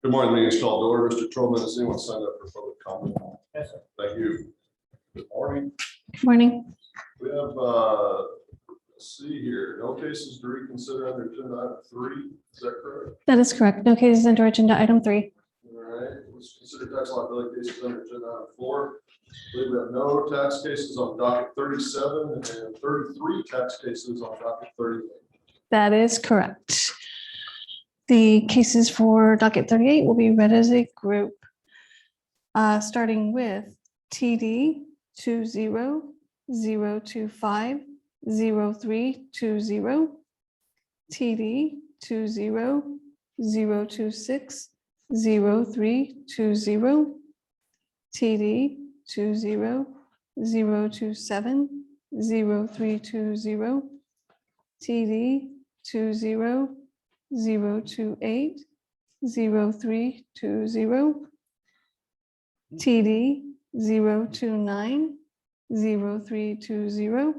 Good morning, meeting is called to order. Mr. Trollman, does anyone sign up for public comment? Yes, sir. Thank you. Good morning. Good morning. We have, let's see here, no cases to reconsider under agenda item 3. Is that correct? That is correct. No cases under agenda item 3. All right, let's consider tax liability cases under agenda item 4. We have no tax cases on docket 37 and 33 tax cases on docket 38. That is correct. The cases for docket 38 will be read as a group, starting with TD 200250320, TD 200260320, TD 200270320, TD 200280320, TD 0290320,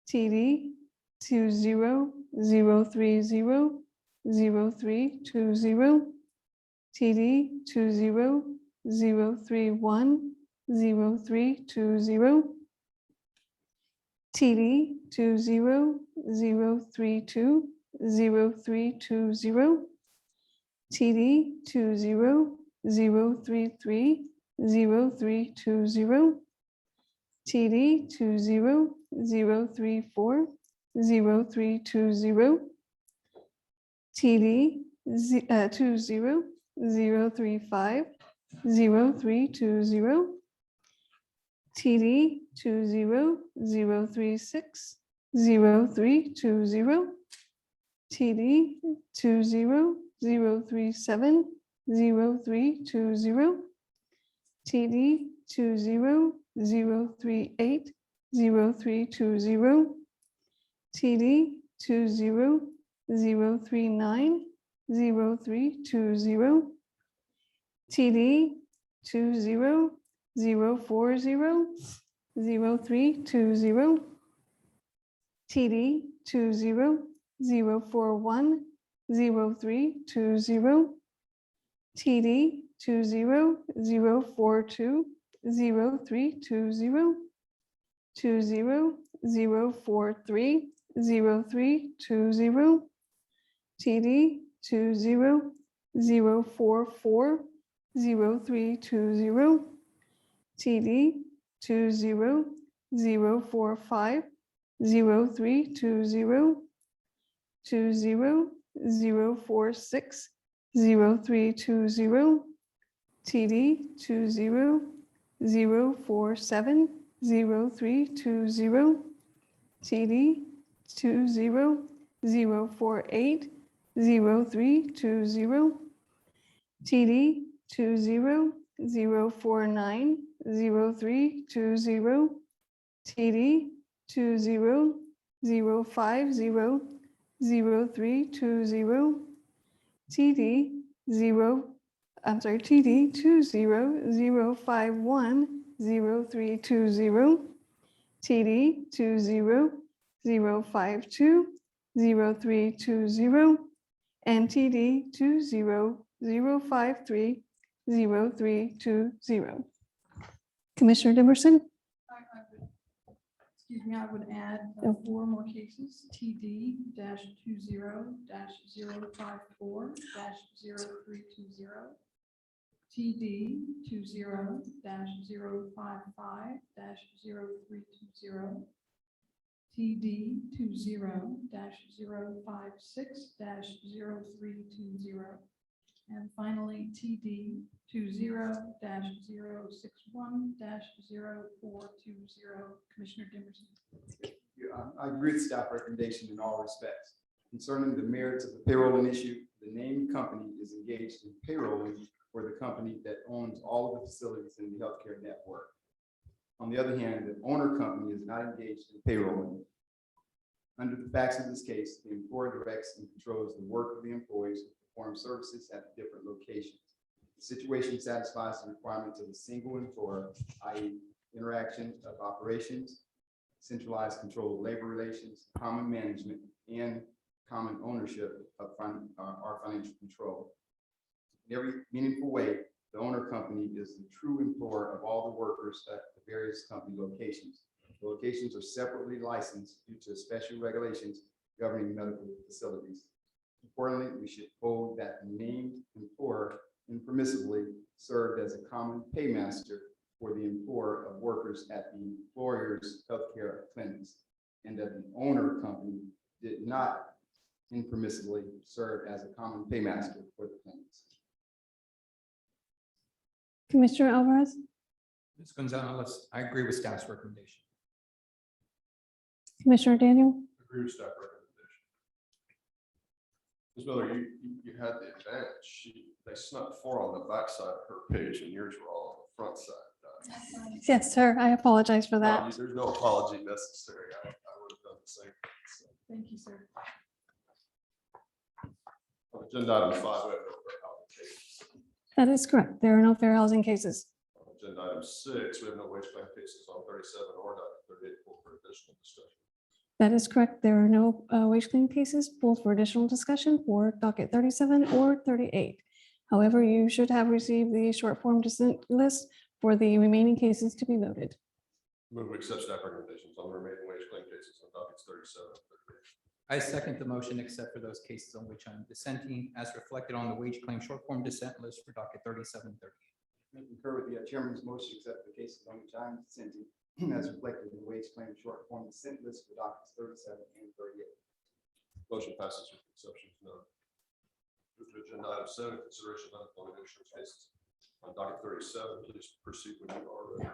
TD 200300320, TD 200310320, TD 200320320, TD 200330320, TD 200340320, TD 200350320, TD 200360320, TD 200370320, TD 200380320, TD 200390320, TD 200400320, TD 200410320, TD 200420320, 200430320, TD 200440320, TD 200450320, 200460320, TD 200470320, TD 200480320, TD 200490320, TD 200500320, TD 200510320, TD 200520320, and TD 200530320. Commissioner Dimmerson? Excuse me, I would add 4 more cases, TD -20-054-0320, TD 20-055-0320, TD 20-056-0320, and finally TD 20-061-0420. Commissioner Dimmerson. I agree with staff recommendation in all respects. Concerning the merits of the payrolling issue, the named company is engaged in payrolling for the company that owns all of the facilities in the healthcare network. On the other hand, the owner company is not engaged in payrolling. Under the facts of this case, the employer directs and controls the work of the employees who perform services at the different locations. The situation satisfies the requirements of a single employer, i.e. interaction of operations, centralized control of labor relations, common management, and common ownership of our financial control. In every meaningful way, the owner company is the true employer of all the workers at the various company locations. The locations are separately licensed due to special regulations governing medical facilities. Importantly, we should hold that the named employer impermissibly served as a common paymaster for the employer of workers at the employer's healthcare clinics, and that the owner company did not impermissibly serve as a common paymaster for the clinics. Commissioner Alvarez, Ms. Gonzalez, I agree with staff's recommendation. Commissioner Daniel, Agree with staff recommendation. Ms. Miller, you had the advantage. They snuck 4 on the back side of her page and yours were all on the front side. yes, sir, I apologize for No, that. there's no apology necessary. I would have done the same. So, Thank you, sir. on Agenda item 5, we have no fair housing cases. That is correct. There are no fair housing cases. On Agenda item 6, we have no wage claim cases on 37 or docket 38 for additional discussion. That is correct. There are no wage claim cases pulled for additional discussion for docket 37 or 38. However, you should have received the short form dissent list for the remaining cases to be voted. Move to accept staff recommendations on the remaining wage claim cases on dockets 37 and 38. I second the motion except for those cases on which I'm dissenting as reflected on the wage claim short form dissent list for docket 37 and 38. I concur with the chairman's motion, except the cases on which I'm dissenting, as reflected in the wage claim short form dissent list for dockets 37 and 38. Motion passes with exceptions noted. Move to agenda item 7, consideration of unemployment insurance cases on docket 37. Please proceed when you are ready.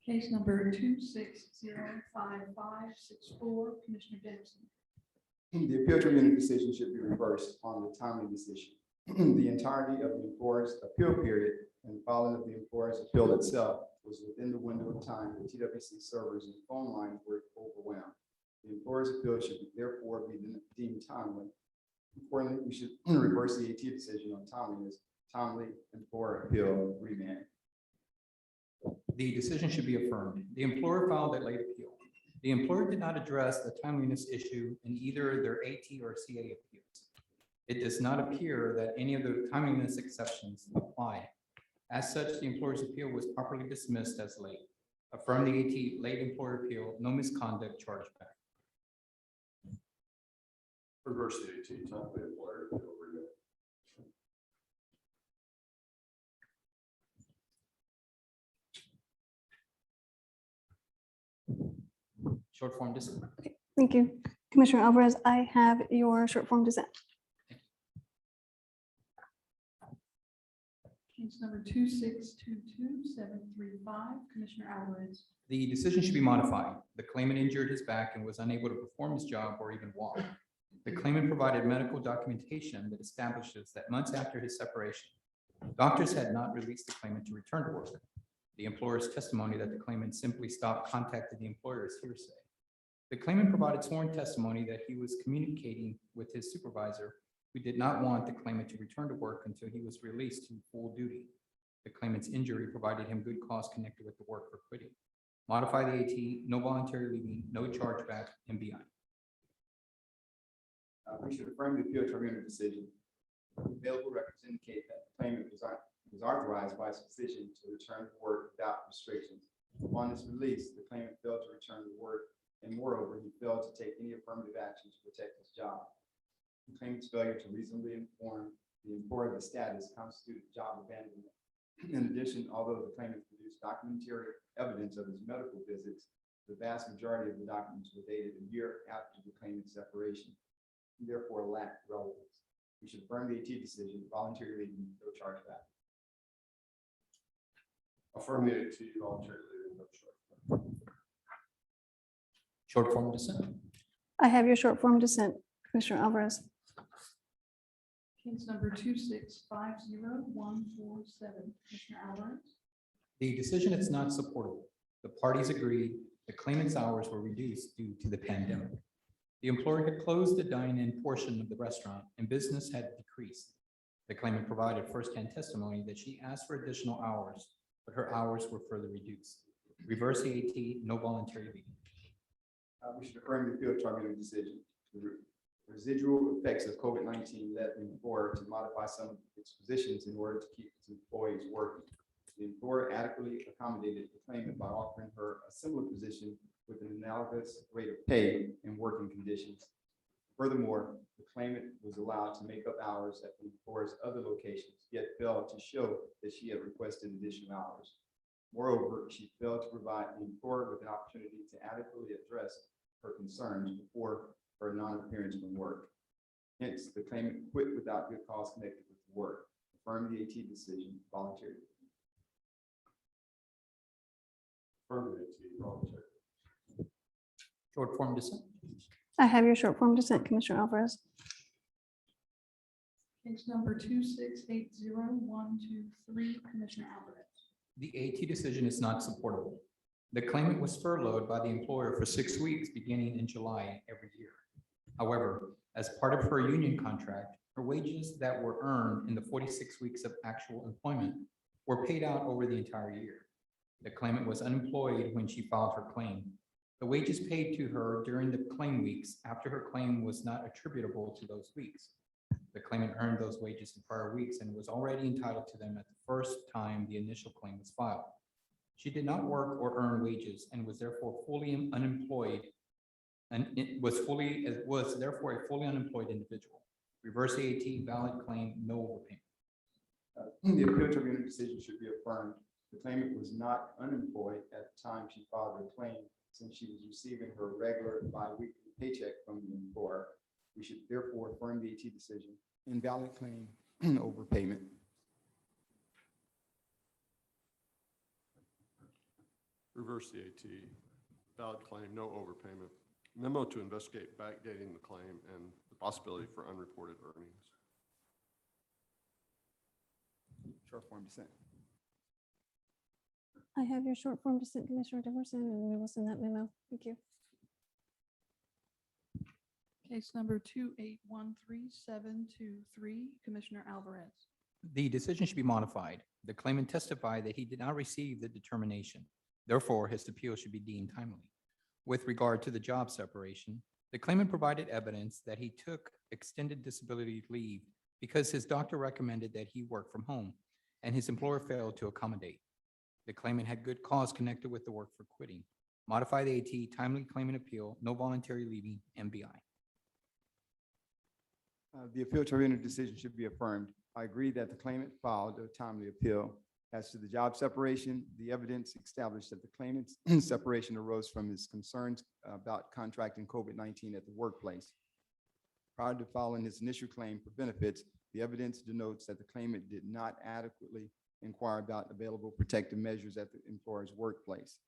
Case number 2605564, Commissioner Dennison. The appeal tribunal decision should be reversed on the timeliness issue. The entirety of the employer's appeal period and the filing of the employer's appeal itself was within the window of time the TWC servers and phone lines were overwhelmed. The employer's appeal should therefore be deemed timely. Accordingly, we should reverse the AT decision on timeliness, timely employer appeal remand. The decision should be affirmed. The employer filed a late appeal. The employer did not address the timeliness issue in either their AT or CA appeals. It does not appear that any of the timeliness exceptions apply. As such, the employer's appeal was properly dismissed as late. Affirm the AT late employer appeal, no misconduct charged back. Reverse the AT timely employer appeal remand. Short form dissent. Thank you. Commissioner Alvarez, I have your short form dissent. Case number 2622735, Commissioner Alvarez. The decision should be modified. The claimant injured his back and was unable to perform his job or even walk. The claimant provided medical documentation that establishes that months after his separation, doctors had not released the claimant to return to work. The employer's testimony that the claimant simply stopped contacting the employer is hearsay. The claimant provided sworn testimony that he was communicating with his supervisor, who did not want the claimant to return to work until he was released to full duty. The claimant's injury provided him good cause connected with the work for quitting. Modify the AT, no voluntary leaving, no chargeback, and beyond. We should affirm the appeal tribunal decision. Available records indicate that the claimant was authorized by his physician to return to work without restrictions. Upon his release, the claimant failed to return to work, and moreover, he failed to take any affirmative action to protect his job. The claimant's failure to reasonably inform the employer of the status constituted job abandonment. In addition, although the claimant produced documentary evidence of his medical visits, the vast majority of the documents were dated a year after the claimant's separation, and therefore lacked relevance. We should affirm the AT decision, voluntary leaving, no chargeback. Affirm the AT voluntary leaving, no chargeback. Short form dissent. I have your short form dissent, Commissioner Alvarez. Case number 2650147, Commissioner Alvarez. The decision is not supportable. The parties agreed the claimant's hours were reduced due to the pandemic. The employer had closed the dine-in portion of the restaurant and business had decreased. The claimant provided firsthand testimony that she asked for additional hours, but her hours were further reduced. Reverse the AT, no voluntary leaving. We should affirm the appeal tribunal decision. The Residual effects of COVID-19 led the employer to modify some of its positions in order to keep its employees working. The employer adequately accommodated the claimant by offering her a similar position with an analogous rate of pay and working conditions. Furthermore, the claimant was allowed to make up hours at the employer's other locations, yet failed to show that she had requested additional hours. Moreover, she failed to provide the employer with an opportunity to adequately address her concerns before her non-appearance from work. Hence, the claimant quit without good cause connected with the work. Affirm the AT decision voluntarily. Affirm the AT, voluntary. Short form dissent. I have your short form dissent, Commissioner Alvarez. Case number 2680123, Commissioner Alvarez. The AT decision is not supportable. The claimant was furloughed by the employer for 6 weeks beginning in July every year. However, as part of her union contract, her wages that were earned in the 46 weeks of actual employment were paid out over the entire year. The claimant was unemployed when she filed her claim. The wages paid to her during the claim weeks after her claim was not attributable to those weeks. The claimant earned those wages in prior weeks and was already entitled to them at the first time the initial claim was filed. She did not work or earn wages and was therefore fully unemployed, and it was therefore a fully unemployed individual. Reverse the AT, valid claim, no overpayment. The appeal tribunal decision should be affirmed. The claimant was not unemployed at the time she filed her claim, since she was receiving her regular bi-weekly paycheck from the employer. We should therefore affirm the AT decision. Invalid claim, overpayment. Reverse the AT, valid claim, no overpayment. Memo to investigate backdating the claim and the possibility for unreported earnings. Short form dissent. I have your short form dissent, Commissioner Demerson, and we will send that memo. Thank you. Case number 2813723, Commissioner Alvarez. The decision should be modified. The claimant testified that he did not receive the determination. Therefore, his appeal should be deemed timely. With regard to the job separation, the claimant provided evidence that he took extended disability leave because his doctor recommended that he work from home, and his employer failed to accommodate. The claimant had good cause connected with the work for quitting. Modify the AT, timely claimant appeal, no voluntary leaving, MBI. The appeal tribunal decision should be affirmed. I agree that the claimant filed a timely appeal. As to the job separation, the evidence established that the claimant's separation arose from his concerns about contracting COVID-19 at the workplace. Prior to filing his initial claim for benefits, the evidence denotes that the claimant did not adequately inquire about available protective measures at the employer's workplace.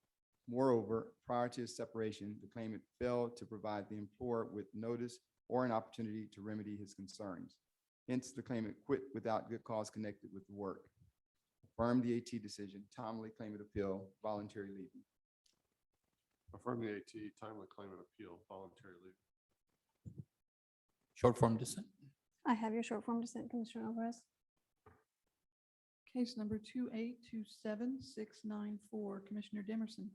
Moreover, prior to his separation, the claimant failed to provide the employer with notice or an opportunity to remedy his concerns. Hence, the claimant quit without good cause connected with the work. Affirm the AT decision, timely claimant appeal, voluntary leaving. Affirm the AT, timely claimant appeal, voluntary leave. Short form dissent. I have your short form dissent, Commissioner Alvarez. Case number 2827694, Commissioner Demerson.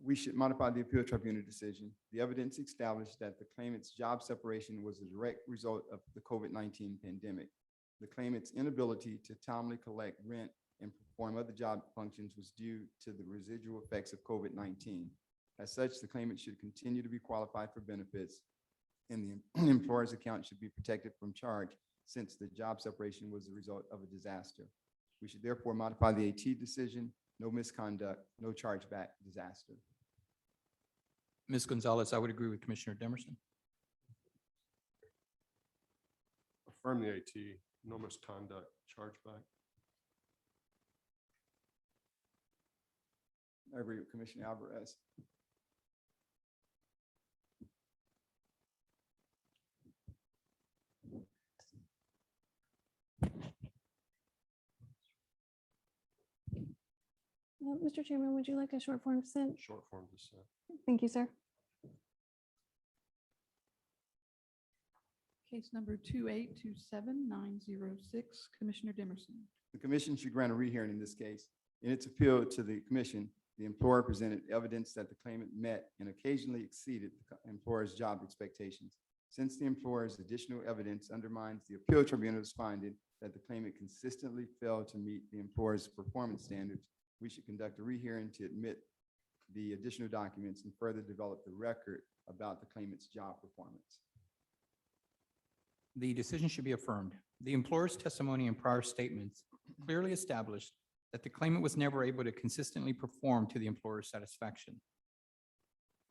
We should modify the appeal tribunal decision. The evidence established that the claimant's job separation was a direct result of the COVID-19 pandemic. The claimant's inability to timely collect rent and perform other job functions was due to the residual effects of COVID-19. As such, the claimant should continue to be qualified for benefits, and the employer's account should be protected from charge since the job separation was the result of a disaster. We should therefore modify the AT decision, no misconduct, no chargeback, disaster. Ms. Gonzalez, I would agree with Commissioner Demerson. Affirm the AT, no misconduct, chargeback. I agree with Commissioner Alvarez. Mr. Chairman, would you like a short form dissent? Short form dissent. Thank you, sir. Case number 2827906, Commissioner Demerson. The commission should grant a rehearing in this case. In its appeal to the commission, the employer presented evidence that the claimant met and occasionally exceeded the employer's job expectations. Since the employer's additional evidence undermines the appeal tribunal's finding that the claimant consistently failed to meet the employer's performance standards, we should conduct a rehearing to admit the additional documents and further develop the record about the claimant's job performance. The decision should be affirmed. The employer's testimony and prior statements clearly established that the claimant was never able to consistently perform to the employer's satisfaction.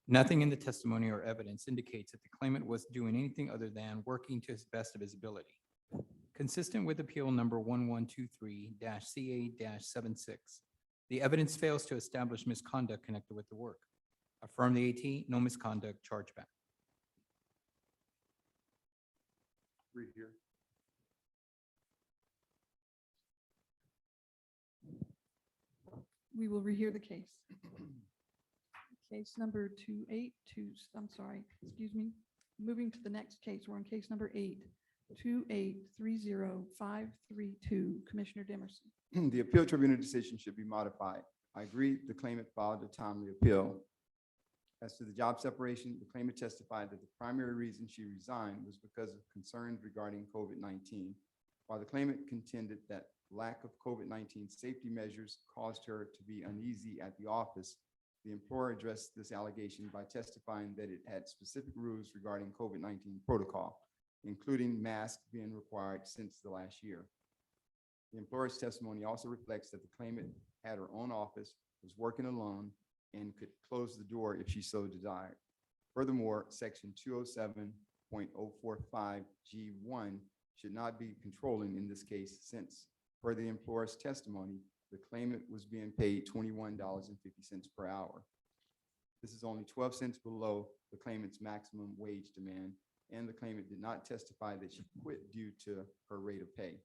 Nothing in the testimony or evidence indicates that the claimant was doing anything other than working to his best of his ability. Consistent with appeal number 1123-CA-76, the evidence fails to establish misconduct connected with the work. Affirm the AT, no misconduct, chargeback. Rehear. We will rehear the case. Case number 282, moving to the next case. We're on case number 2830532. Commissioner Dimerson. The appeal tribunal decision should be modified. I agree the claimant filed a timely appeal. As to the job separation, the claimant testified that the primary reason she resigned was because of concerns regarding COVID-19, while the claimant contended that lack of COVID-19 safety measures caused her to be uneasy at the office. The employer addressed this allegation by testifying that it had specific rules regarding COVID-19 protocol, including masks being required since the last year. The employer's testimony also reflects that the claimant had her own office, was working alone, and could close the door if she so desired. Furthermore, section 207.045G1 should not be controlling in this case since, per the employer's testimony, the claimant was being paid $21.50 per hour. This is only 12 cents below the claimant's maximum wage demand, and the claimant did not testify that she quit due to her rate of pay.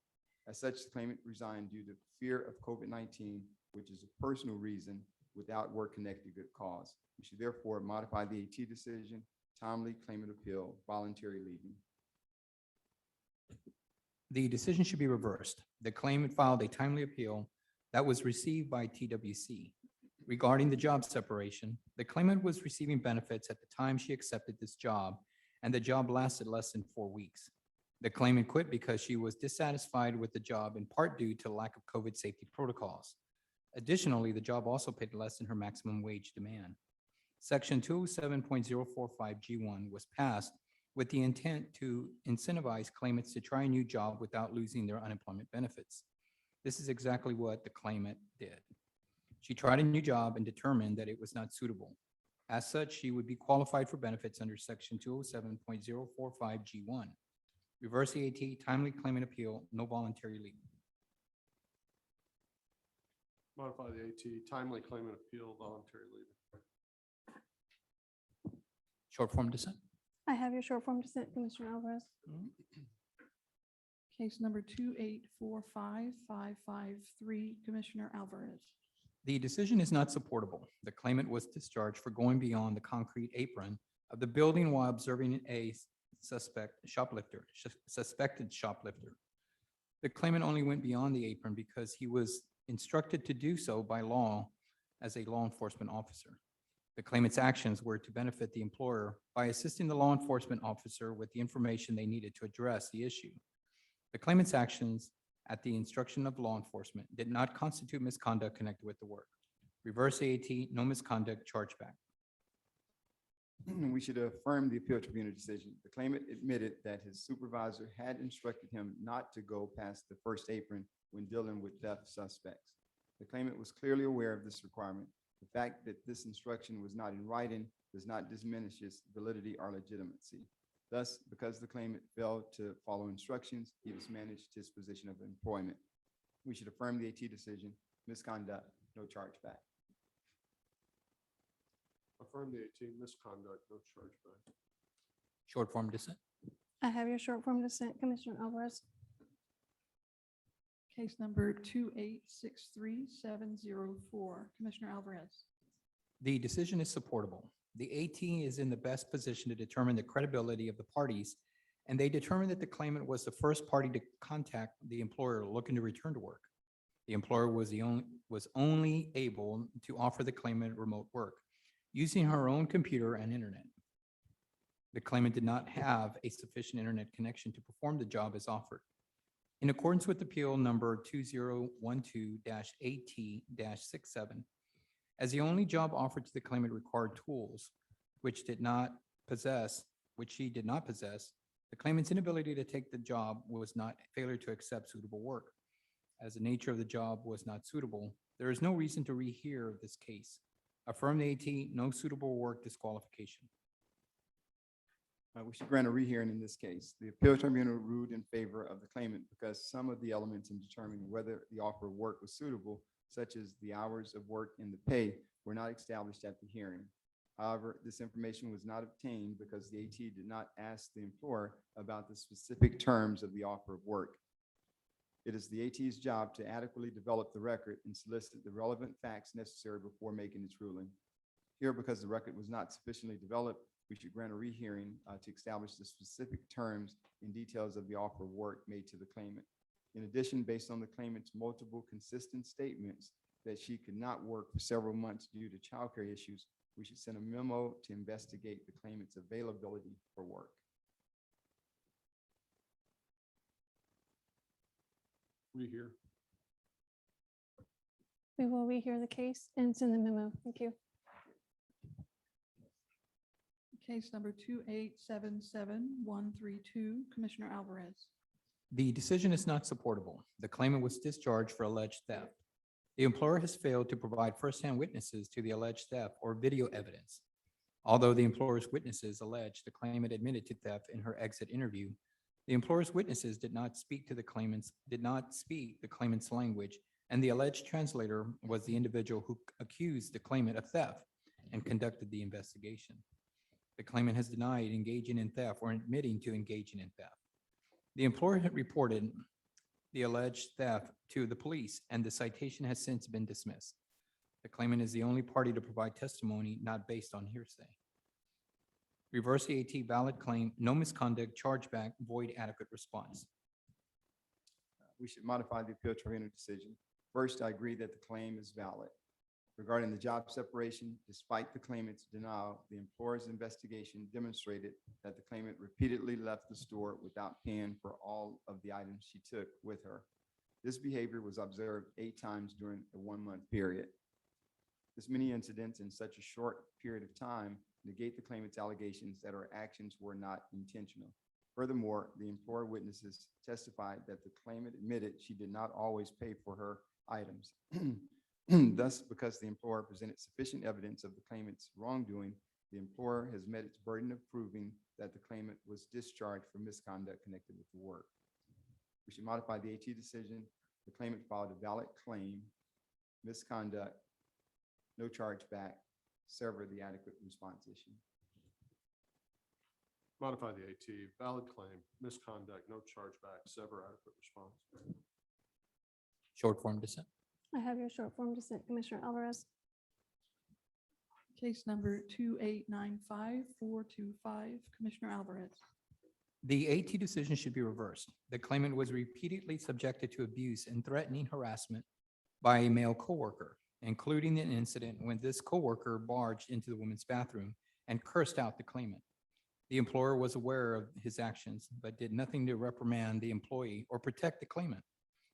As such, the claimant resigned due to fear of COVID-19, which is a personal reason without work-connected good cause. We should therefore modify the AT decision, timely claimant appeal, voluntary leaving. The decision should be reversed. The claimant filed a timely appeal that was received by TWC. Regarding the job separation, the claimant was receiving benefits at the time she accepted this job, and the job lasted less than 4 weeks. The claimant quit because she was dissatisfied with the job, in part due to lack of COVID safety protocols. Additionally, the job also paid less than her maximum wage demand. Section 207.045G1 was passed with the intent to incentivize claimants to try a new job without losing their unemployment benefits. This is exactly what the claimant did. She tried a new job and determined that it was not suitable. As such, she would be qualified for benefits under section 207.045G1. Reverse the AT, timely claimant appeal, no voluntary leave. Modify the AT, timely claimant appeal, voluntary leave. Short form dissent. I have your short form dissent, Commissioner Alvarez. Case number 2845553. Commissioner Alvarez. The decision is not supportable. The claimant was discharged for going beyond the concrete apron of the building while observing a suspected shoplifter. The claimant only went beyond the apron because he was instructed to do so by law as a law enforcement officer. The claimant's actions were to benefit the employer by assisting the law enforcement officer with the information they needed to address the issue. The claimant's actions at the instruction of law enforcement did not constitute misconduct connected with the work. Reverse AT, no misconduct, chargeback. We should affirm the appeal tribunal decision. The claimant admitted that his supervisor had instructed him not to go past the first apron when dealing with theft suspects. The claimant was clearly aware of this requirement. The fact that this instruction was not in writing does not diminish its validity or legitimacy. Thus, because the claimant failed to follow instructions, he mismanaged his position of employment. We should affirm the AT decision, misconduct, no chargeback. Affirm the AT, misconduct, no chargeback. Short form dissent. I have your short form dissent, Commissioner Alvarez. Case number 2863704. Commissioner Alvarez. The decision is supportable. The AT is in the best position to determine the credibility of the parties, and they determined that the claimant was the first party to contact the employer looking to return to work. The employer was only able to offer the claimant remote work using her own computer and internet. The claimant did not have a sufficient internet connection to perform the job as offered. In accordance with Appeal Number 2012-AT-67, as the only job offered to the claimant required tools which she did not possess, the claimant's inability to take the job was not failure to accept suitable work. As the nature of the job was not suitable, there is no reason to rehear this case. Affirm the AT, no suitable work disqualification. We should grant a rehearing in this case. The appeal tribunal ruled in favor of the claimant because some of the elements in determining whether the offer of work was suitable, such as the hours of work and the pay, were not established at the hearing. However, this information was not obtained because the AT did not ask the employer about the specific terms of the offer of work. It is the AT's job to adequately develop the record and solicit the relevant facts necessary before making its ruling. Here, because the record was not sufficiently developed, we should grant a rehearing to establish the specific terms and details of the offer of work made to the claimant. In addition, based on the claimant's multiple consistent statements that she could not work for several months due to childcare issues, we should send a memo to investigate the claimant's availability for work. Rehear. We will rehear the case and send the memo. Thank you. Case number 2877132, Commissioner Alvarez. The decision is not supportable. The claimant was discharged for alleged theft. The employer has failed to provide firsthand witnesses to the alleged theft or video evidence. Although the employer's witnesses alleged the claimant admitted to theft in her exit interview, the employer's witnesses did not speak the claimant's language, and the alleged translator was the individual who accused the claimant of theft and conducted the investigation. The claimant has denied engaging in theft or admitting to engaging in theft. The employer had reported the alleged theft to the police, and the citation has since been dismissed. The claimant is the only party to provide testimony not based on hearsay. Reverse the AT valid claim, no misconduct, chargeback, void adequate response. We should modify the appeal tribunal decision. First, I agree that the claim is valid. Regarding the job separation, despite the claimant's denial, the employer's investigation demonstrated that the claimant repeatedly left the store without paying for all of the items she took with her. This behavior was observed 8 times during a 1-month period. This many incidents in such a short period of time negate the claimant's allegations that her actions were not intentional. Furthermore, the employer witnesses testified that the claimant admitted she did not always pay for her items. Thus, because the employer presented sufficient evidence of the claimant's wrongdoing, the employer has met its burden of proving that the claimant was discharged for misconduct connected with the work. We should modify the AT decision. The claimant filed a valid claim, misconduct, no chargeback, sever the adequate response issue. Modify the AT, valid claim, misconduct, no chargeback, sever adequate response. Short form dissent. I have your short form dissent, Commissioner Alvarez. Case number 2895425, Commissioner Alvarez. The AT decision should be reversed. The claimant was repeatedly subjected to abuse and threatening harassment by a male coworker, including an incident when this coworker barged into the women's bathroom and cursed out the claimant. The employer was aware of his actions, but did nothing to reprimand the employee or protect the claimant.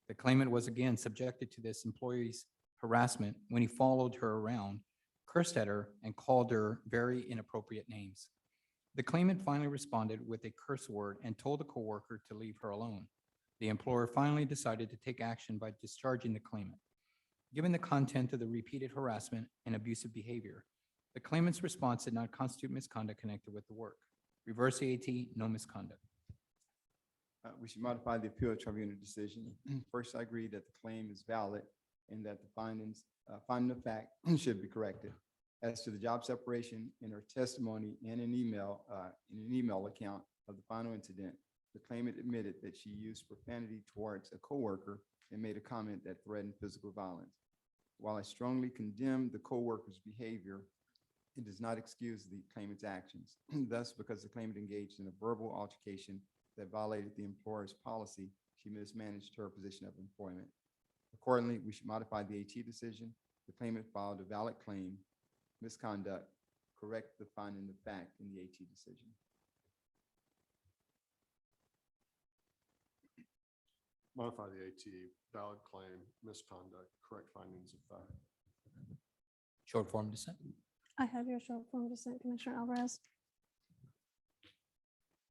The claimant was again subjected to this employee's harassment when he followed her around, cursed at her, and called her very inappropriate names. The claimant finally responded with a curse word and told the coworker to leave her alone. The employer finally decided to take action by discharging the claimant. Given the content of the repeated harassment and abusive behavior, the claimant's response did not constitute misconduct connected with the work. Reverse the AT, no misconduct. We should modify the appeal tribunal decision. First, I agree that the claim is valid and that the finding of fact should be corrected. As to the job separation, in her testimony and an email account of the final incident, the claimant admitted that she used profanity towards a coworker and made a comment that threatened physical violence. While I strongly condemn the coworker's behavior, it does not excuse the claimant's actions. Thus, because the claimant engaged in a verbal altercation that violated the employer's policy, she mismanaged her position of employment. Accordingly, we should modify the AT decision. The claimant filed a valid claim, misconduct, correct the finding of fact in the AT decision. modify the AT, valid claim, misconduct, correct findings of fact. Short form dissent. I have your short form dissent, Commissioner Alvarez.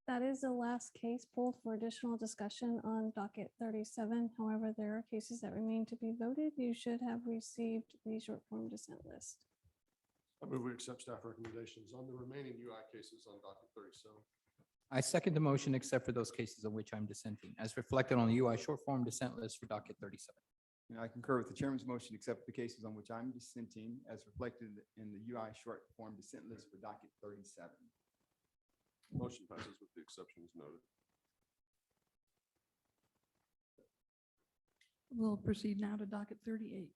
That is the last case pulled for additional discussion on docket 37. However, there are cases that remain to be voted. You should have received the short form dissent list. I move we accept staff recommendations on the remaining UI cases on docket 37. I second the motion except for those cases on which I'm dissenting, as reflected on the UI short form dissent list for docket 37. And I concur with the chairman's motion, except the cases on which I'm dissenting as reflected in the UI short form dissent list for docket 37. Motion passes with the exceptions noted. We'll proceed now to docket 38.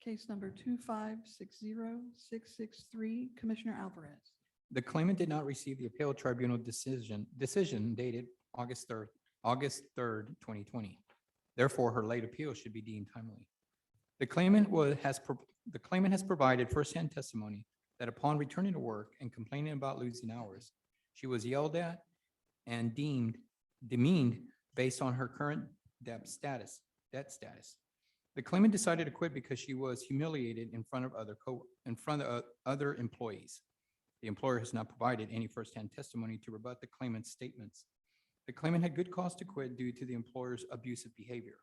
Case number 2560663, Commissioner Alvarez. The claimant did not receive the appeal tribunal decision dated August 3rd, 2020. Therefore, her late appeal should be deemed timely. The claimant has provided firsthand testimony that upon returning to work and complaining about losing hours, she was yelled at and demeaned based on her current debt status. The claimant decided to quit because she was humiliated in front of other employees. The employer has not provided any firsthand testimony to rebut the claimant's statements. The claimant had good cause to quit due to the employer's abusive behavior.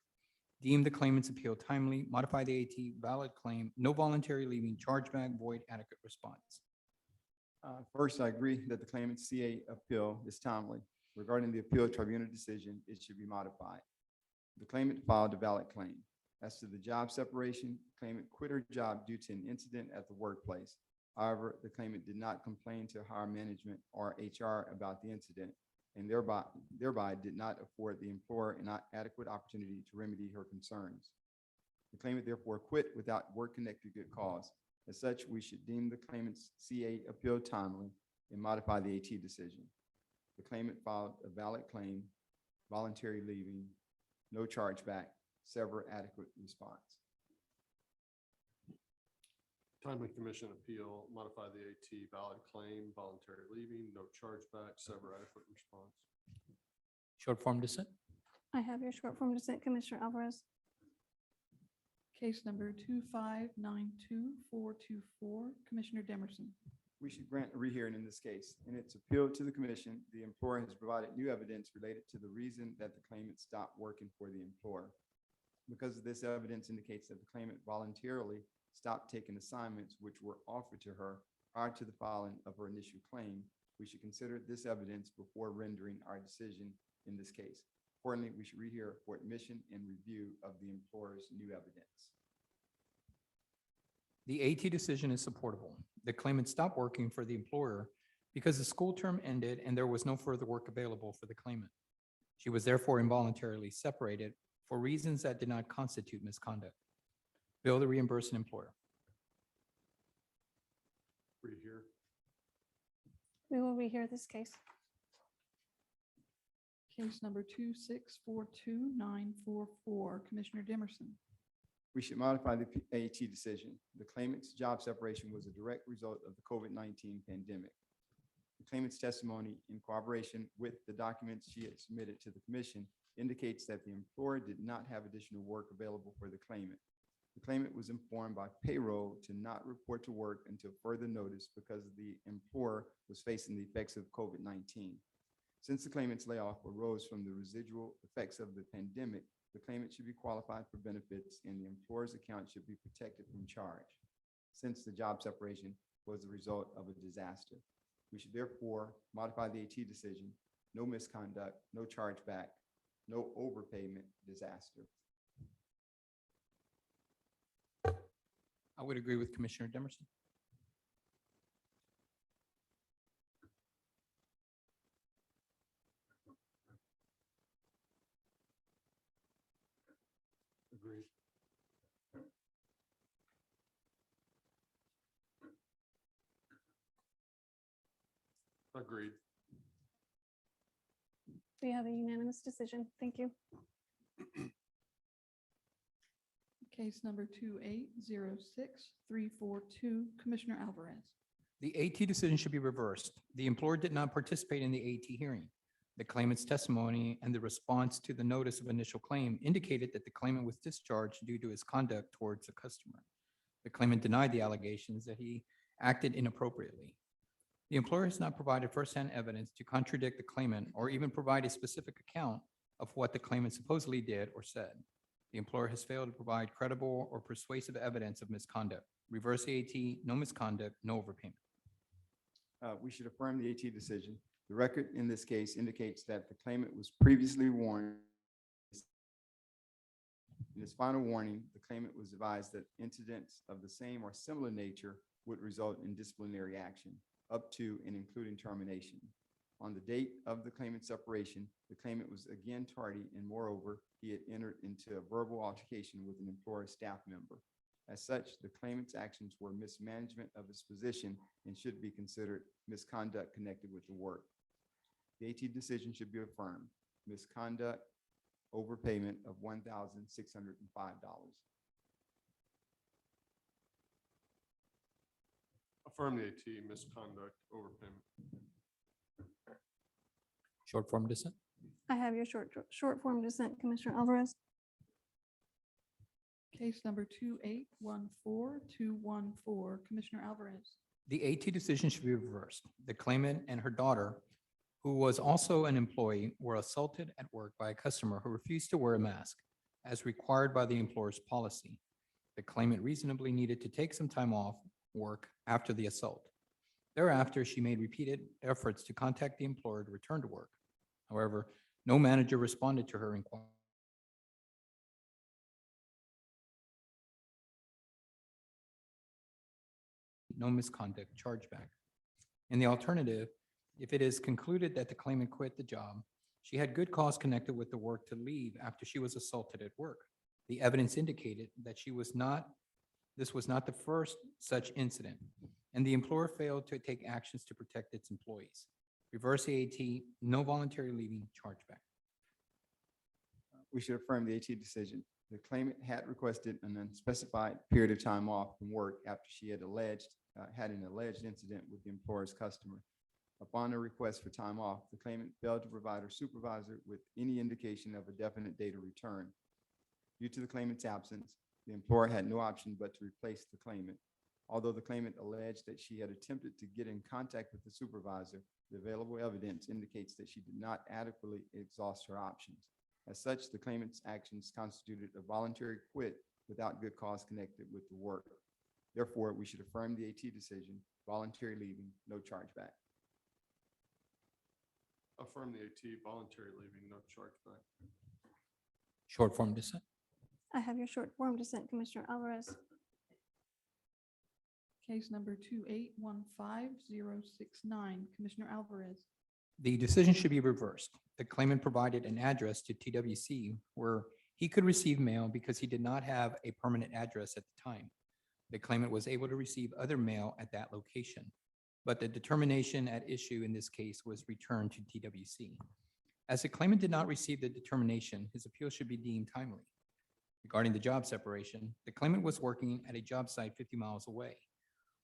Deem the claimant's appeal timely, modify the AT, valid claim, no voluntary leaving, chargeback, void, adequate response. First, I agree that the claimant's CA appeal is timely. Regarding the appeal tribunal decision, it should be modified. The claimant filed a valid claim. As to the job separation, claimant quit her job due to an incident at the workplace. However, the claimant did not complain to higher management or HR about the incident, and thereby did not afford the employer an adequate opportunity to remedy her concerns. The claimant therefore quit without work-connected good cause. As such, we should deem the claimant's CA appeal timely and modify the AT decision. The claimant filed a valid claim, voluntary leaving, no chargeback, sever adequate response. Timely commission appeal, modify the AT, valid claim, voluntary leaving, no chargeback, sever adequate response. Short form dissent. I have your short form dissent, Commissioner Alvarez. Case number 2592424, Commissioner Demerson. We should grant a rehearing in this case. In its appeal to the commission, the employer has provided new evidence related to the reason that the claimant stopped working for the employer. Because this evidence indicates that the claimant voluntarily stopped taking assignments which were offered to her prior to the filing of her initial claim, we should consider this evidence before rendering our decision in this case. Accordingly, we should rehear for admission and review of the employer's new evidence. The AT decision is supportable. The claimant stopped working for the employer because the school term ended and there was no further work available for the claimant. She was therefore involuntarily separated for reasons that did not constitute misconduct. Bill to reimburse an employer. Rehear. We will rehear this case. Case number 2642944, Commissioner Demerson. We should modify the AT decision. The claimant's job separation was a direct result of the COVID-19 pandemic. The claimant's testimony in cooperation with the documents she had submitted to the commission indicates that the employer did not have additional work available for the claimant. The claimant was informed by payroll to not report to work until further notice because the employer was facing the effects of COVID-19. Since the claimant's layoff arose from the residual effects of the pandemic, the claimant should be qualified for benefits and the employer's account should be protected from charge, since the job separation was the result of a disaster. We should therefore modify the AT decision, no misconduct, no chargeback, no overpayment, disaster. I would agree with Commissioner Demerson. Agreed. Agreed. We have a unanimous decision. Thank you. Case number 2806342, Commissioner Alvarez. The AT decision should be reversed. The employer did not participate in the AT hearing. The claimant's testimony and the response to the notice of initial claim indicated that the claimant was discharged due to his conduct towards the customer. The claimant denied the allegations that he acted inappropriately. The employer has not provided firsthand evidence to contradict the claimant or even provide a specific account of what the claimant supposedly did or said. The employer has failed to provide credible or persuasive evidence of misconduct. Reverse the AT, no misconduct, no overpayment. We should affirm the AT decision. The record in this case indicates that the claimant was previously warned. In his final warning, the claimant was advised that incidents of the same or similar nature would result in disciplinary action, up to and including termination. On the date of the claimant's separation, the claimant was again tardy, and moreover, he had entered into a verbal altercation with an employer staff member. As such, the claimant's actions were mismanagement of his position and should be considered misconduct connected with the work. The AT decision should be affirmed. Misconduct, overpayment of $1,605. Affirm the AT, misconduct, overpayment. Short form dissent. I have your short form dissent, Commissioner Alvarez. Case number 2814214, Commissioner Alvarez. The AT decision should be reversed. The claimant and her daughter, who was also an employee, were assaulted at work by a customer who refused to wear a mask, as required by the employer's policy. The claimant reasonably needed to take some time off work after the assault. Thereafter, she made repeated efforts to contact the employer to return to work. However, no manager responded to her inquiry. No misconduct chargeback. In the alternative, if it is concluded that the claimant quit the job, she had good cause connected with the work to leave after she was assaulted at work. The evidence indicated that this was not the first such incident, and the employer failed to take actions to protect its employees. Reverse the AT, no voluntary leaving chargeback. We should affirm the AT decision. The claimant had requested an unspecified period of time off from work after she had an alleged incident with the employer's customer. Upon a request for time off, the claimant failed to provide her supervisor with any indication of a definite date of return. Due to the claimant's absence, the employer had no option but to replace the claimant. Although the claimant alleged that she had attempted to get in contact with the supervisor, the available evidence indicates that she did not adequately exhaust her options. As such, the claimant's actions constituted a voluntary quit without good cause connected with the work. Therefore, we should affirm the AT decision, voluntary leaving, no chargeback. Affirm the AT, voluntary leaving, no chargeback. Short form dissent. I have your short form dissent, Commissioner Alvarez. Case number 2815069, Commissioner Alvarez. The decision should be reversed. The claimant provided an address to TWC where he could receive mail because he did not have a permanent address at the time. The claimant was able to receive other mail at that location, but the determination at issue in this case was returned to TWC. As the claimant did not receive the determination, his appeal should be deemed timely. Regarding the job separation, the claimant was working at a job site 50 miles away.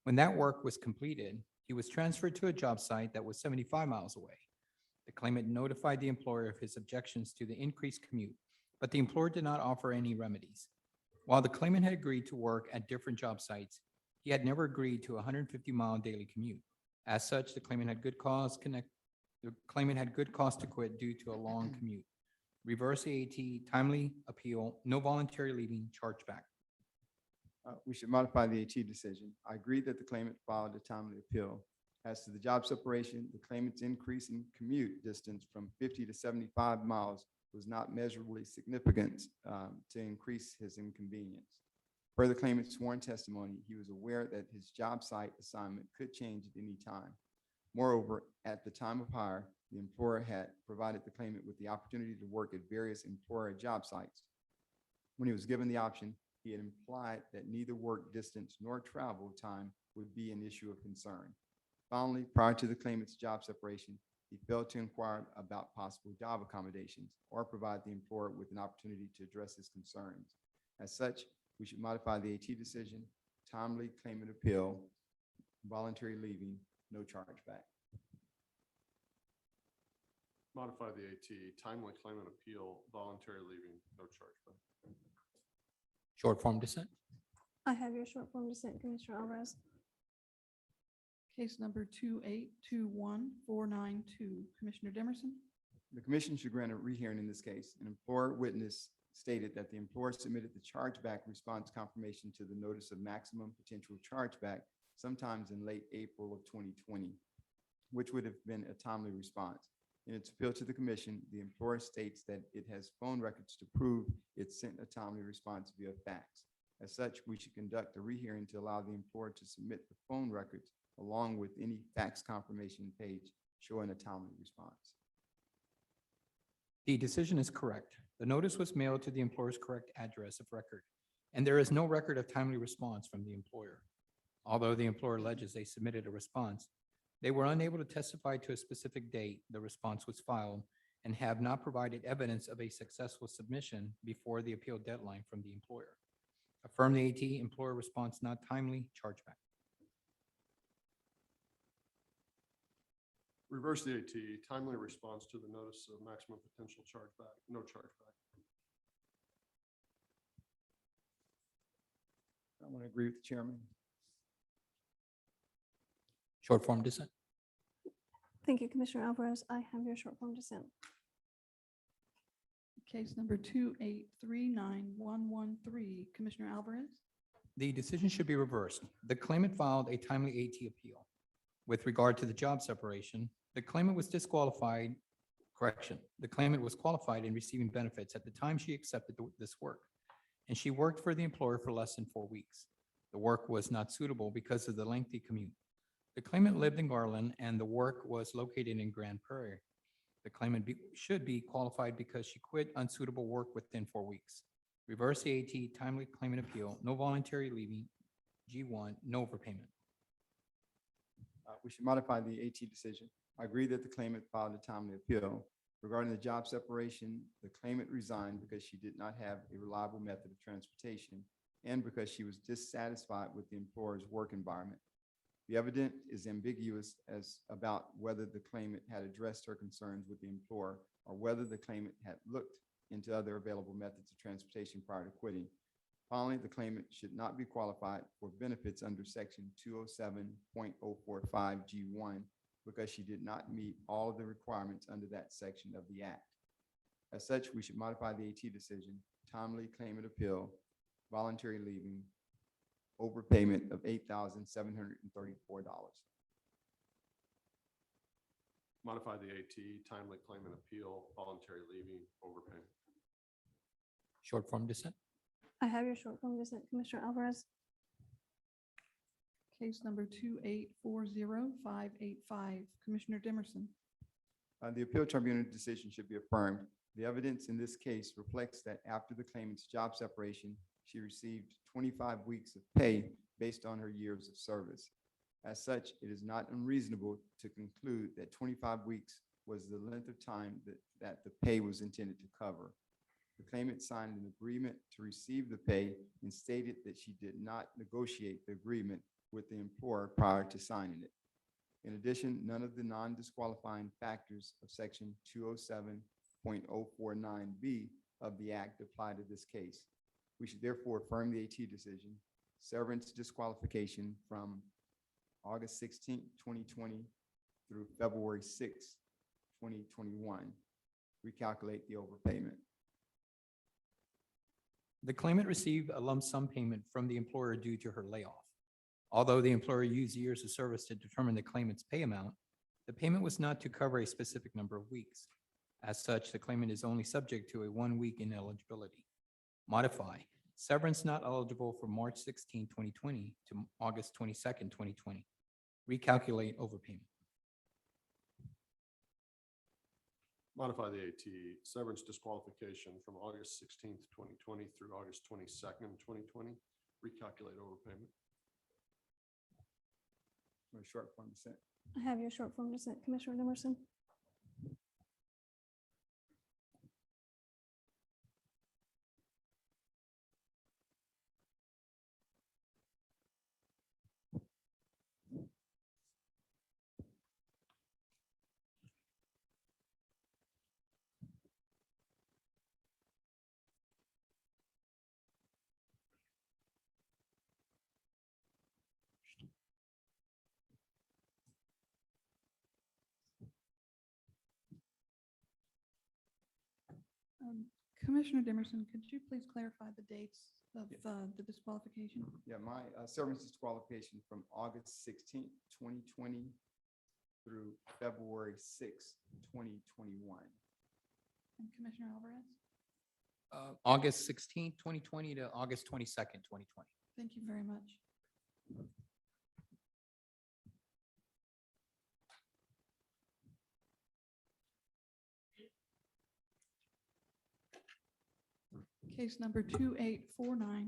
When that work was completed, he was transferred to a job site that was 75 miles away. The claimant notified the employer of his objections to the increased commute, but the employer did not offer any remedies. While the claimant had agreed to work at different job sites, he had never agreed to a 150-mile daily commute. As such, the claimant had good cause to quit due to a long commute. Reverse the AT, timely appeal, no voluntary leaving, chargeback. We should modify the AT decision. I agree that the claimant filed a timely appeal. As to the job separation, the claimant's increase in commute distance from 50 to 75 miles was not measurably significant to increase his inconvenience. Per the claimant's sworn testimony, he was aware that his job site assignment could change at any time. Moreover, at the time of hire, the employer had provided the claimant with the opportunity to work at various employer job sites. When he was given the option, he had implied that neither work distance nor travel time would be an issue of concern. Finally, prior to the claimant's job separation, he failed to inquire about possible job accommodations or provide the employer with an opportunity to address his concerns. As such, we should modify the AT decision, timely claimant appeal, voluntary leaving, no chargeback. Modify the AT, timely claimant appeal, voluntary leaving, no chargeback. Short form dissent. I have your short form dissent, Commissioner Alvarez. Case number 2821492, Commissioner Dimerson, The commission should grant a rehearing in this case. An employer witness stated that the employer submitted the chargeback response confirmation to the notice of maximum potential chargeback sometimes in late April of 2020, which would have been a timely response. In its appeal to the commission, the employer states that it has phone records to prove it sent a timely response via fax. As such, we should conduct a rehearing to allow the employer to submit the phone records along with any fax confirmation page showing a timely response. The decision is correct. The notice was mailed to the employer's correct address of record, and there is no record of timely response from the employer. Although the employer alleges they submitted a response, they were unable to testify to a specific date the response was filed and have not provided evidence of a successful submission before the appeal deadline from the employer. Affirm the AT, employer response not timely, chargeback. Reverse the AT, timely response to the notice of maximum potential chargeback, no chargeback. I want to agree with the chairman. Short form dissent. Thank you, Commissioner Alvarez. I have your short form dissent. case number 2839113, Commissioner Alvarez, The decision should be reversed. The claimant filed a timely AT appeal. With regard to the job separation, the claimant was disqualified, the claimant was qualified in receiving benefits at the time she accepted this work, and she worked for the employer for less than 4 weeks. The work was not suitable because of the lengthy commute. The claimant lived in Garland and the work was located in Grand Prairie. The claimant should be qualified because she quit unsuitable work within 4 weeks. Reverse the AT, timely claimant appeal, no voluntary leaving, G1, no overpayment. We should modify the AT decision. I agree that the claimant filed a timely appeal. Regarding the job separation, the claimant resigned because she did not have a reliable method of transportation and because she was dissatisfied with the employer's work environment. The evidence is ambiguous as about whether the claimant had addressed her concerns with the employer or whether the claimant had looked into other available methods of transportation prior to quitting. Finally, the claimant should not be qualified for benefits under section 207.045 G1 because she did not meet all of the requirements under that section of the Act. As such, we should modify the AT decision, timely claimant appeal, voluntary leaving, overpayment of $8,734. Modify the AT, timely claimant appeal, voluntary leaving, overpayment. Short form dissent. I have your short form dissent, Commissioner Alvarez. case number 2840585, Commissioner Dimerson, The appeal tribunal decision should be affirmed. The evidence in this case reflects that after the claimant's job separation, she received 25 weeks of pay based on her years of service. As such, it is not unreasonable to conclude that 25 weeks was the length of time that the pay was intended to cover. The claimant signed an agreement to receive the pay and stated that she did not negotiate the agreement with the employer prior to signing it. In addition, none of the non-disqualifying factors of section 207.049B of the Act apply to this case. We should therefore affirm the AT decision, severance disqualification from August 16, 2020 through February 6, 2021. Recalculate the overpayment. The claimant received a lump sum payment from the employer due to her layoff. Although the employer used years of service to determine the claimant's pay amount, the payment was not to cover a specific number of weeks. As such, the claimant is only subject to a 1-week ineligibility. Modify, severance not eligible from March 16, 2020 to August 22nd, 2020. Recalculate overpayment. Modify the AT, severance disqualification from August 16th, 2020 through August 22nd, 2020. Recalculate overpayment. A short form dissent. I have your short form dissent, Commissioner Dimerson. Commissioner Dimerson, could you please clarify the dates of the disqualification? Yeah, my service disqualification from August 16th, 2020 through February 6th, 2021. And Commissioner Alvarez? August 16th, 2020 to August 22nd, 2020. Thank you very much. Case number 2849406.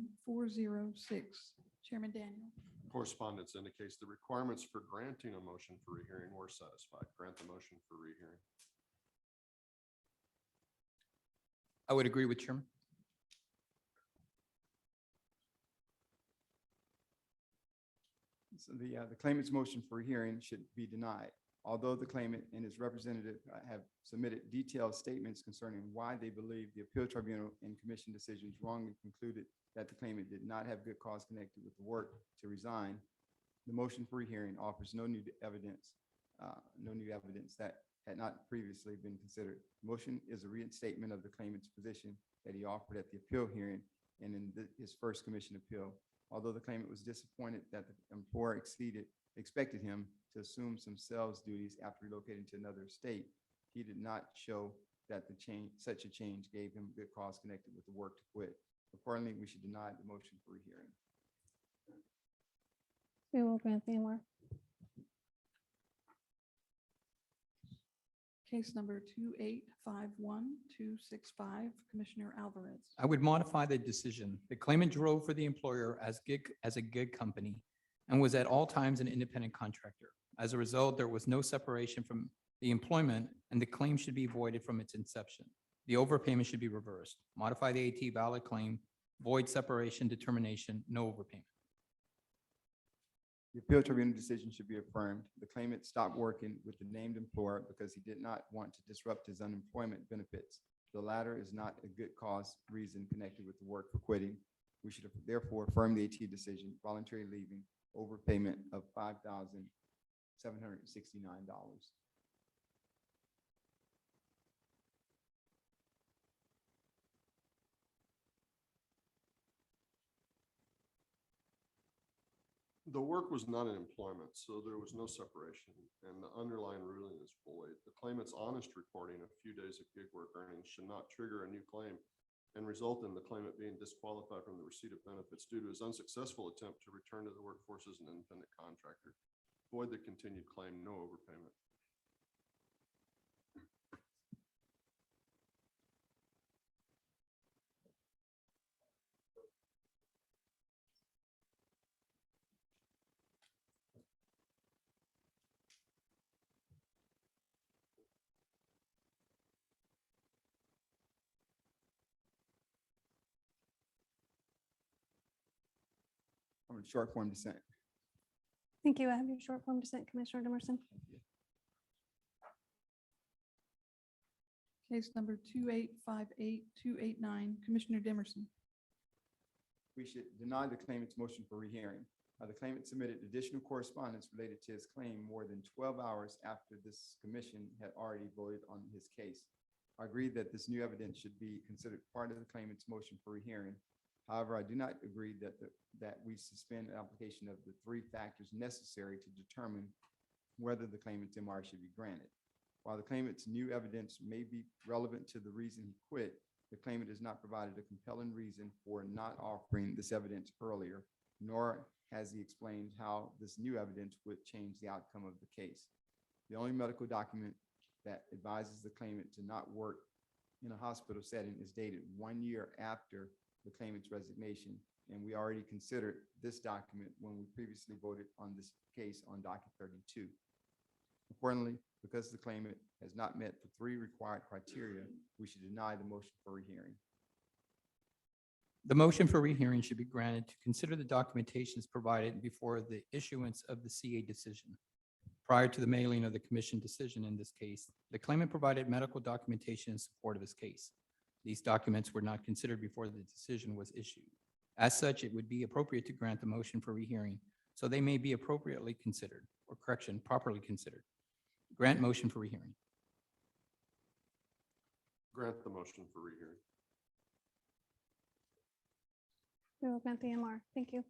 Chairman Daniel. Correspondence indicates the requirements for granting a motion for rehearing were satisfied. Grant the motion for rehearing. I would agree with Chairman. So the claimant's motion for hearing should be denied. Although the claimant and his representative have submitted detailed statements concerning why they believe the appeal tribunal and commission decisions wrongly concluded that the claimant did not have good cause connected with the work to resign, the motion for rehearing offers no new evidence that had not previously been considered. The motion is a reinstatement of the claimant's position that he offered at the appeal hearing and in his first commission appeal. Although the claimant was disappointed that the employer expected him to assume some sales duties after relocating to another state, he did not show that such a change gave him good cause connected with the work to quit. Accordingly, we should deny the motion for rehearing. We will grant the MR. Case number 2851265. Commissioner Alvarez. I would modify the decision. The claimant drove for the employer as a gig company and was at all times an independent contractor. As a result, there was no separation from the employment and the claim should be voided from its inception. The overpayment should be reversed. Modify the AT valid claim, void separation determination, no overpayment. The appeal tribunal decision should be affirmed. The claimant stopped working with the named employer because he did not want to disrupt his unemployment benefits. The latter is not a good cause reason connected with the work for quitting. We should therefore affirm the AT decision, voluntary leaving, overpayment of $5,769. The work was not in employment, so there was no separation, and the underlying ruling is void. The claimant's honest reporting of a few days of gig work earnings should not trigger a new claim and result in the claimant being disqualified from the receipt of benefits due to his unsuccessful attempt to return to the workforce as an independent contractor. Void the continued claim, no overpayment. I'm in short form dissent. Thank you. I have your short form dissent, Commissioner Dimerson. Case number 2858289. Commissioner Dimerson. We should deny the claimant's motion for rehearing. The claimant submitted additional correspondence related to his claim more than 12 hours after this commission had already voted on his case. I agree that this new evidence should be considered part of the claimant's motion for rehearing. However, I do not agree that we suspend the application of the 3 factors necessary to determine whether the claimant's MR should be granted. While the claimant's new evidence may be relevant to the reason he quit, the claimant has not provided a compelling reason for not offering this evidence earlier, nor has he explained how this new evidence would change the outcome of the case. The only medical document that advises the claimant to not work in a hospital setting is dated 1 year after the claimant's resignation, and we already considered this document when we previously voted on this case on docket 32. Accordingly, because the claimant has not met the 3 required criteria, we should deny the motion for rehearing. The motion for rehearing should be granted to consider the documentations provided before the issuance of the CA decision. Prior to the mailing of the commission decision in this case, the claimant provided medical documentation in support of his case. These documents were not considered before the decision was issued. As such, it would be appropriate to grant the motion for rehearing, so they may be appropriately considered, or correction, properly considered. Grant motion for rehearing. Grant the motion for rehearing. We will grant the MR. Thank you.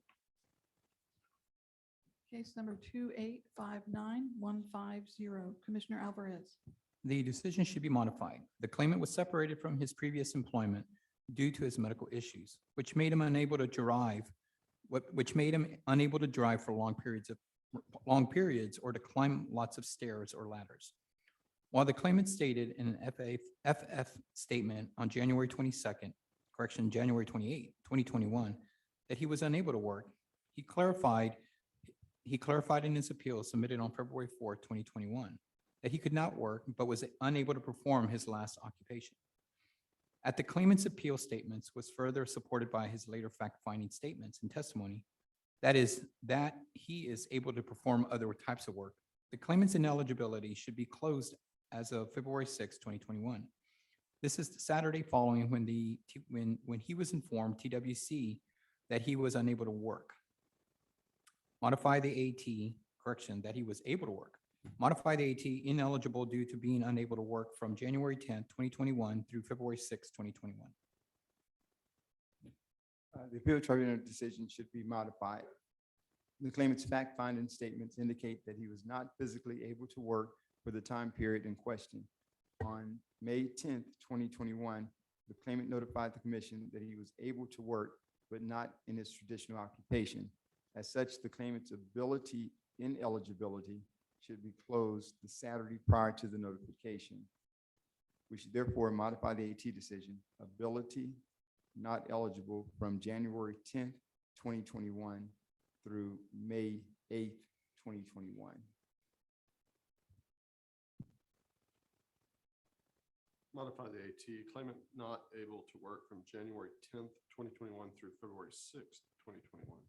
Case number 2859150, Commissioner Alvarez. The decision should be modified. The claimant was separated from his previous employment due to his medical issues, which made him unable to drive for long periods or to climb lots of stairs or ladders. While the claimant stated in an FF statement on January 28, 2021, that he was unable to work, he clarified in his appeal submitted on February 4, 2021, that he could not work but was unable to perform his last occupation. At the claimant's appeal statements was further supported by his later fact-finding statements and testimony, that is, that he is able to perform other types of work. The claimant's ineligibility should be closed as of February 6, 2021. This is the Saturday following when he was informed TWC that he was unable to work. Modify the AT, that he was able to work. Modify the AT ineligible due to being unable to work from January 10, 2021 through February 6, 2021. The appeal tribunal decision should be modified. The claimant's fact-finding statements indicate that he was not physically able to work for the time period in question. On May 10th, 2021, the claimant notified the commission that he was able to work, but not in his traditional occupation. As such, the claimant's ineligibility should be closed the Saturday prior to the notification. We should therefore modify the AT decision, ability not eligible from January 10th, 2021 through May 8th, 2021. Modify the AT, claimant not able to work from January 10th, 2021 through February 6th, 2021.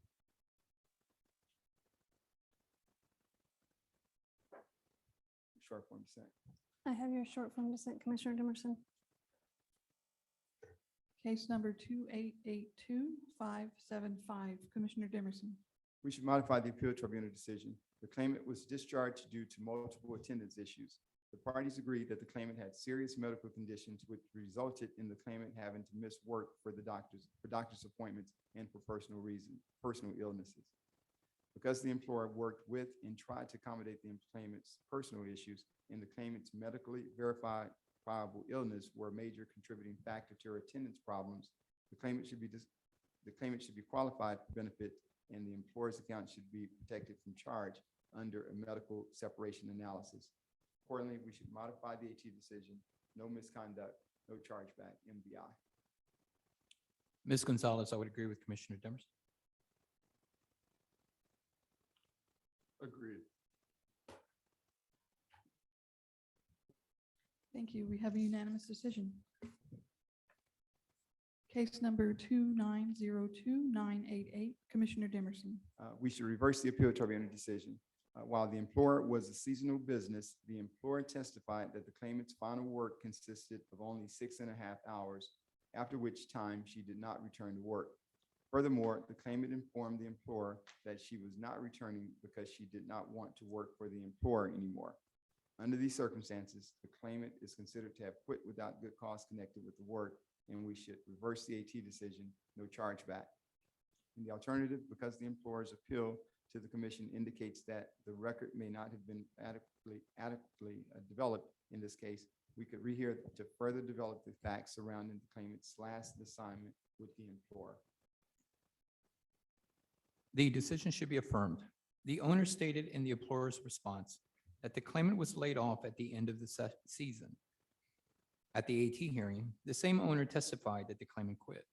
Short form dissent. I have your short form dissent, Commissioner Dimerson. Case number 2882575, Commissioner Dimerson. We should modify the appeal tribunal decision. The claimant was discharged due to multiple attendance issues. The parties agreed that the claimant had serious medical conditions which resulted in the claimant having to miss work for doctor's appointments and for personal illnesses. Because the employer worked with and tried to accommodate the claimant's personal issues and the claimant's medically verifiable illness were a major contributing factor to her attendance problems, the claimant should be qualified for benefits and the employer's account should be protected from charge under a medical separation analysis. Accordingly, we should modify the AT decision, no misconduct, no chargeback, MBI. Ms. Gonzalez, I would agree with Commissioner Dimerson. Agreed. Thank you. We have a unanimous decision. Case number 2902988, Commissioner Dimerson. We should reverse the appeal tribunal decision. While the employer was a seasonal business, the employer testified that the claimant's final work consisted of only 6.5 hours, after which time she did not return to work. Furthermore, the claimant informed the employer that she was not returning because she did not want to work for the employer anymore. Under these circumstances, the claimant is considered to have quit without good cause connected with the work, and we should reverse the AT decision, no chargeback. In the alternative, because the employer's appeal to the commission indicates that the record may not have been adequately developed in this case, we could rehear to further develop the facts surrounding the claimant's last assignment with the employer. The decision should be affirmed. The owner stated in the employer's response that the claimant was laid off at the end of the season. At the AT hearing, the same owner testified that the claimant quit.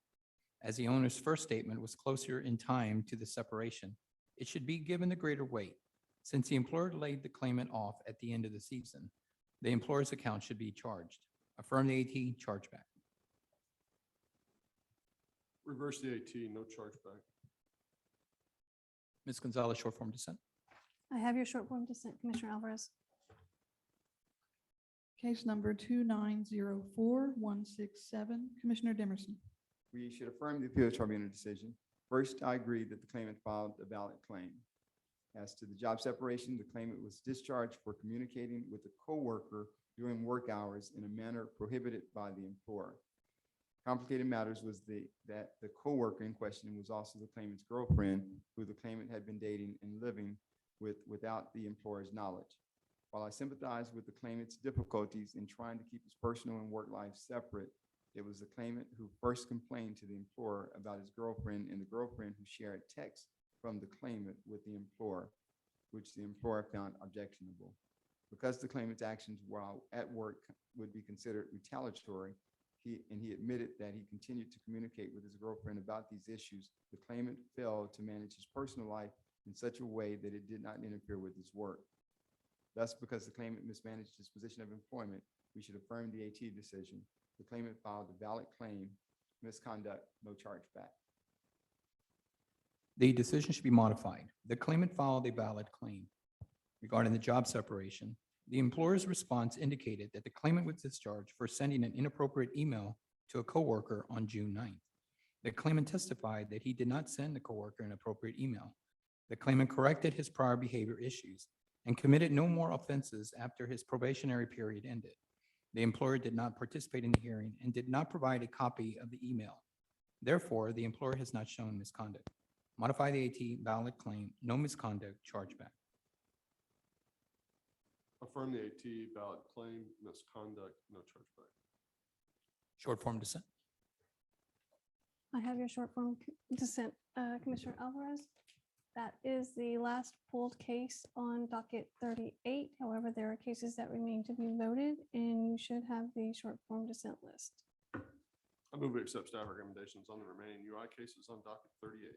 As the owner's first statement was closer in time to the separation, it should be given the greater weight. Since the employer laid the claimant off at the end of the season, the employer's account should be charged. Affirm the AT, chargeback. Reverse the AT, no chargeback. Ms. Gonzalez, short form dissent. I have your short form dissent, Commissioner Alvarez. Case number 2904167, Commissioner Dimerson. We should affirm the appeal tribunal decision. First, I agree that the claimant filed a valid claim. As to the job separation, the claimant was discharged for communicating with a coworker during work hours in a manner prohibited by the employer. Complicated matters was that the coworker in question was also the claimant's girlfriend, who the claimant had been dating and living with without the employer's knowledge. While I sympathize with the claimant's difficulties in trying to keep his personal and work life separate, it was the claimant who first complained to the employer about his girlfriend and the girlfriend who shared texts from the claimant with the employer, which the employer found objectionable. Because the claimant's actions while at work would be considered retaliatory, he admitted that he continued to communicate with his girlfriend about these issues, the claimant failed to manage his personal life in such a way that it did not interfere with his work. Thus, because the claimant mismanaged his position of employment, we should affirm the AT decision. The claimant filed a valid claim, misconduct, no chargeback. The decision should be modified. The claimant filed a valid claim. Regarding the job separation, the employer's response indicated that the claimant was discharged for sending an inappropriate email to a coworker on June 9th. The claimant testified that he did not send the coworker an appropriate email. The claimant corrected his prior behavior issues and committed no more offenses after his probationary period ended. The employer did not participate in the hearing and did not provide a copy of the email. Therefore, the employer has not shown misconduct. Modify the AT valid claim, no misconduct, chargeback. Affirm the AT, valid claim, misconduct, no chargeback. Short form dissent. I have your short form dissent, Commissioner Alvarez. That is the last pulled case on docket 38. However, there are cases that remain to be voted, and you should have the short form dissent list. I move to accept staff recommendations on the remaining UI cases on docket 38.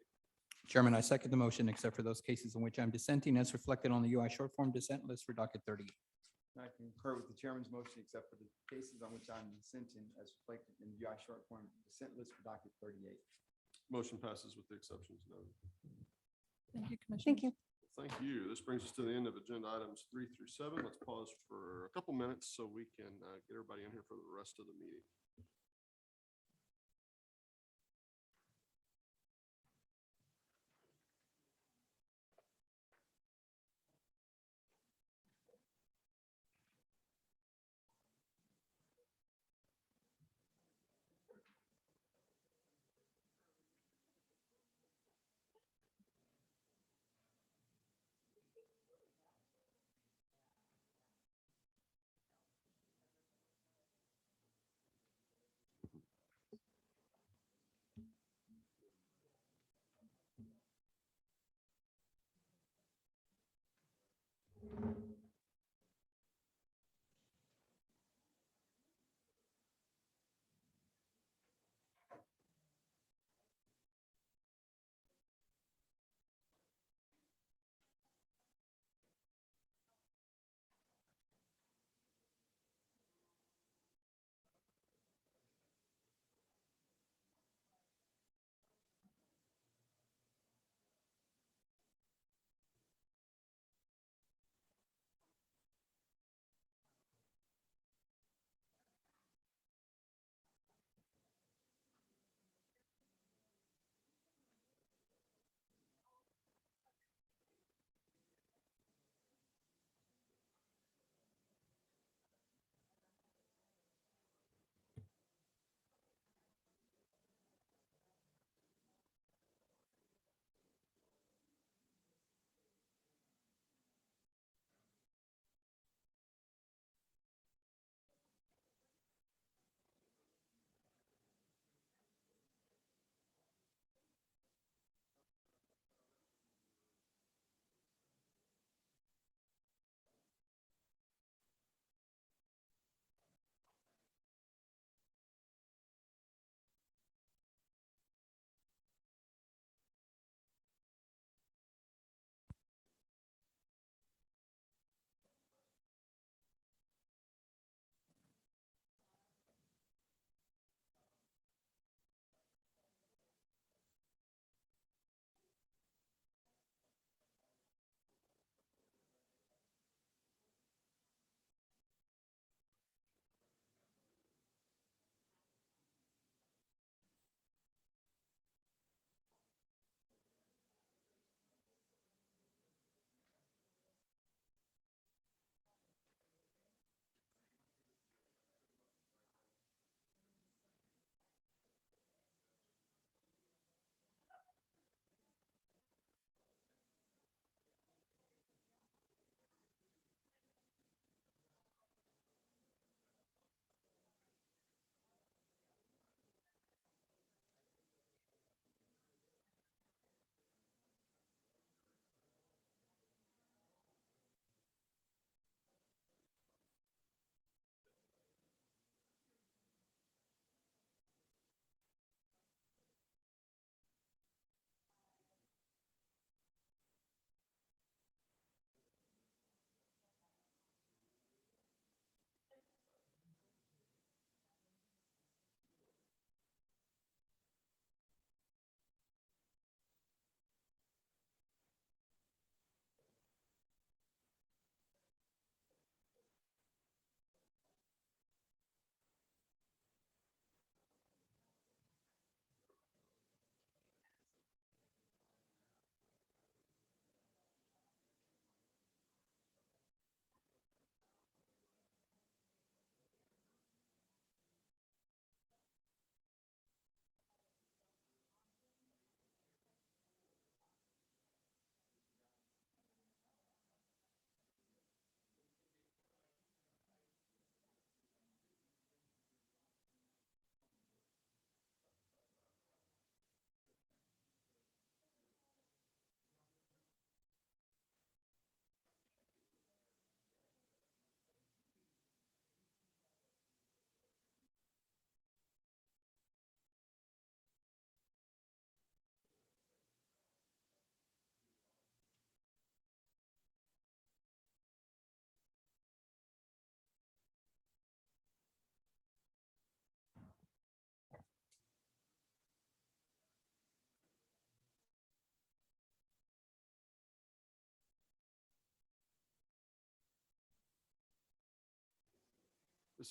Chairman, I second the motion except for those cases in which I'm dissenting as reflected on the UI short form dissent list for docket 38. I concur with the chairman's motion, except for the cases on which I'm dissenting as reflected in the UI short form dissent list for docket 38. Motion passes with the exceptions noted. Thank you, Commissioner. Thank you. Thank you. This brings us to the end of agenda items 3 through 7. Let's pause for a couple minutes so we can get everybody in here for the rest of the meeting.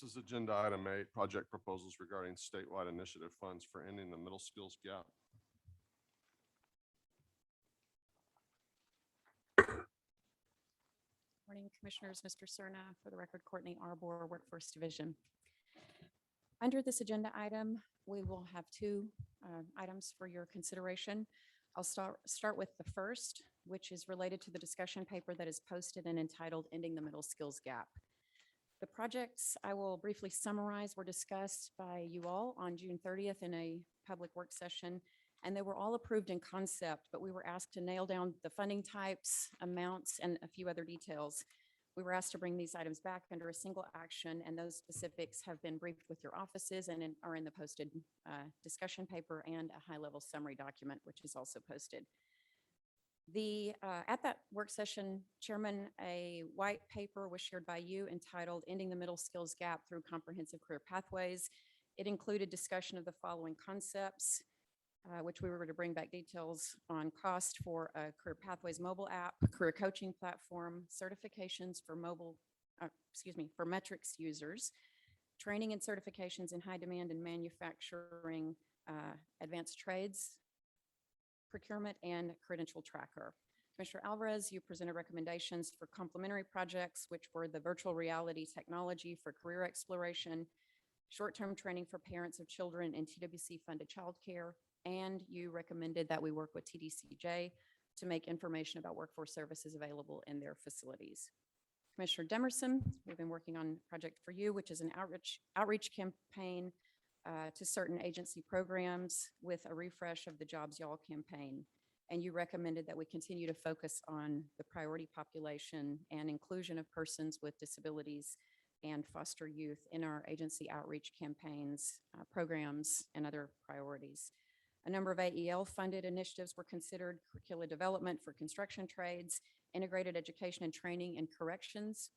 This is agenda item 8, project proposals regarding statewide initiative funds for ending the middle skills gap. Morning, Commissioners. Mr. Cerna, for the record, Courtney Arbor, Workforce Division. Under this agenda item, we will have two items for your consideration. I'll start with the first, which is related to the discussion paper that is posted and entitled Ending the Middle Skills Gap. The projects I will briefly summarize were discussed by you all on June 30th in a public work session, and they were all approved in concept, but we were asked to nail down the funding types, amounts, and a few other details. We were asked to bring these items back under a single action, and those specifics have been briefed with your offices and are in the posted discussion paper and a high-level summary document, which is also posted. At that work session, Chairman, a white paper was shared by you entitled Ending the Middle Skills Gap Through Comprehensive Career Pathways. It included discussion of the following concepts, which we were to bring back details on: cost for a Career Pathways mobile app, career coaching platform, certifications for for metrics users, training and certifications in high demand in manufacturing, advanced trades, procurement, and credential tracker. Commissioner Alvarez, you presented recommendations for complementary projects, which were the virtual reality technology for career exploration, short-term training for parents of children in TWC-funded childcare, and you recommended that we work with TDCJ to make information about workforce services available in their facilities. Commissioner Demerson, we've been working on a project for you, which is an outreach campaign to certain agency programs with a refresh of the Jobs Y'all campaign. And you recommended that we continue to focus on the priority population and inclusion of persons with disabilities and foster youth in our agency outreach campaigns, programs, and other priorities. A number of AEL-funded initiatives were considered: curricula development for construction trades, integrated education and training and corrections,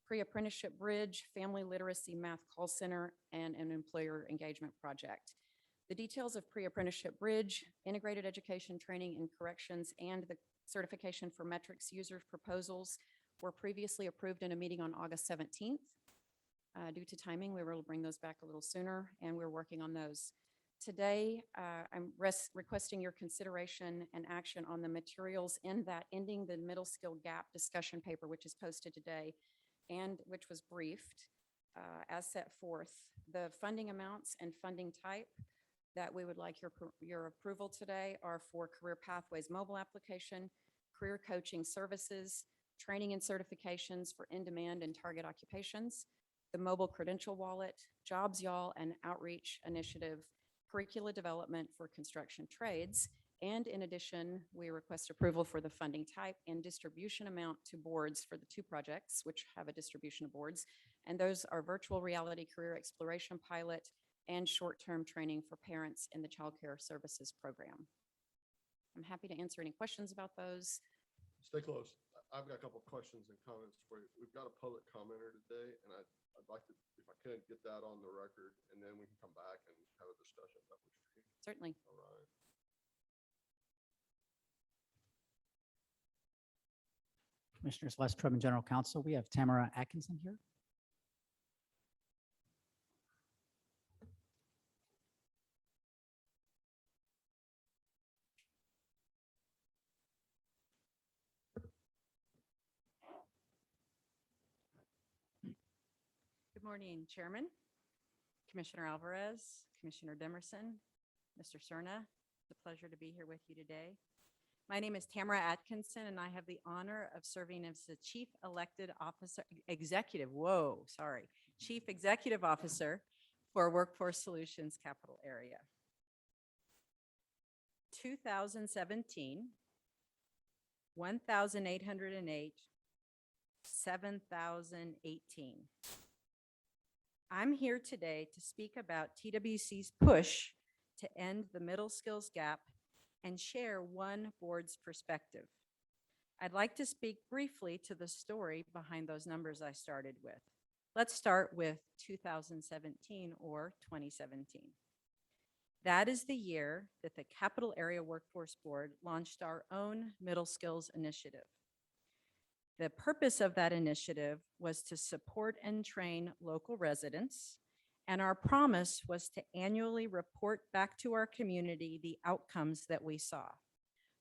pre-apprenticeship bridge, family literacy math call center, and an employer engagement project. The details of pre-apprenticeship bridge, integrated education training and corrections, and the certification for metrics user proposals were previously approved in a meeting on August 17th. Due to timing, we were able to bring those back a little sooner, and we're working on those. Today, I'm requesting your consideration and action on the materials in that Ending the Middle Skill Gap discussion paper, which is posted today and which was briefed as set forth. The funding amounts and funding type that we would like your approval today are for Career Pathways mobile application, career coaching services, training and certifications for in-demand and target occupations, the mobile credential wallet, Jobs Y'all and outreach initiative, curricula development for construction trades, and in addition, we request approval for the funding type and distribution amount to boards for the two projects, which have a distribution of boards, and those are virtual reality career exploration pilot and short-term training for parents in the Child Care Services Program. I'm happy to answer any questions about those. Stay close. I've got a couple of questions and comments for you. We've got a public commenter today, and I'd like to, if I could, get that on the record, and then we can come back and have a discussion. That was great. Certainly. All right. Commissioners, Vice President General Counsel, we have Tamara Atkinson here. Good morning, Chairman, Commissioner Alvarez, Commissioner Demerson, Mr. Cerna. It's a pleasure to be here with you today. My name is Tamara Atkinson, and I have the honor of serving as the Chief Executive Officer for Workforce Solutions Capital Area. 2017, 1,808, 7,018. I'm here today to speak about TWC's push to end the middle skills gap and share one board's perspective. I'd like to speak briefly to the story behind those numbers I started with. Let's start with 2017 or 2017. That is the year that the Capital Area Workforce Board launched our own middle skills initiative. The purpose of that initiative was to support and train local residents, and our promise was to annually report back to our community the outcomes that we saw.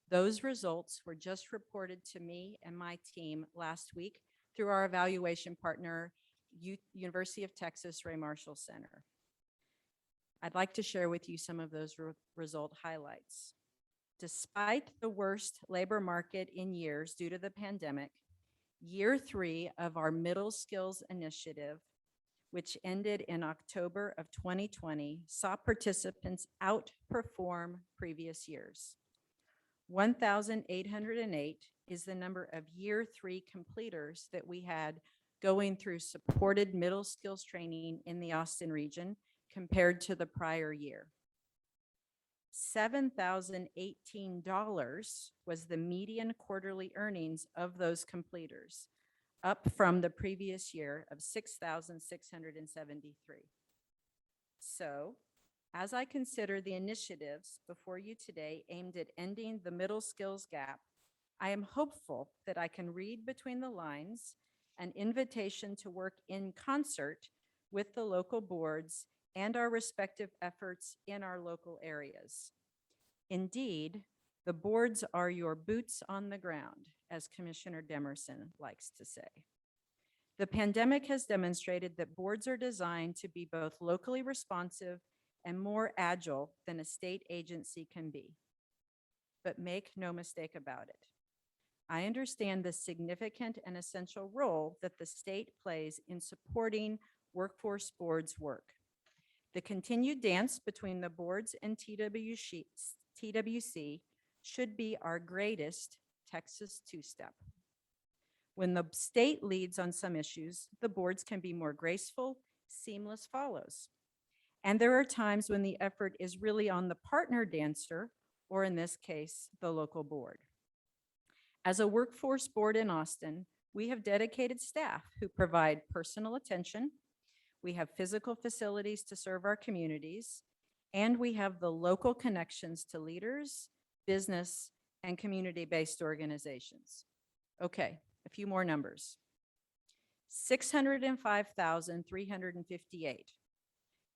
Those results were just reported to me and my team last week through our evaluation partner, University of Texas Ray Marshall Center. I'd like to share with you some of those result highlights. Despite the worst labor market in years due to the pandemic, year 3 of our Middle Skills Initiative, which ended in October of 2020, saw participants outperform previous years. 1,808 is the number of year 3 completers that we had going through supported middle skills training in the Austin region compared to the prior year. $7,018 was the median quarterly earnings of those completers, up from the previous year of $6,673. So, as I consider the initiatives before you today aimed at ending the middle skills gap, I am hopeful that I can read between the lines an invitation to work in concert with the local boards and our respective efforts in our local areas. Indeed, the boards are your boots on the ground, as Commissioner Demerson likes to say. The pandemic has demonstrated that boards are designed to be both locally responsive and more agile than a state agency can be. But make no mistake about it. I understand the significant and essential role that the state plays in supporting workforce boards' work. The continued dance between the boards and TWC should be our greatest Texas two-step. When the state leads on some issues, the boards can be more graceful, seamless follows. And there are times when the effort is really on the partner dancer, or in this case, the local board. As a workforce board in Austin, we have dedicated staff who provide personal attention. We have physical facilities to serve our communities, and we have the local connections to leaders, business, and community-based organizations. Okay, a few more numbers. 605,358.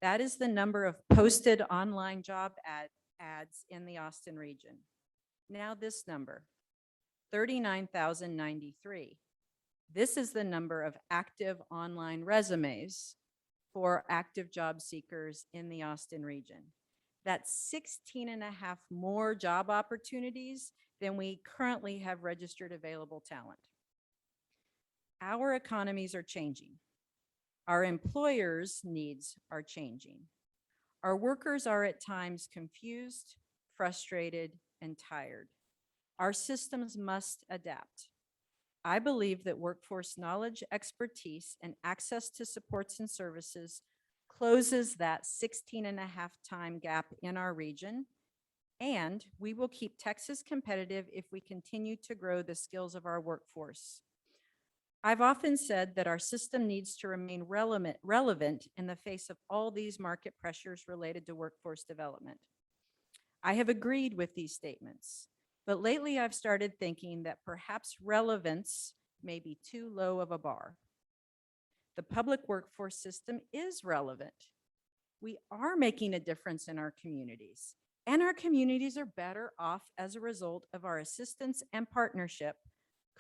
That is the number of posted online job ads in the Austin region. Now this number, 39,093. This is the number of active online resumes for active job seekers in the Austin region. That's 16 and a half more job opportunities than we currently have registered available talent. Our economies are changing. Our employers' needs are changing. Our workers are at times confused, frustrated, and tired. Our systems must adapt. I believe that workforce knowledge, expertise, and access to supports and services closes that 16 and a half time gap in our region, and we will keep Texas competitive if we continue to grow the skills of our workforce. I've often said that our system needs to remain relevant in the face of all these market pressures related to workforce development. I have agreed with these statements, but lately I've started thinking that perhaps relevance may be too low of a bar. The public workforce system is relevant. We are making a difference in our communities, and our communities are better off as a result of our assistance and partnership,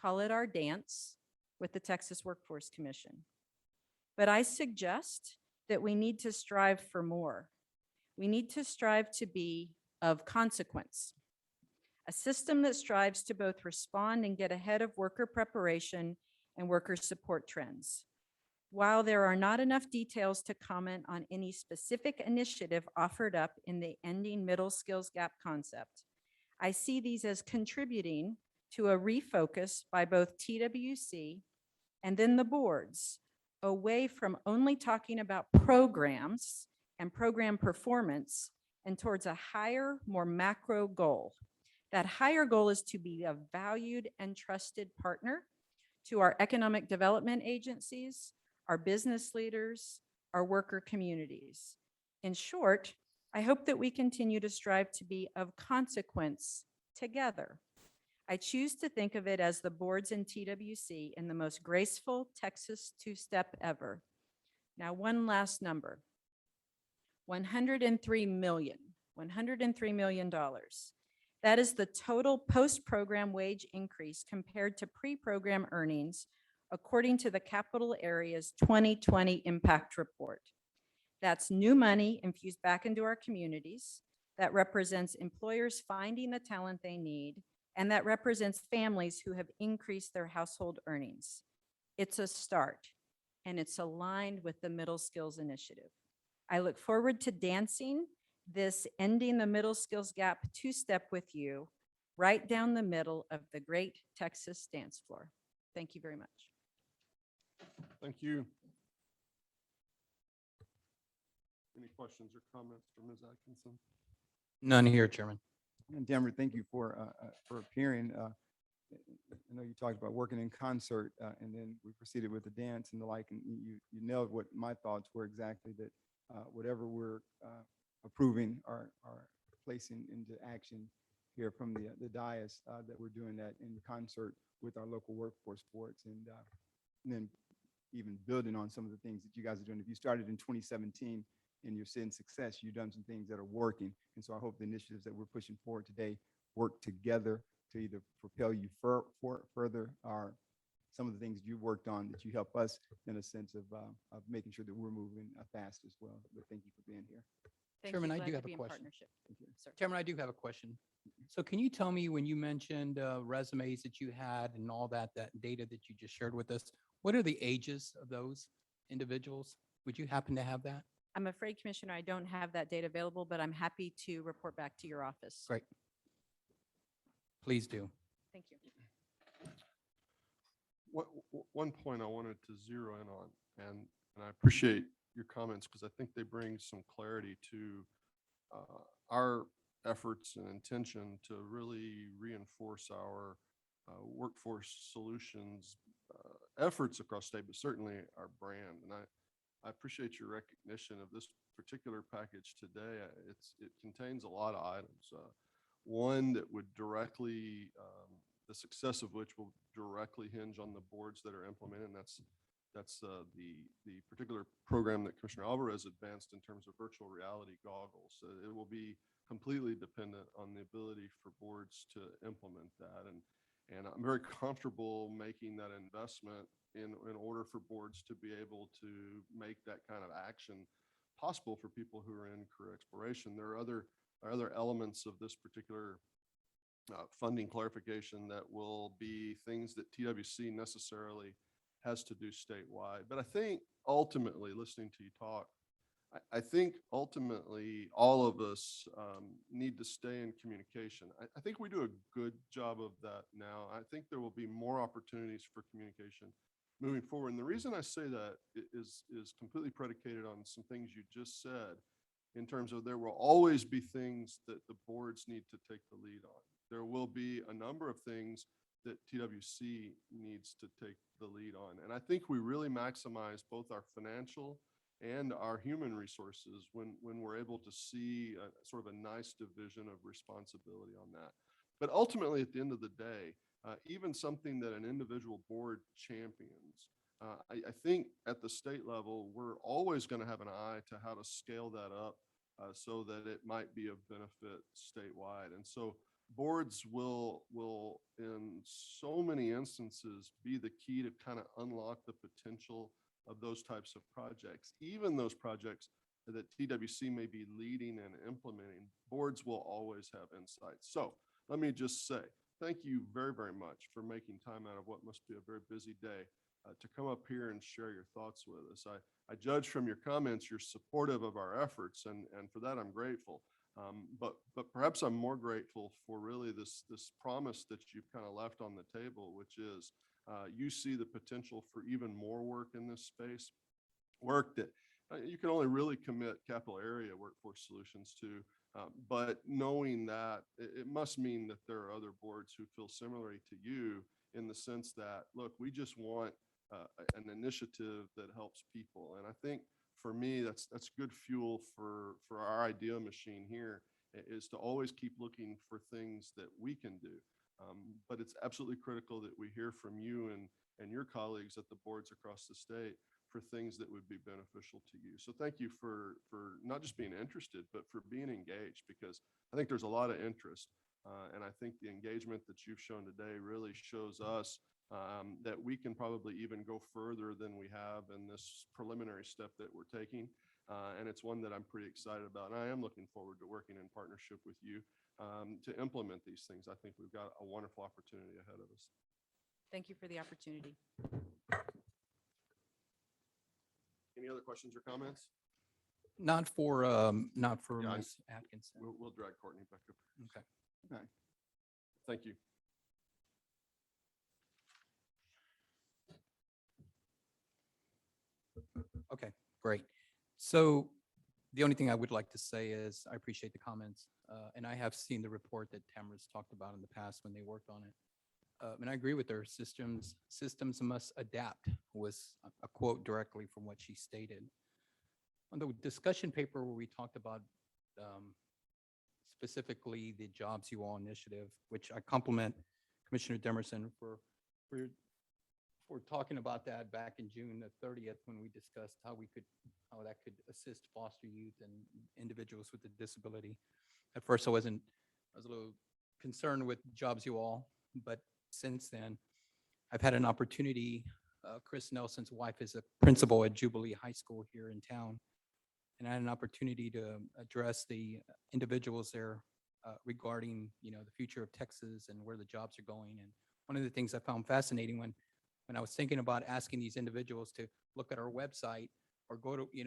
call it our dance, with the Texas Workforce Commission. But I suggest that we need to strive for more. We need to strive to be of consequence. A system that strives to both respond and get ahead of worker preparation and worker support trends. While there are not enough details to comment on any specific initiative offered up in the Ending Middle Skills Gap concept, I see these as contributing to a refocus by both TWC and then the boards away from only talking about programs and program performance and towards a higher, more macro goal. That higher goal is to be a valued and trusted partner to our economic development agencies, our business leaders, our worker communities. In short, I hope that we continue to strive to be of consequence together. I choose to think of it as the boards in TWC in the most graceful Texas two-step ever. Now, one last number. $103 million. That is the total post-program wage increase compared to pre-program earnings, according to the Capital Area's 2020 Impact Report. That's new money infused back into our communities. That represents employers finding the talent they need, and that represents families who have increased their household earnings. It's a start, and it's aligned with the Middle Skills Initiative. I look forward to dancing this Ending the Middle Skills Gap two-step with you right down the middle of the great Texas dance floor. Thank you very much. Thank you. Any questions or comments for Ms. Atkinson? None here, Chairman. And Denver, thank you for appearing. I know you talked about working in concert, and then we proceeded with the dance and the like, and you nailed what my thoughts were exactly, that whatever we're approving or placing into action here from the dais, that we're doing that in concert with our local workforce boards, and then even building on some of the things that you guys are doing. If you started in 2017 and you're seeing success, you've done some things that are working. And so I hope the initiatives that we're pushing forward today work together to either propel you further, or some of the things you've worked on that you help us in a sense of making sure that we're moving fast as well. But thank you for being here. Thank Chairman, you. I Glad do to have a be in question. partnership. Thank you. Sir. Chairman, I do have a question. So can you tell me, when you mentioned resumes that you had and all that data that you just shared with us, what are the ages of those individuals? Would you happen to have that? I'm afraid, Commissioner, I don't have that data available, but I'm happy to report back to your office. Great. Please do. Thank you. One point I wanted to zero in on, and I appreciate your comments because I think they bring some clarity to our efforts and intention to really reinforce our workforce solutions efforts across state, but certainly our brand. And I appreciate your recognition of this particular package today. It contains a lot of items. One that would directly, the success of which will directly hinge on the boards that are implemented. And that's the particular program that Commissioner Alvarez advanced in terms of virtual reality goggles. It will be completely dependent on the ability for boards to implement that. And I'm very comfortable making that investment in order for boards to be able to make that kind of action possible for people who are in career exploration. There are other elements of this particular funding clarification that will be things that TWC necessarily has to do statewide. But I think ultimately, listening to you talk, I think ultimately all of us need to stay in communication. I think we do a good job of that now. I think there will be more opportunities for communication moving forward. And the reason I say that is completely predicated on some things you just said, in terms of there will always be things that the boards need to take the lead on. There will be a number of things that TWC needs to take the lead on. And I think we really maximize both our financial and our human resources when we're able to see sort of a nice division of responsibility on that. But ultimately, at the end of the day, even something that an individual board champions, I think at the state level, we're always going to have an eye to how to scale that up so that it might be of benefit statewide. And so boards will in so many instances be the key to kind of unlock the potential of those types of projects. Even those projects that TWC may be leading and implementing, boards will always have insights. So let me just say, thank you very, very much for making time out of what must be a very busy day to come up here and share your thoughts with us. I judge from your comments, you're supportive of our efforts, and for that, I'm grateful. But perhaps I'm more grateful for really this promise that you've kind of left on the table, which is you see the potential for even more work in this space, work that you can only really commit capital area workforce solutions to. But knowing that, it must mean that there are other boards who feel similarly to you in the sense that, look, we just want an initiative that helps people. And I think for me, that's good fuel for our idea machine here, is to always keep looking for things that we can do. But it's absolutely critical that we hear from you and your colleagues at the boards across the state for things that would be beneficial to you. So thank you for not just being interested, but for being engaged, because I think there's a lot of interest. And I think the engagement that you've shown today really shows us that we can probably even go further than we have in this preliminary step that we're taking. And it's one that I'm pretty excited about. And I am looking forward to working in partnership with you to implement these things. I think we've got a wonderful opportunity ahead of us. Thank you for the opportunity. Any other questions or comments? Not for Yeah, Ms. Atkinson. We'll drag Courtney back up. Okay. All right. Thank you. Okay, great. So the only thing I would like to say is I appreciate the comments. And I have seen the report that Tamara's talked about in the past when they worked on it. And I agree with her. Systems must adapt was a quote directly from what she stated. On the discussion paper where we talked about specifically the Jobs You All initiative, which I compliment Commissioner Demerson for talking about that back in June the 30th when we discussed how that could assist foster youth and individuals with a disability. At first, I was a little concerned with Jobs You All, but since then, I've had an opportunity. Chris Nelson's wife is a principal at Jubilee High School here in town, and I had an opportunity to address the individuals there regarding, the future of Texas and where the jobs are going. And one of the things I found fascinating when I was thinking about asking these individuals to look at our website or go to, it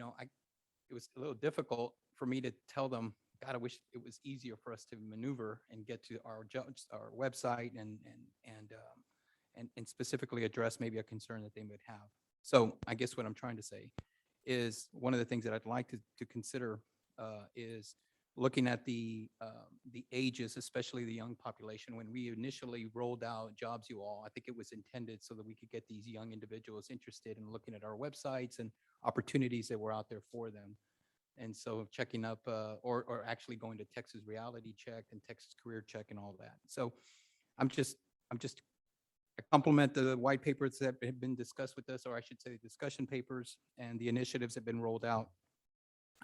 was a little difficult for me to tell them, God, I wish it was easier for us to maneuver and get to our website and specifically address maybe a concern that they would have. So I guess what I'm trying to say is one of the things that I'd like to consider is looking at the ages, especially the young population. When we initially rolled out Jobs You All, I think it was intended so that we could get these young individuals interested in looking at our websites and opportunities that were out there for them. And so checking up or actually going to Texas Reality Check and Texas Career Check and all that. So I compliment the white papers that have been discussed with us, or I should say discussion papers, and the initiatives have been rolled out.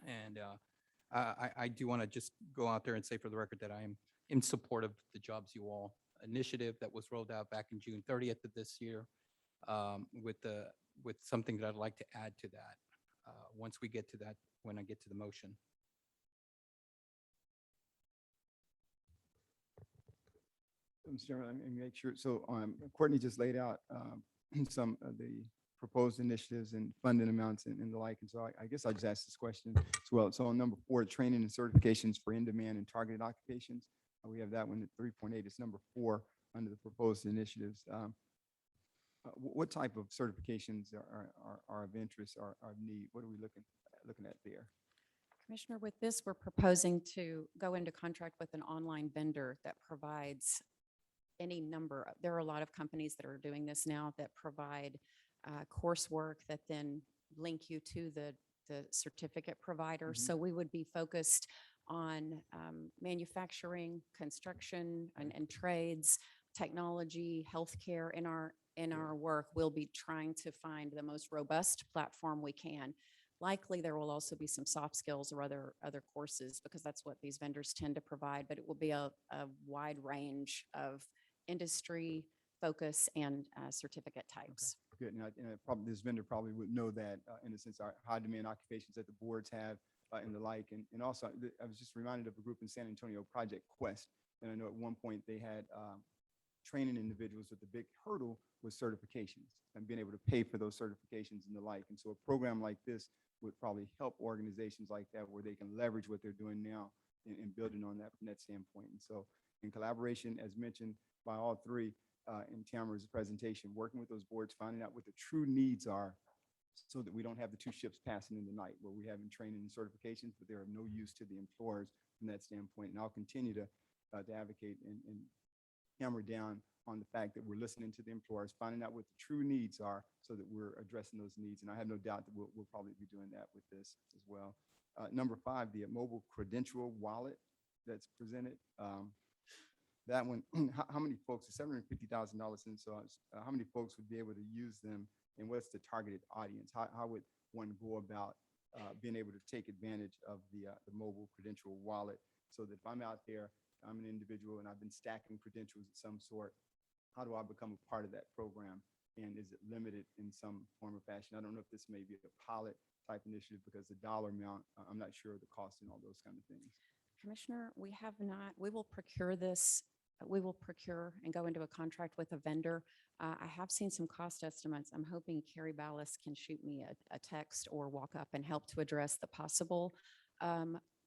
And I do want to just go out there and say for the record that I am in support of the Jobs You All initiative that was rolled out back in June 30th of this year with something that I'd like to add to that once we get to that, when I get to the motion. Mr. Chairman, let me make sure. So Courtney just laid out some of the proposed initiatives and funding amounts and the like. And so I guess I'll just ask this question as well. So on number 4, training and certifications for in-demand and targeted occupations, we have that one at 3.8. It's number 4 under the proposed initiatives. What type of certifications are of interest or of need? What are we looking at there? Commissioner, with this, we're proposing to go into contract with an online vendor that provides any number. There are a lot of companies that are doing this now that provide coursework that then link you to the certificate provider. So we would be focused on manufacturing, construction, and trades, technology, healthcare. In our work, we'll be trying to find the most robust platform we can. Likely, there will also be some soft skills or other courses, because that's what these vendors tend to provide, but it will be a wide range of industry focus and certificate types. Good. And probably this vendor probably would know that in a sense, our high demand occupations that the boards have and the like. And also, I was just reminded of a group in San Antonio, Project Quest. And I know at one point they had training individuals, with the big hurdle was certifications and being able to pay for those certifications and the like. And so a program like this would probably help organizations like that, where they can leverage what they're doing now and building on that from that standpoint. And so in collaboration, as mentioned by all three in Tamara's presentation, working with those boards, finding out what the true needs are, so that we don't have the two ships passing in the night, where we have training and certifications, but they're of no use to the employers from that standpoint. And I'll continue to advocate and hammer down on the fact that we're listening to the employers, finding out what the true needs are, so that we're addressing those needs. And I have no doubt that we'll probably be doing that with this as well. Number 5, the mobile credential wallet that's presented. that one, how many folks, $750,000 in, so how many folks would be able to use them? And what's the targeted audience? How would one go about being able to take advantage of the mobile credential wallet? So that if I'm out there, I'm an individual and I've been stacking credentials of some sort, how do I become a part of that program? And is it limited in some form or fashion? I don't know if this may be a pilot type initiative because the dollar amount, I'm not sure of the cost and all those kind of things. Commissioner, we have not, we will procure this, we will procure and go into a contract with a vendor. I have seen some cost estimates. I'm hoping Carrie Ballas can shoot me a text or walk up and help to address the possible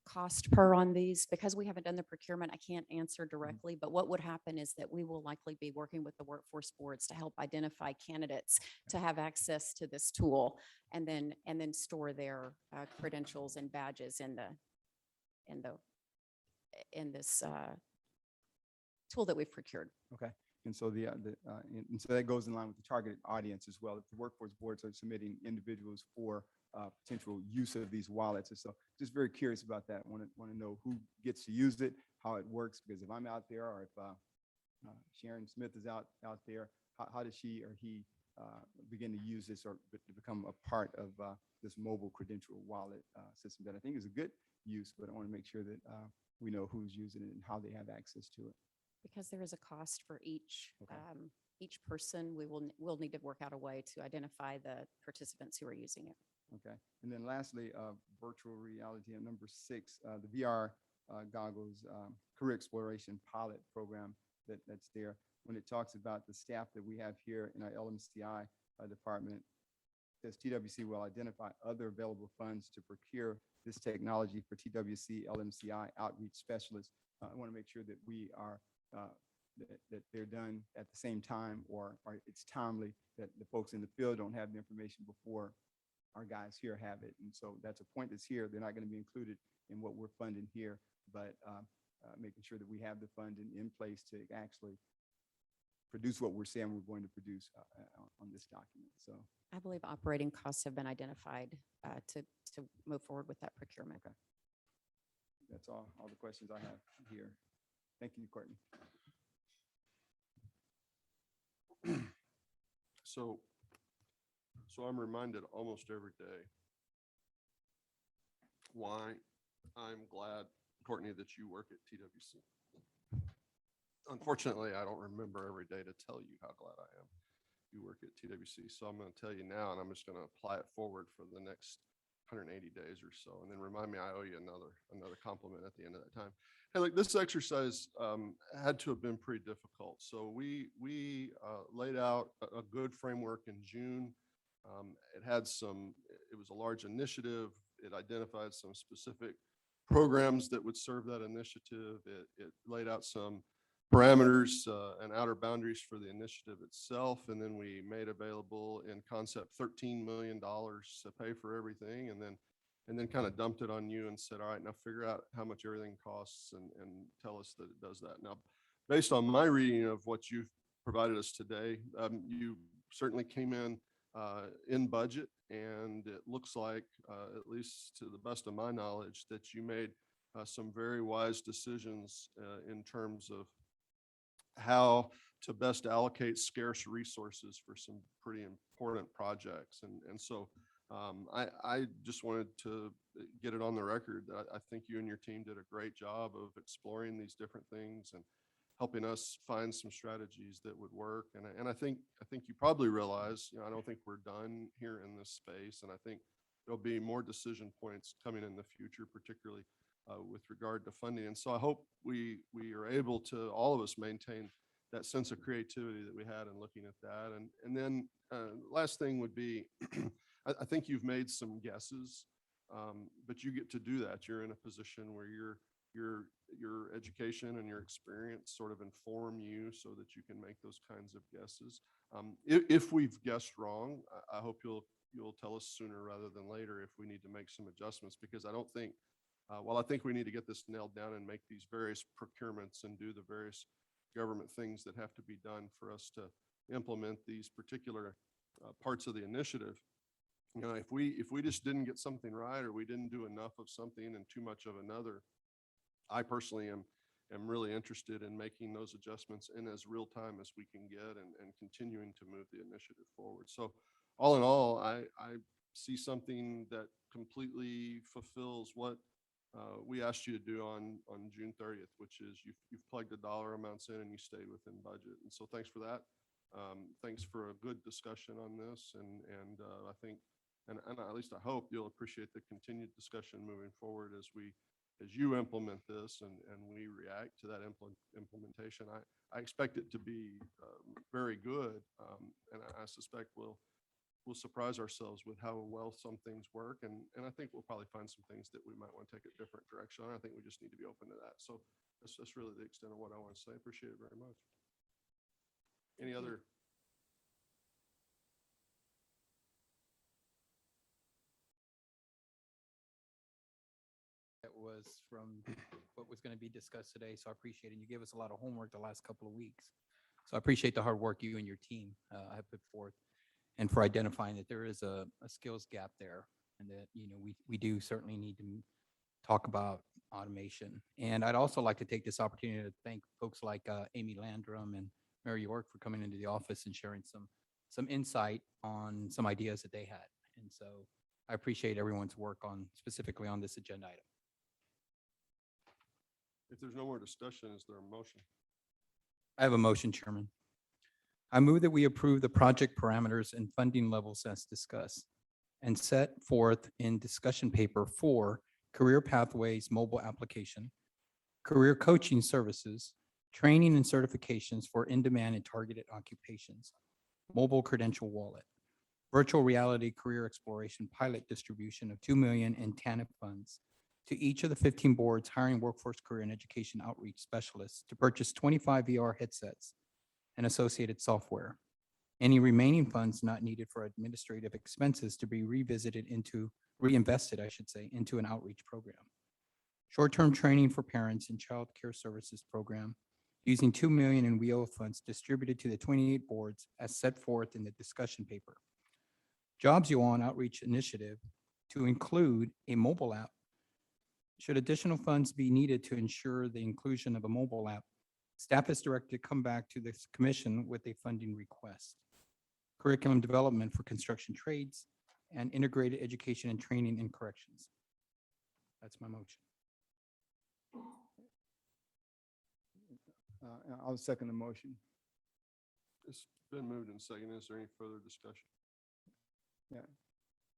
cost per on these. Because we haven't done the procurement, I can't answer directly, but what would happen is that we will likely be working with the workforce boards to help identify candidates to have access to this tool and then store their credentials and badges in this tool that we've procured. Okay. And so and so that goes in line with the targeted audience as well. If the workforce boards are submitting individuals for potential use of these wallets. And so just very curious about that. Want to know who gets to use it, how it works, because if I'm out there or if Sharon Smith is out there, how does she or he begin to use this or to become a part of this mobile credential wallet system that I think is a good use, but I want to make sure that we know who's using it and how they have access to it. Because there is a cost for each Okay. each person, we'll need to work out a way to identify the participants who are using it. Okay. And then lastly, virtual reality at number 6, the VR goggles career exploration pilot program that's there. When it talks about the staff that we have here in our LMCI department, says TWC will identify other available funds to procure this technology for TWC LMCI outreach specialists. I want to make sure that we are that they're done at the same time, or it's timely, that the folks in the field don't have the information before our guys here have it. And so that's a point that's here. They're not going to be included in what we're funding here, but making sure that we have the funding in place to actually produce what we're saying we're going to produce on this document. So I believe operating costs have been identified to move forward with that procurement. okay. That's all the questions I have here. Thank you, Courtney. So I'm reminded almost every day why I'm glad, Courtney, that you work at TWC. Unfortunately, I don't remember every day to tell you how glad I am you work at TWC. So I'm going to tell you now, and I'm just going to apply it forward for the next 180 days or so, and then remind me I owe you another compliment at the end of that time. Hey, look, this exercise had to have been pretty difficult. So we laid out a good framework in June. It was a large initiative. It identified some specific programs that would serve that initiative. It laid out some parameters and outer boundaries for the initiative itself. And then we made available in concept $13 million to pay for everything. And then kind of dumped it on you and said, all right, now figure out how much everything costs and tell us that it does that. Now, based on my reading of what you've provided us today, you certainly came in budget, and it looks like, at least to the best of my knowledge, that you made some very wise decisions in terms of how to best allocate scarce resources for some pretty important projects. And so I just wanted to get it on the record that I think you and your team did a great job of exploring these different things and helping us find some strategies that would work. And I think you probably realize, I don't think we're done here in this space. And I think there'll be more decision points coming in the future, particularly with regard to funding. And so I hope we are able to, all of us, maintain that sense of creativity that we had in looking at that. And then last thing would be, I think you've made some guesses, but you get to do that. You're in a position where your education and your experience sort of inform you so that you can make those kinds of guesses. If we've guessed wrong, I hope you'll tell us sooner rather than later if we need to make some adjustments, because I don't think, while I think we need to get this nailed down and make these various procurements and do the various government things that have to be done for us to implement these particular parts of the initiative. If we just didn't get something right, or we didn't do enough of something and too much of another, I personally am am really interested in making those adjustments in as real time as we can get and continuing to move the initiative forward. So all in all, I see something that completely fulfills what we asked you to do on June 30th, which is you've plugged the dollar amounts in and you stayed within budget. And so thanks for that. Thanks for a good discussion on this. And I think, and at least I hope you'll appreciate the continued discussion moving forward as you implement this and we react to that implementation. I expect it to be very good. And I suspect we'll surprise ourselves with how well some things work. And I think we'll probably find some things that we might want to take a different direction on. I think we just need to be open to that. So that's really the extent of what I want to say. Appreciate it very much. Any other? That was from what was going to be discussed today, so I appreciate it. You gave us a lot of homework the last couple of weeks. So I appreciate the hard work you and your team have put forth and for identifying that there is a skills gap there and that, we do certainly need to talk about automation. And I'd also like to take this opportunity to thank folks like Amy Landrum and Mary York for coming into the office and sharing some insight on some ideas that they had. And so I appreciate everyone's work specifically on this agenda item. If there's no more discussion, is there a motion? I have a motion, Chairman. I move that we approve the project parameters and funding levels as discussed and set forth in discussion paper for Career Pathways mobile application, career coaching services, training and certifications for in-demand and targeted occupations, mobile credential wallet, virtual reality career exploration pilot distribution of $2 million in TANF funds to each of the 15 boards hiring workforce career and education outreach specialists to purchase 25 VR headsets and associated software. Any remaining funds not needed for administrative expenses to be reinvested into an outreach program. Short-term training for parents and child care services program using $2 million in WIO funds distributed to the 28 boards as set forth in the discussion paper. Jobs You On outreach initiative to include a mobile app. Should additional funds be needed to ensure the inclusion of a mobile app, staff is directed to come back to this commission with a funding request. Curriculum development for construction trades and integrated education and training in corrections. That's my motion. I'll second the motion. It's been moved and seconded. Is there any further discussion? Yeah.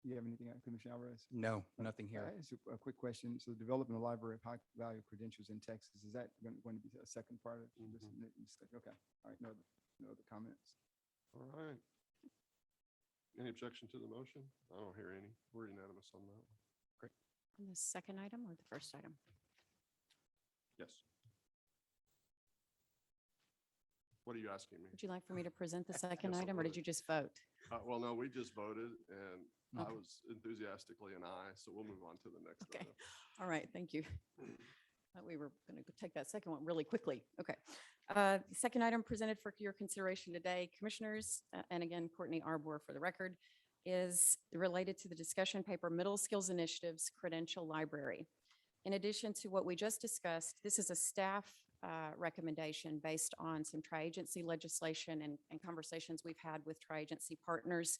You have anything, Commissioner Alvarez? No, nothing here. It's a quick question. So developing a library of high value credentials in Texas, is that going to be a second part of this? Okay. All right. No other comments. All right. Any objection to the motion? I don't hear any. We're unanimous on that. Great. On the second item or the first item? Yes. What are you asking me? Would you like for me to present the second Yes, I item or did would. you just vote? Well, no, we just voted and I Okay. was enthusiastically an aye, so we'll move on to the next. Okay. item. All right, thank you. Thought we were going to take that second one really quickly. Okay. The second item presented for your consideration today, Commissioners, and again, Courtney Arbor for the record, is related to the discussion paper Middle Skills Initiatives Credential Library. In addition to what we just discussed, this is a staff recommendation based on some tri-agency legislation and conversations we've had with tri-agency partners.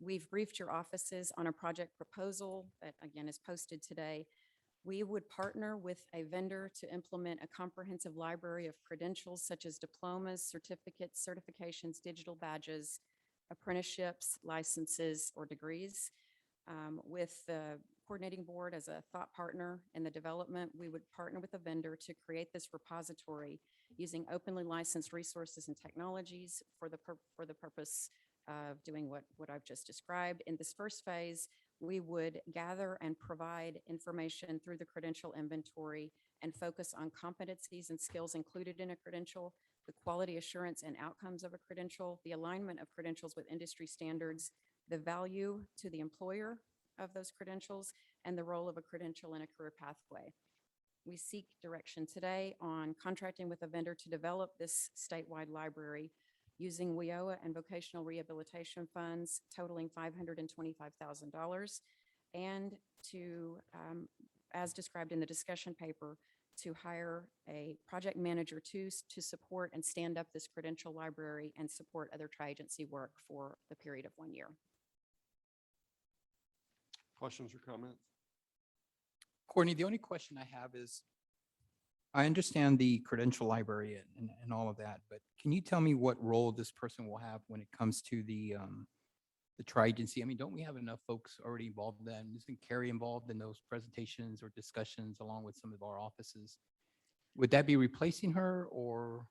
We've briefed your offices on a project proposal that again is posted today. We would partner with a vendor to implement a comprehensive library of credentials such as diplomas, certificates, certifications, digital badges, apprenticeships, licenses, or degrees. With the coordinating board as a thought partner in the development, we would partner with a vendor to create this repository using openly licensed resources and technologies for the purpose of doing what I've just described. In this first phase, we would gather and provide information through the credential inventory and focus on competencies and skills included in a credential, the quality assurance and outcomes of a credential, the alignment of credentials with industry standards, the value to the employer of those credentials, and the role of a credential in a career pathway. We seek direction today on contracting with a vendor to develop this statewide library using WIOA and vocational rehabilitation funds totaling $525,000, and to, as described in the discussion paper, to hire a project manager to support and stand up this credential library and support other tri-agency work for the period of 1 year. Questions or comments? Courtney, the only question I have is, I understand the credential library and all of that, but can you tell me what role this person will have when it comes to the tri-agency? I mean, don't we have enough folks already involved then? Isn't Carrie involved in those presentations or discussions along with some of our offices? Would that be replacing her, or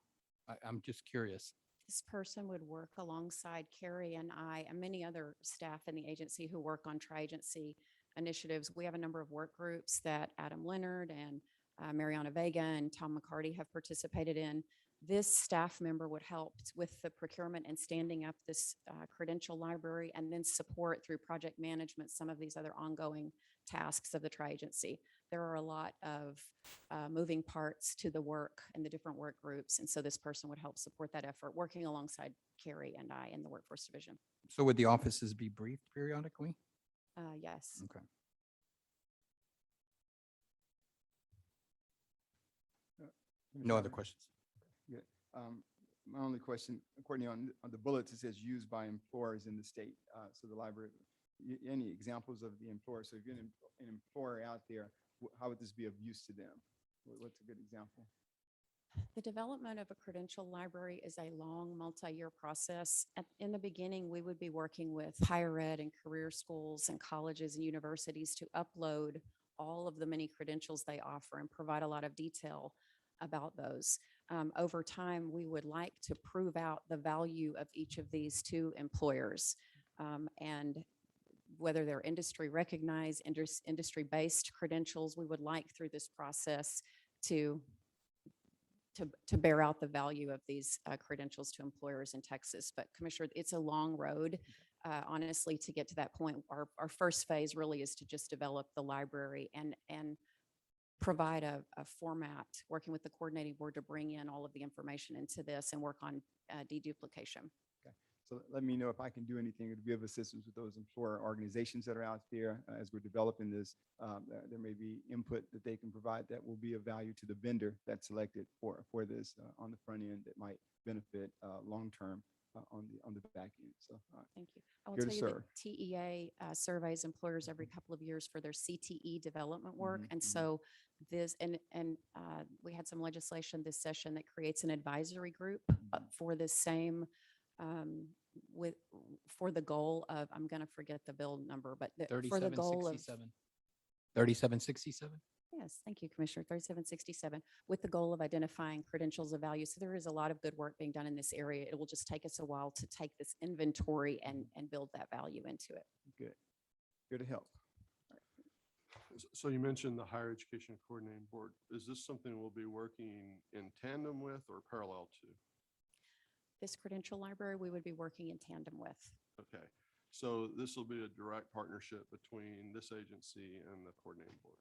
I'm just curious? This person would work alongside Carrie and I and many other staff in the agency who work on tri-agency initiatives. We have a number of work groups that Adam Leonard and Mariana Vega and Tom McCarty have participated in. This staff member would help with the procurement and standing up this credential library, and then support through project management some of these other ongoing tasks of the tri-agency. There are a lot of moving parts to the work and the different work groups, and so this person would help support that effort, working alongside Carrie and I in the Workforce Division. So would the offices be briefed periodically? Yes. Okay. No other questions? Good. My only question, Courtney, on the bullets, it says used by employers in the state. So the library, any examples of the employer? So if you're an employer out there, how would this be of use to them? What's a good example? The development of a credential library is a long, multi-year process. In the beginning, we would be working with higher ed and career schools and colleges and universities to upload all of the many credentials they offer and provide a lot of detail about those. Over time, we would like to prove out the value of each of these to employers, and whether they're industry recognized, industry-based credentials, we would like through this process to bear out the value of these credentials to employers in Texas. But Commissioner, it's a long road, honestly, to get to that point. Our first phase really is to just develop the library and provide a format, working with the coordinating board to bring in all of the information into this and work on deduplication. Okay. So let me know if I can do anything to give assistance with those employer organizations that are out there as we're developing this. There may be input that they can provide that will be of value to the vendor that's selected for this on the front end that might benefit long-term on the back end. So Thank you. I will Good tell to you that TEA surveys employers every couple of years for their CTE development work. Mhm, And mhm. so this, and we had some legislation this session that creates an advisory group for this same, for the goal of, I'm going to forget the bill number, but for the goal of, 3767? yes, thank you, Commissioner, 3767, with the goal of identifying credentials of value. So there is a lot of good work being done in this area. It will just take us a while to take this inventory and build that value into it. Good. Good to help. So you mentioned the Higher Education Coordinating Board. Is this something we'll be working in tandem with or parallel to? This credential library, we would be working in tandem with. Okay, so this will be a direct partnership between this agency and the coordinating board.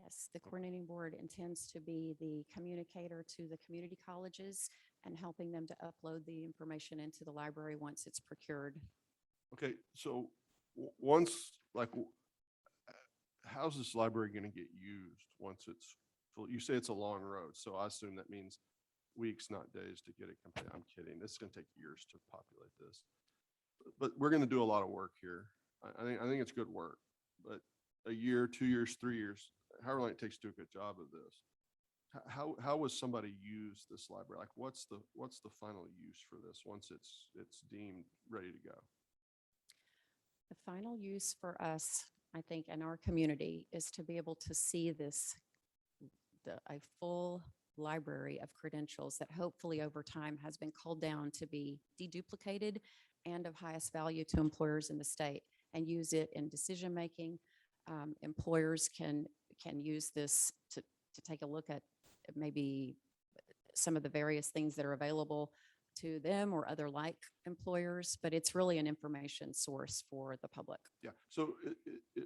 Yes, the coordinating board intends to be the communicator to the community colleges and helping them to upload the information into the library once it's procured. Okay, so once, how's this library going to get used once it's full? You say it's a long road, so I assume that means weeks, not days to get it complete. I'm kidding. This is going to take years to populate this. But we're going to do a lot of work here. I think it's good work, but a year, 2 years, 3 years, however long it takes to do a good job of this. How will somebody use this library? Like, what's the final use for this once it's deemed ready to go? The final use for us, I think, in our community is to be able to see a full library of credentials that hopefully over time has been culled down to be deduplicated and of highest value to employers in the state, and use it in decision-making. Employers can use this to take a look at maybe some of the various things that are available to them or other like employers, but it's really an information source for the public. Yeah, so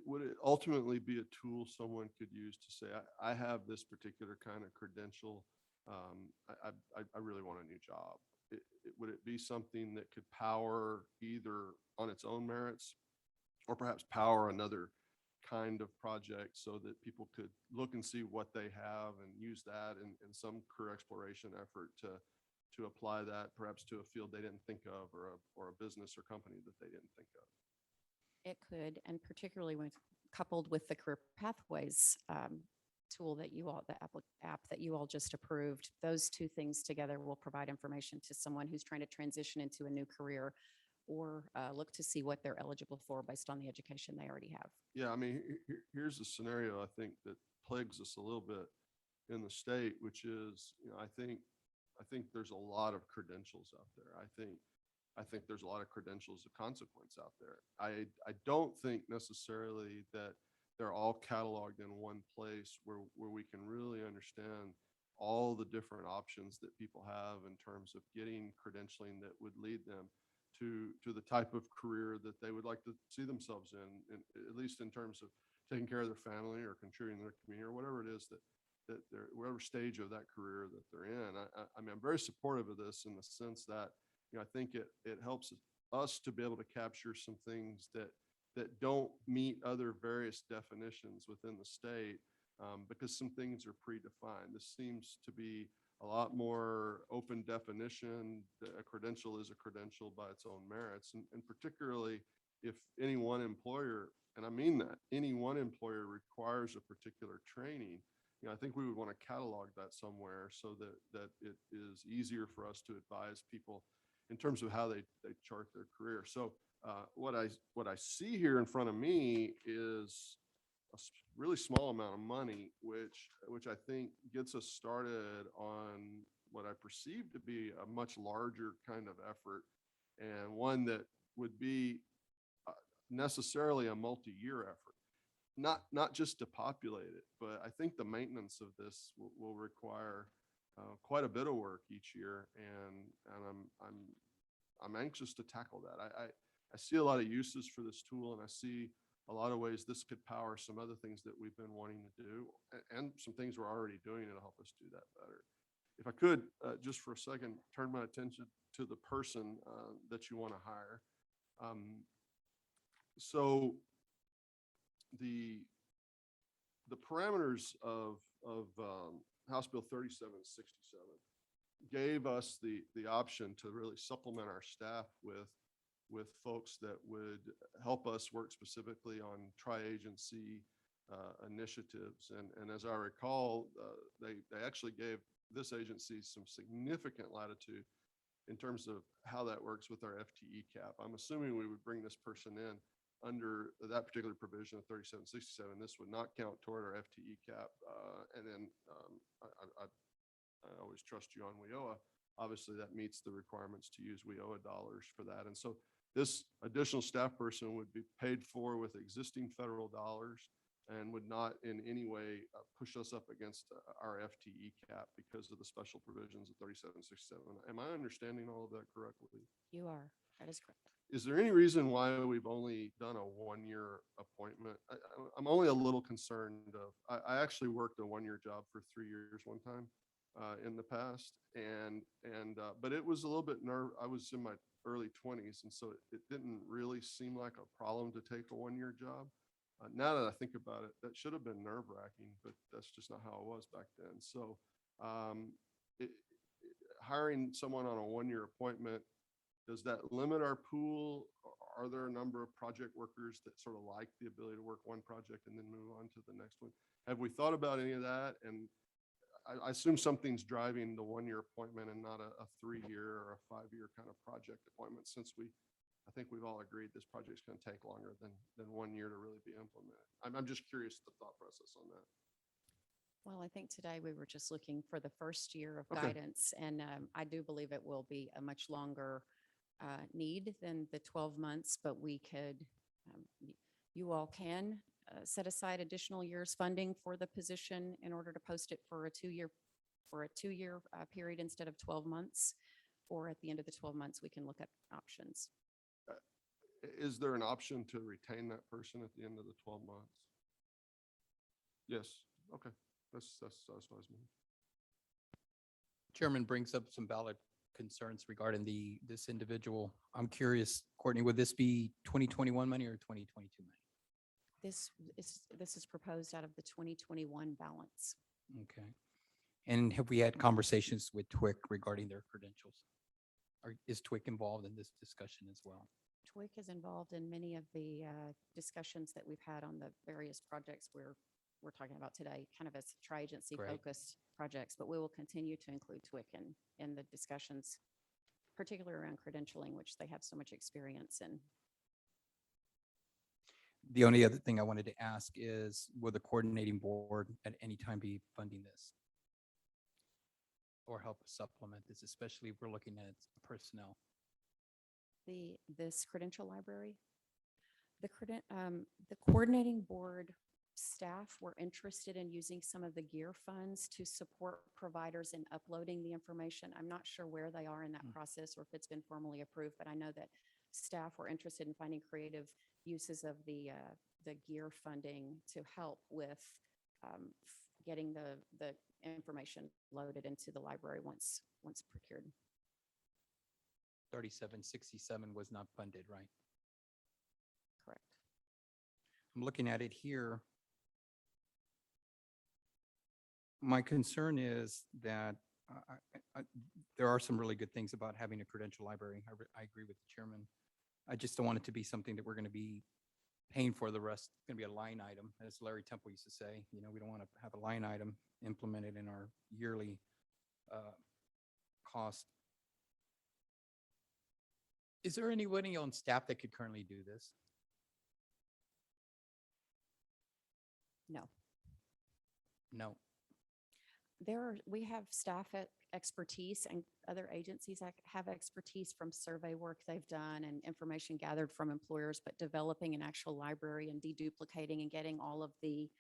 would it ultimately be a tool someone could use to say, I have this particular kind of credential, I really want a new job? Would it be something that could power either on its own merits or perhaps power another kind of project so that people could look and see what they have and use that in some career exploration effort to apply that perhaps to a field they didn't think of or a business or company that they didn't think of. It could, and particularly when coupled with the career pathways tool that you all, the app that you all just approved, those two things together will provide information to someone who's trying to transition into a new career or look to see what they're eligible for based on the education they already have. Yeah, I mean, here's a scenario I think that plagues us a little bit in the state, which is, I think there's a lot of credentials out there. I think there's a lot of credentials of consequence out there. I don't think necessarily that they're all cataloged in one place where we can really understand all the different options that people have in terms of getting credentialing that would lead them to the type of career that they would like to see themselves in, at least in terms of taking care of their family or contributing to their community or whatever it is that they're, whatever stage of that career that they're in. I mean, I'm very supportive of this in the sense that, I think it helps us to be able to capture some things that don't meet other various definitions within the state because some things are predefined. This seems to be a lot more open definition. A credential is a credential by its own merits. And particularly if any one employer, and I mean that, any one employer requires a particular training, I think we would want to catalog that somewhere so that it is easier for us to advise people in terms of how they chart their career. So what I see here in front of me is a really small amount of money, which I think gets us started on what I perceive to be a much larger kind of effort, and one that would be necessarily a multi-year effort, not just to populate it, but I think the maintenance of this will require quite a bit of work each year, and I'm anxious to tackle that. I see a lot of uses for this tool, and I see a lot of ways this could power some other things that we've been wanting to do and some things we're already doing to help us do that better. If I could, just for a second, turn my attention to the person that you want to hire. So the parameters of House Bill 3767 gave us the option to really supplement our staff with folks that would help us work specifically on tri-agency initiatives. And as I recall, they actually gave this agency some significant latitude in terms of how that works with our FTE cap. I'm assuming we would bring this person in under that particular provision of 3767. This would not count toward our FTE cap. And then I always trust you on WIOA. Obviously, that meets the requirements to use WIOA dollars for that. And so this additional staff person would be paid for with existing federal dollars and would not in any way push us up against our FTE cap because of the special provisions of 3767. Am I understanding all of that correctly? You are. That is correct. Is there any reason why we've only done a one-year appointment? I'm only a little concerned of, I actually worked a one-year job for 3 years one time in the past. But it was a little bit I was in my early 20s. And so it didn't really seem like a problem to take a one-year job. Now that I think about it, that should have been nerve-wracking, but that's just not how it was back then. So hiring someone on a one-year appointment, does that limit our pool? Are there a number of project workers that sort of like the ability to work one project and then move on to the next one? Have we thought about any of that? And I assume something's driving the one-year appointment and not a 3-year or a 5-year kind of project appointment, since I think we've all agreed this project's going to take longer than 1 year to really be implemented. I'm just curious the thought process on that. Well, I think today we were just looking for the first year of Okay. guidance, and I do believe it will be a much longer need than the 12 months, but we could, you all can set aside additional years funding for the position in order to post it for a 2-year period instead of 12 months, or at the end of the 12 months, we can look at options. Is there an option to retain that person at the end of the 12 months? Yes. Okay. That's satisfies me. Chairman brings up some valid concerns regarding this individual. I'm curious, Courtney, would this be 2021 money or 2022 money? This is proposed out of the 2021 balance. Okay. And have we had conversations with TWIC regarding their credentials? Or is TWIC involved in this discussion as well? TWIC is involved in many of the discussions that we've had on the various projects we're talking about today, kind of as tri-agency Great. focused projects, but we will continue to include TWIC in the discussions, particularly around credentialing, which they have so much experience in. The only other thing I wanted to ask is, will the coordinating board at any time be funding this? Or help supplement this, especially if we're looking at personnel? This credential library, the coordinating board staff were interested in using some of the gear funds to support providers in uploading the information. I'm not sure where they are in that process or if it's been formally approved, but I know that staff were interested in finding creative uses of the gear funding to help with getting the information loaded into the library once procured. 3767 was not funded, right? Correct. I'm looking at it here. My concern is that there are some really good things about having a credential library. I agree with the chairman. I just don't want it to be something that we're going to be paying for the rest. It's going to be a line item, as Larry Temple used to say. You know, we don't want to have a line item implemented in our yearly cost. Is there anybody on staff that could currently do this? No. No. We have staff expertise, and other agencies have expertise from survey work they've done and information gathered from employers, but developing an actual library and deduplicating and getting all of the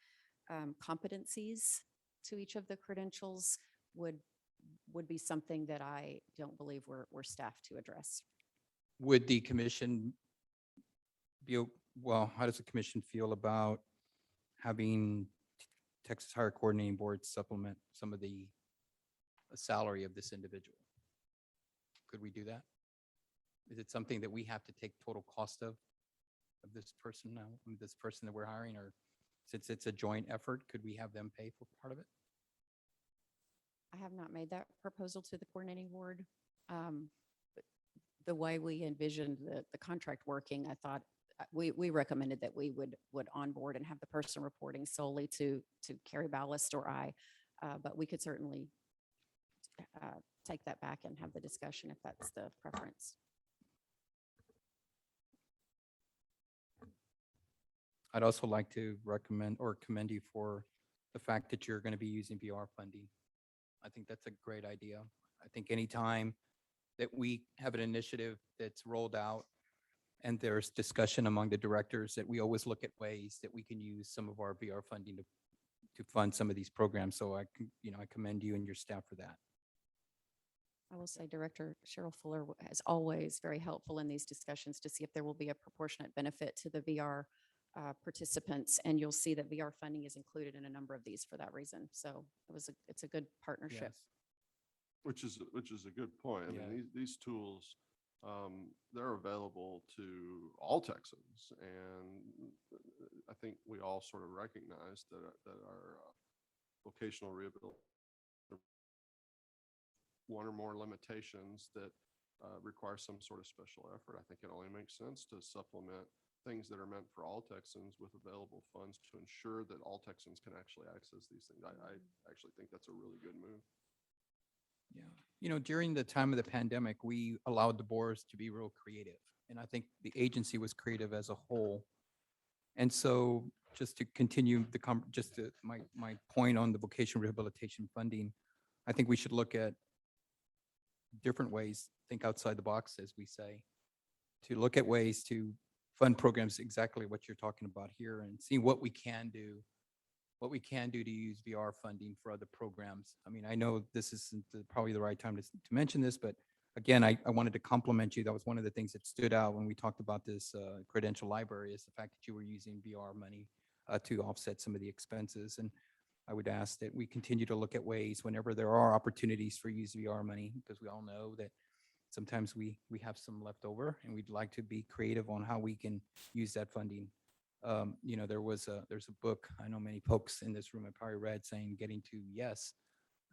competencies to each of the credentials would be something that I don't believe we're staffed to address. Would the commission well, how does the commission feel about having Texas Higher Coordinating Board supplement some of the salary of this individual? Could we do that? Is it something that we have to take total cost of this person now, this person that we're hiring, or since it's a joint effort, could we have them pay for part of it? I have not made that proposal to the coordinating board. But the way we envisioned the contract working, I thought we recommended that we would onboard and have the person reporting solely to Carrie Ballast or I, but we could certainly take that back and have the discussion if that's the preference. I'd also like to recommend or commend you for the fact that you're going to be using VR funding. I think that's a great idea. I think anytime that we have an initiative that's rolled out and there's discussion among the directors, that we always look at ways that we can use some of our VR funding to fund some of these programs. So I commend you and your staff for that. I will say Director Cheryl Fuller is always very helpful in these discussions to see if there will be a proportionate benefit to the VR participants, and you'll see that VR funding is included in a number of these for that reason. So it's a good partnership. Yes. Which is a good point. I Yeah. mean, these tools, they're available to all Texans. And I think we all sort of recognize that our vocational rehabilitation, one or more limitations that require some sort of special effort. I think it only makes sense to supplement things that are meant for all Texans with available funds to ensure that all Texans can actually access these things. I actually think that's a really good move. Yeah. During the time of the pandemic, we allowed the boards to be real creative. And I think the agency was creative as a whole. And so just to continue my point on the vocational rehabilitation funding, I think we should look at different ways, think outside the box, as we say, to look at ways to fund programs exactly what you're talking about here and see what we can do to use VR funding for other programs. I mean, I know this isn't probably the right time to mention this, but again, I wanted to compliment you. That was one of the things that stood out when we talked about this credential library, is the fact that you were using VR money to offset some of the expenses. And I would ask that we continue to look at ways whenever there are opportunities for use VR money, because we all know that sometimes we have some left over and we'd like to be creative on how we can use that funding there's a book, I know many folks in this room have probably read, saying getting to yes,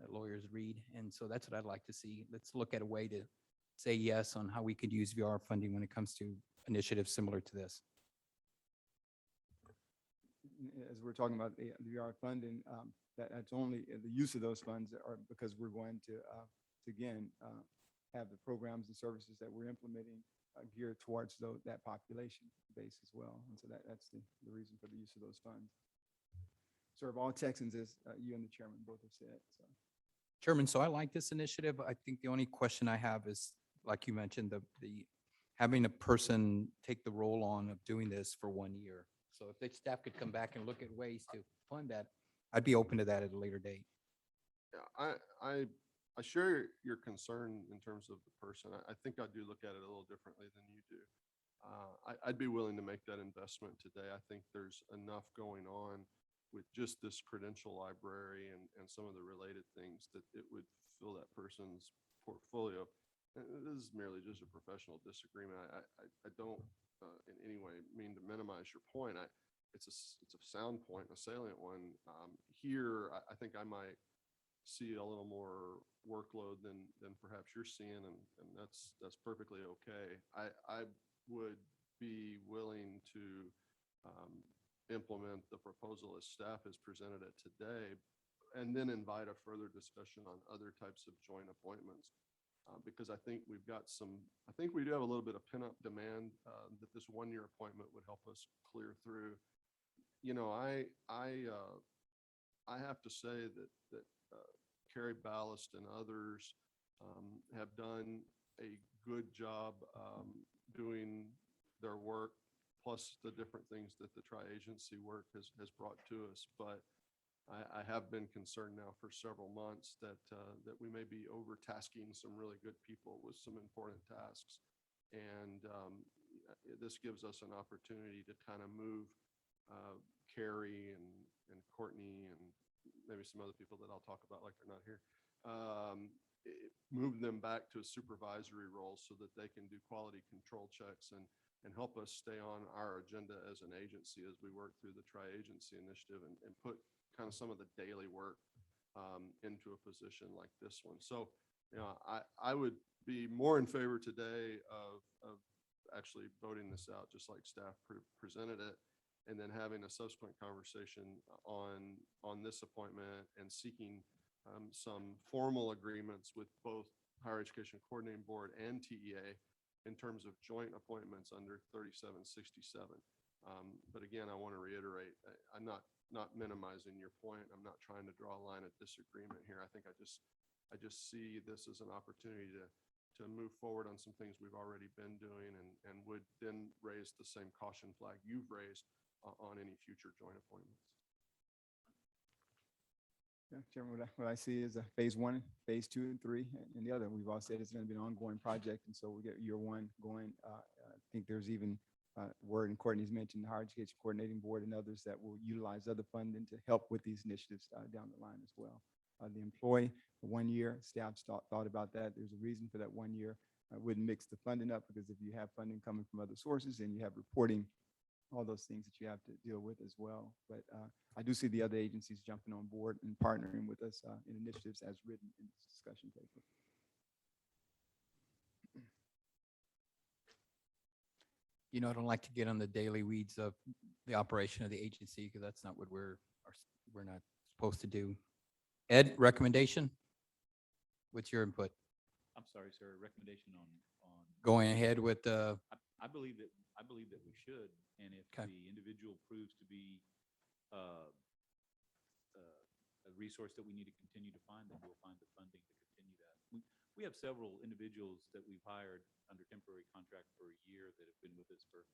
that lawyers read. And so that's what I'd like to see. Let's look at a way to say yes on how we could use VR funding when it comes to initiatives similar to this. As we're talking about the VR funding, that's only the use of those funds are because we're going to again, have the programs and services that we're implementing geared towards that population base as well. And so that's the reason for the use of those funds. Serve all Texans, as you and the chairman both have said. So. Chairman, so I like this initiative. I think the only question I have is, like you mentioned, the having a person take the role on of doing this for 1 year. So if the staff could come back and look at ways to fund that, I'd be open to that at a later date. Yeah, I share your concern in terms of the person. I think I do look at it a little differently than you do. I'd be willing to make that investment today. I think there's enough going on with just this credential library and some of the related things that it would fill that person's portfolio. And this is merely just a professional disagreement. I don't in any way mean to minimize your point. It's a sound point, a salient one. Here, I think I might see a little more workload than perhaps you're seeing, and that's perfectly okay. I would be willing to implement the proposal as staff has presented it today, and then invite a further discussion on other types of joint appointments. Because I think we do have a little bit of pent-up demand that this 1 year appointment would help us clear through. You know, I have to say that Carrie Ballast and others have done a good job doing their work, plus the different things that the tri-agency work has brought to us. But I have been concerned now for several months that we may be overtasking some really good people with some important tasks. And this gives us an opportunity to kind of move Carrie and Courtney and maybe some other people that I'll talk about like they're not here, move them back to a supervisory role so that they can do quality control checks and help us stay on our agenda as an agency as we work through the tri-agency initiative and put kind of some of the daily work into a position like this one. So, you know, I would be more in favor today of actually voting this out, just like staff presented it, and then having a subsequent conversation on this appointment and seeking some formal agreements with both Higher Education Coordinating Board and TEA in terms of joint appointments under 3767. But again, I want to reiterate, I'm not minimizing your point. I'm not trying to draw a line of disagreement here. I think I just see this as an opportunity to move forward on some things we've already been doing and would then raise the same caution flag you've raised on any future joint appointments. Yeah, Chairman, what I see is a phase 1, phase 2, and 3, and the other. We've all said it's going to be an ongoing project, and so we get year 1 going. I think there's even word, and Courtney's mentioned the Higher Education Coordinating Board and others that will utilize other funding to help with these initiatives down the line as well. The employee, 1 year, staff thought about that. There's a reason for that 1 year. I wouldn't mix the funding up, because if you have funding coming from other sources and you have reporting, all those things that you have to deal with as well. But I do see the other agencies jumping on board and partnering with us in initiatives as written in this discussion paper. You know, I don't like to get on the daily weeds of the operation of the agency, because that's not what we're not supposed to do. Ed, recommendation? What's your input? I'm sorry, sir, recommendation on. Going ahead with the, I believe that we should, and if Okay. the individual proves to be a resource that we need to continue to find, then we'll find the funding to continue that. We have several individuals that we've hired under temporary contract for a year that have been with us for,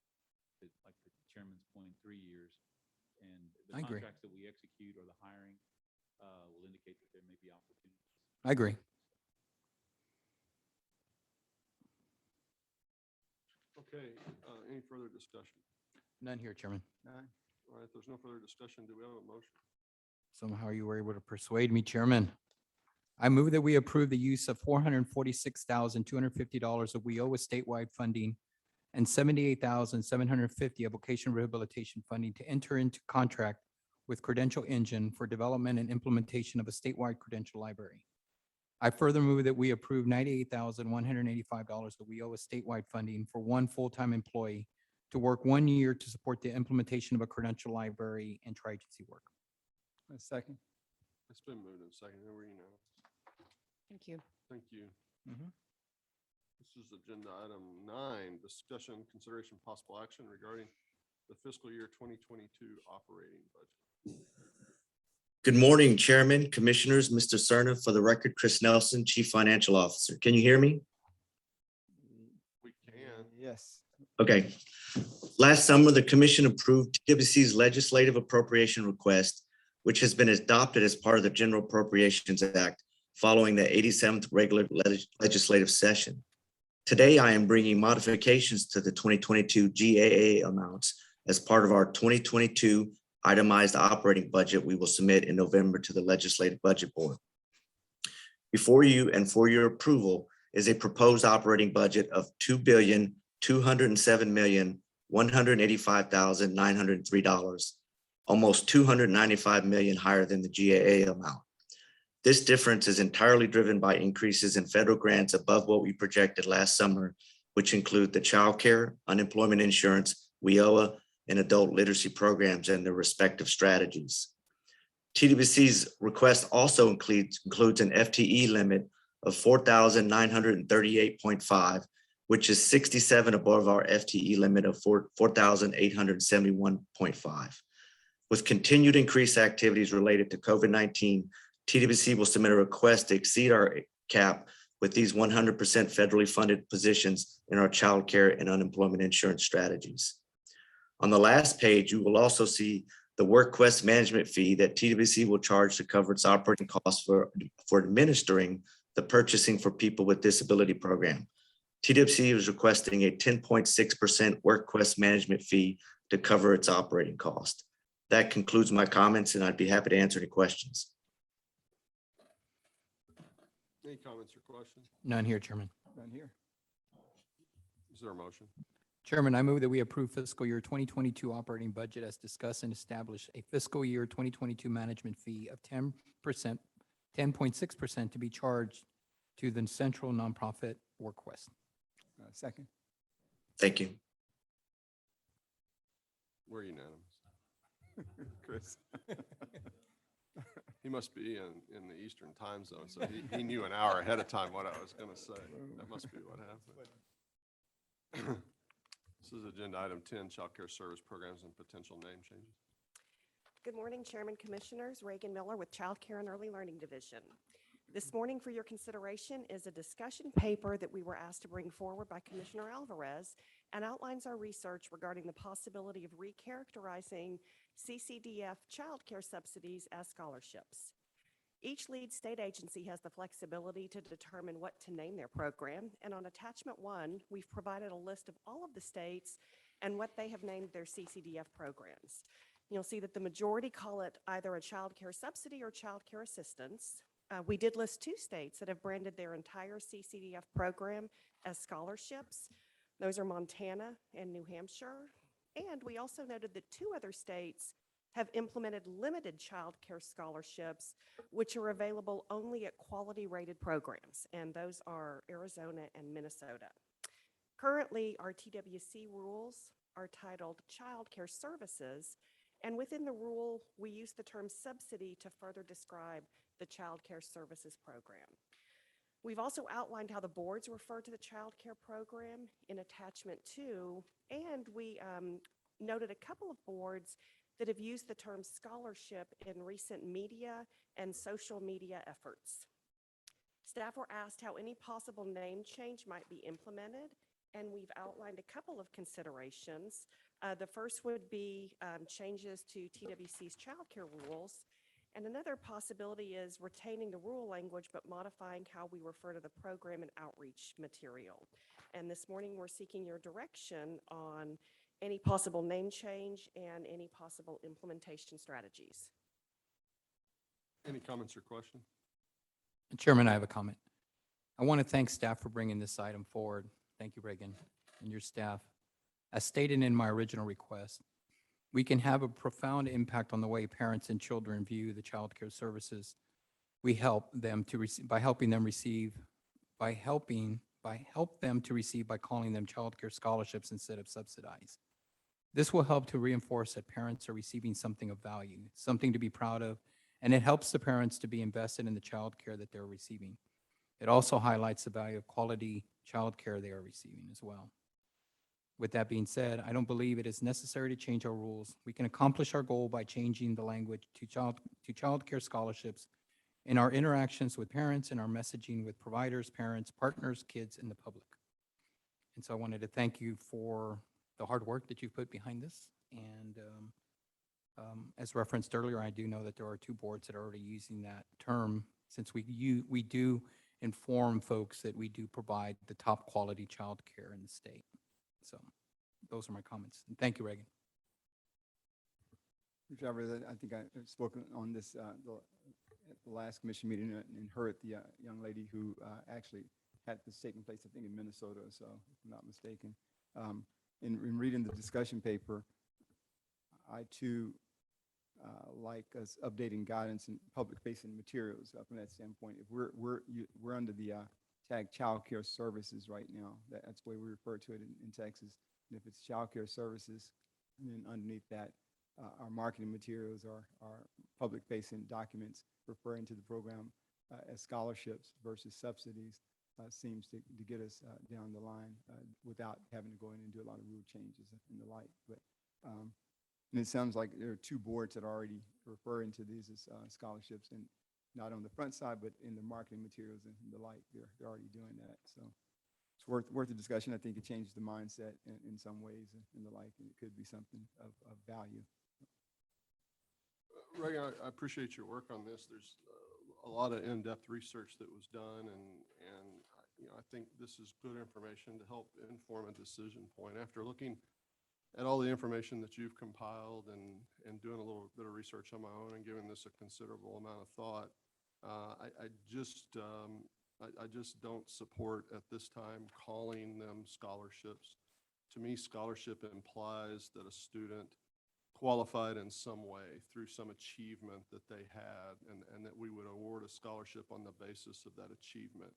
like the chairman's point, 3 years. And the I agree. contracts that we execute or the hiring will indicate that there may be opportunities. I agree. Okay, any further discussion? None here, Chairman. All right, if there's no further discussion, do we have a motion? Somehow you were able to persuade me, Chairman. I move that we approve the use of $446,250 of WIOA statewide funding and $78,750 of vocational rehabilitation funding to enter into contract with Credential Engine for development and implementation of a statewide credential library. I further move that we approve $98,185 that we owe as statewide funding for one full-time employee to work 1 year to support the implementation of a credential library and tri-agency work. A second. It's been moved and seconded. We're unanimous. Thank you. Thank you. Mhm. This is agenda item 9, discussion, consideration, possible action regarding the fiscal year 2022 operating budget. Good morning, Chairman, Commissioners, Mr. Cerna. For the record, Chris Nelson, Chief Financial Officer. Can you hear me? We can. Yes. Okay. Last summer, the Commission approved TWC's legislative appropriation request, which has been adopted as part of the General Appropriations Act following the 87th regular legislative session. Today, I am bringing modifications to the 2022 GAA amounts as part of our 2022 itemized operating budget we will submit in November to the Legislative Budget Board. Before you and for your approval is a proposed operating budget of $2,207,185,903, almost $295 million higher than the GAA amount. This difference is entirely driven by increases in federal grants above what we projected last summer, which include the child care, unemployment insurance, WIOA, and adult literacy programs and their respective strategies. TWC's request also includes an FTE limit of 4,938.5, which is 67 above our FTE limit of 4,871.5. With continued increased activities related to COVID-19, TWC will submit a request to exceed our cap with these 100% federally funded positions in our child care and unemployment insurance strategies. On the last page, you will also see the work quest management fee that TWC will charge to cover its operating costs for administering the Purchasing for People with Disability program. TWC is requesting a 10.6% work quest management fee to cover its operating cost. That concludes my comments, and I'd be happy to answer any questions. Any comments or questions? None here, Chairman. None here. Is there a motion? Chairman, I move that we approve fiscal year 2022 operating budget as discussed and establish a fiscal year 2022 management fee of 10.6% to be charged to the Central Nonprofit WorkQuest. Second. Thank you. We're unanimous. Chris. He must be in the Eastern time zone, so he knew an hour ahead of time what I was going to say. That must be what happened. This is agenda item 10, child care service programs and potential name changes. Good morning, Chairman, Commissioners. Reagan Miller with Child Care and Early Learning Division. This morning for your consideration is a discussion paper that we were asked to bring forward by Commissioner Alvarez and outlines our research regarding the possibility of recharacterizing CCDF child care subsidies as scholarships. Each lead state agency has the flexibility to determine what to name their program, and on attachment 1, we've provided a list of all of the states and what they have named their CCDF programs. You'll see that the majority call it either a child care subsidy or child care assistance. We did list 2 states that have branded their entire CCDF program as scholarships. Those are Montana and New Hampshire. And we also noted that 2 other states have implemented limited child care scholarships, which are available only at quality rated programs. And those are Arizona and Minnesota. Currently, our TWC rules are titled Child Care Services. And within the rule, we use the term subsidy to further describe the child care services program. We've also outlined how the boards refer to the child care program in attachment 2, and we noted a couple of boards that have used the term scholarship in recent media and social media efforts. Staff were asked how any possible name change might be implemented, and we've outlined a couple of considerations. The first would be changes to TWC's child care rules. And another possibility is retaining the rule language, but modifying how we refer to the program and outreach material. And this morning, we're seeking your direction on any possible name change and any possible implementation strategies. Any comments or questions? Chairman, I have a comment. I want to thank staff for bringing this item forward. Thank you, Reagan, and your staff. As stated in my original request, we can have a profound impact on the way parents and children view the child care services we help them to receive by helping them receive by help them to receive by calling them child care scholarships instead of subsidized. This will help to reinforce that parents are receiving something of value, something to be proud of, and it helps the parents to be invested in the child care that they're receiving. It also highlights the value of quality child care they are receiving as well. With that being said, I don't believe it is necessary to change our rules. We can accomplish our goal by changing the language to child care scholarships in our interactions with parents and our messaging with providers, parents, partners, kids, and the public. And so I wanted to thank you for the hard work that you put behind this. And as referenced earlier, I do know that there are 2 boards that are already using that term, since we do inform folks that we do provide the top quality child care in the state. So those are my comments. And thank you, Reagan. Mr. Alvarez, I think I've spoken on this at the last commission meeting and heard the young lady who actually had this taking place, I think in Minnesota, so if I'm not mistaken. In reading the discussion paper, I too like us updating guidance and public-facing materials from that standpoint. If we're under the tag child care services right now, that's the way we refer to it in Texas. And if it's child care services, then underneath that, our marketing materials are public-facing documents referring to the program as scholarships versus subsidies seems to get us down the line without having to go in and do a lot of rule changes and the like. But and it sounds like there are 2 boards that are already referring to these as scholarships, and not on the front side, but in the marketing materials and the like. They're already doing that. So it's worth a discussion. I think it changes the mindset in some ways and the like, and it could be something of value. Reagan, I appreciate your work on this. There's a lot of in-depth research that was done, and I think this is good information to help inform a decision point. After looking at all the information that you've compiled and doing a little bit of research on my own and giving this a considerable amount of thought, I just don't support at this time calling them scholarships. To me, scholarship implies that a student qualified in some way through some achievement that they had, and that we would award a scholarship on the basis of that achievement.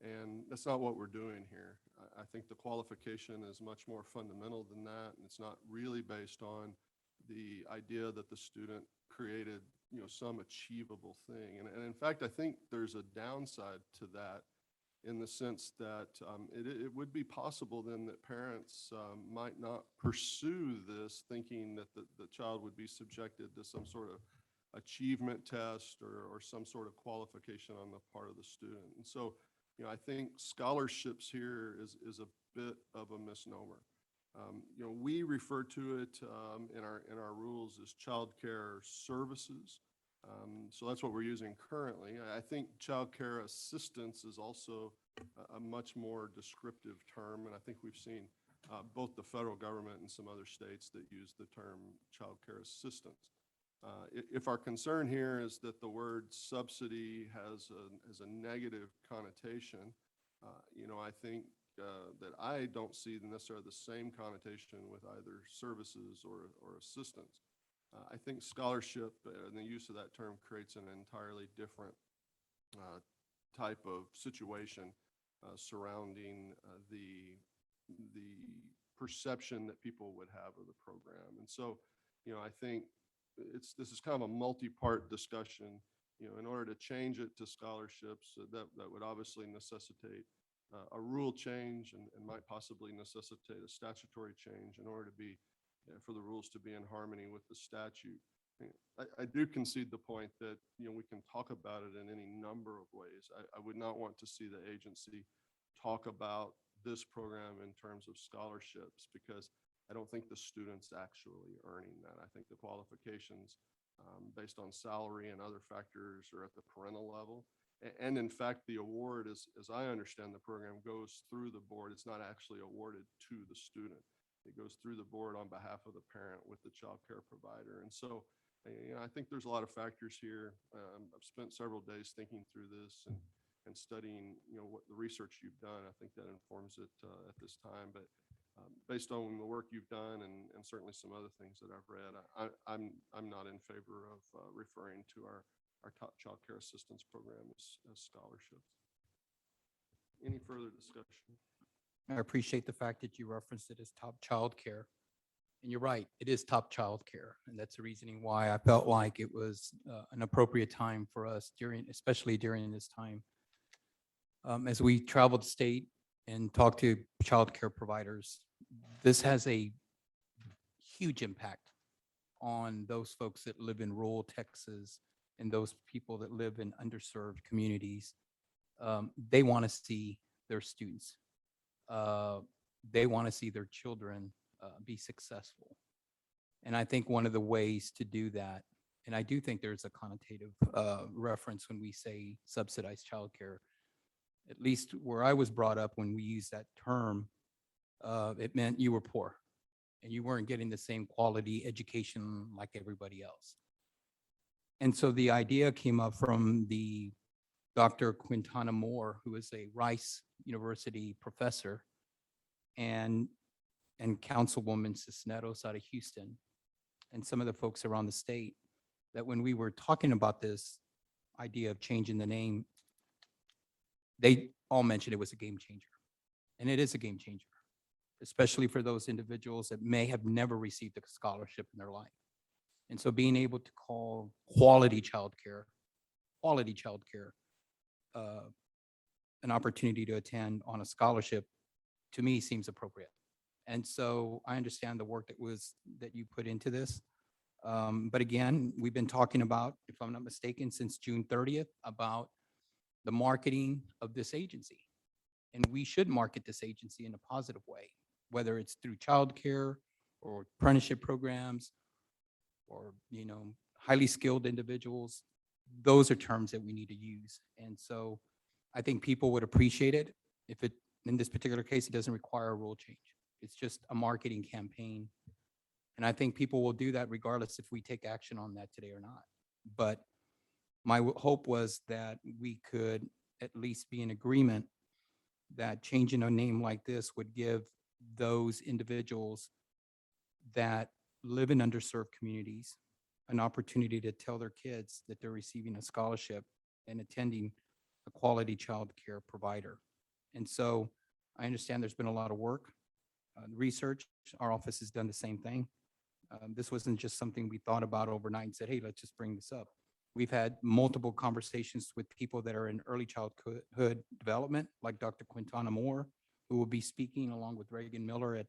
And that's not what we're doing here. I think the qualification is much more fundamental than that, and it's not really based on the idea that the student created, some achievable thing. And in fact, I think there's a downside to that, in the sense that it would be possible then that parents might not pursue this thinking that the child would be subjected to some sort of achievement test or some sort of qualification on the part of the student. And so, I think scholarships here is a bit of a misnomer. We refer to it in our rules as child care services. So that's what we're using currently. I think child care assistance is also a much more descriptive term, and I think we've seen both the federal government and some other states that use the term child care assistance. If our concern here is that the word subsidy has a negative connotation, I think that I don't see necessarily the same connotation with either services or assistance. I think scholarship and the use of that term creates an entirely different type of situation surrounding the perception that people would have of the program. And so, I think this is kind of a multi-part discussion. In order to change it to scholarships, that would obviously necessitate a rule change and might possibly necessitate a statutory change in order to be for the rules to be in harmony with the statute. I do concede the point that we can talk about it in any number of ways. I would not want to see the agency talk about this program in terms of scholarships, because I don't think the student's actually earning that. I think the qualifications based on salary and other factors are at the parental level. And in fact, the award, as I understand the program, goes through the board. It's not actually awarded to the student. It goes through the board on behalf of the parent with the child care provider. And so, I think there's a lot of factors here. I've spent several days thinking through this and studying, what the research you've done. I think that informs it at this time. But based on the work you've done and certainly some other things that I've read, I'm not in favor of referring to our top child care assistance program as scholarships. Any further discussion? I appreciate the fact that you referenced it as top child care. And you're right, it is top child care. And that's the reasoning why I felt like it was an appropriate time for us especially during this time. As we traveled the state and talked to child care providers, this has a huge impact on those folks that live in rural Texas and those people that live in underserved communities. They want to see their students. They want to see their children be successful. And I think one of the ways to do that, and I do think there's a connotative reference when we say subsidized childcare, at least where I was brought up when we used that term, it meant you were poor and you weren't getting the same quality education like everybody else. And so the idea came up from the Dr. Quintana Moore, who is a Rice University professor, and Councilwoman Cisneros out of Houston, and some of the folks around the state, that when we were talking about this idea of changing the name, they all mentioned it was a game changer. And it is a game changer, especially for those individuals that may have never received a scholarship in their life. And so being able to call quality childcare, an opportunity to attend on a scholarship, to me seems appropriate. And so I understand the work that you put into this. But again, we've been talking about, if I'm not mistaken, since June 30th about the marketing of this agency. And we should market this agency in a positive way, whether it's through childcare or apprenticeship programs or, highly skilled individuals. Those are terms that we need to use. And so I think people would appreciate it if in this particular case, it doesn't require a rule change. It's just a marketing campaign. And I think people will do that regardless if we take action on that today or not. But my hope was that we could at least be in agreement that changing a name like this would give those individuals that live in underserved communities an opportunity to tell their kids that they're receiving a scholarship and attending a quality child care provider. And so I understand there's been a lot of work, research. Our office has done the same thing. This wasn't just something we thought about overnight and said, hey, let's just bring this up. We've had multiple conversations with people that are in early childhood development, like Dr. Quintana Moore, who will be speaking along with Reagan Miller at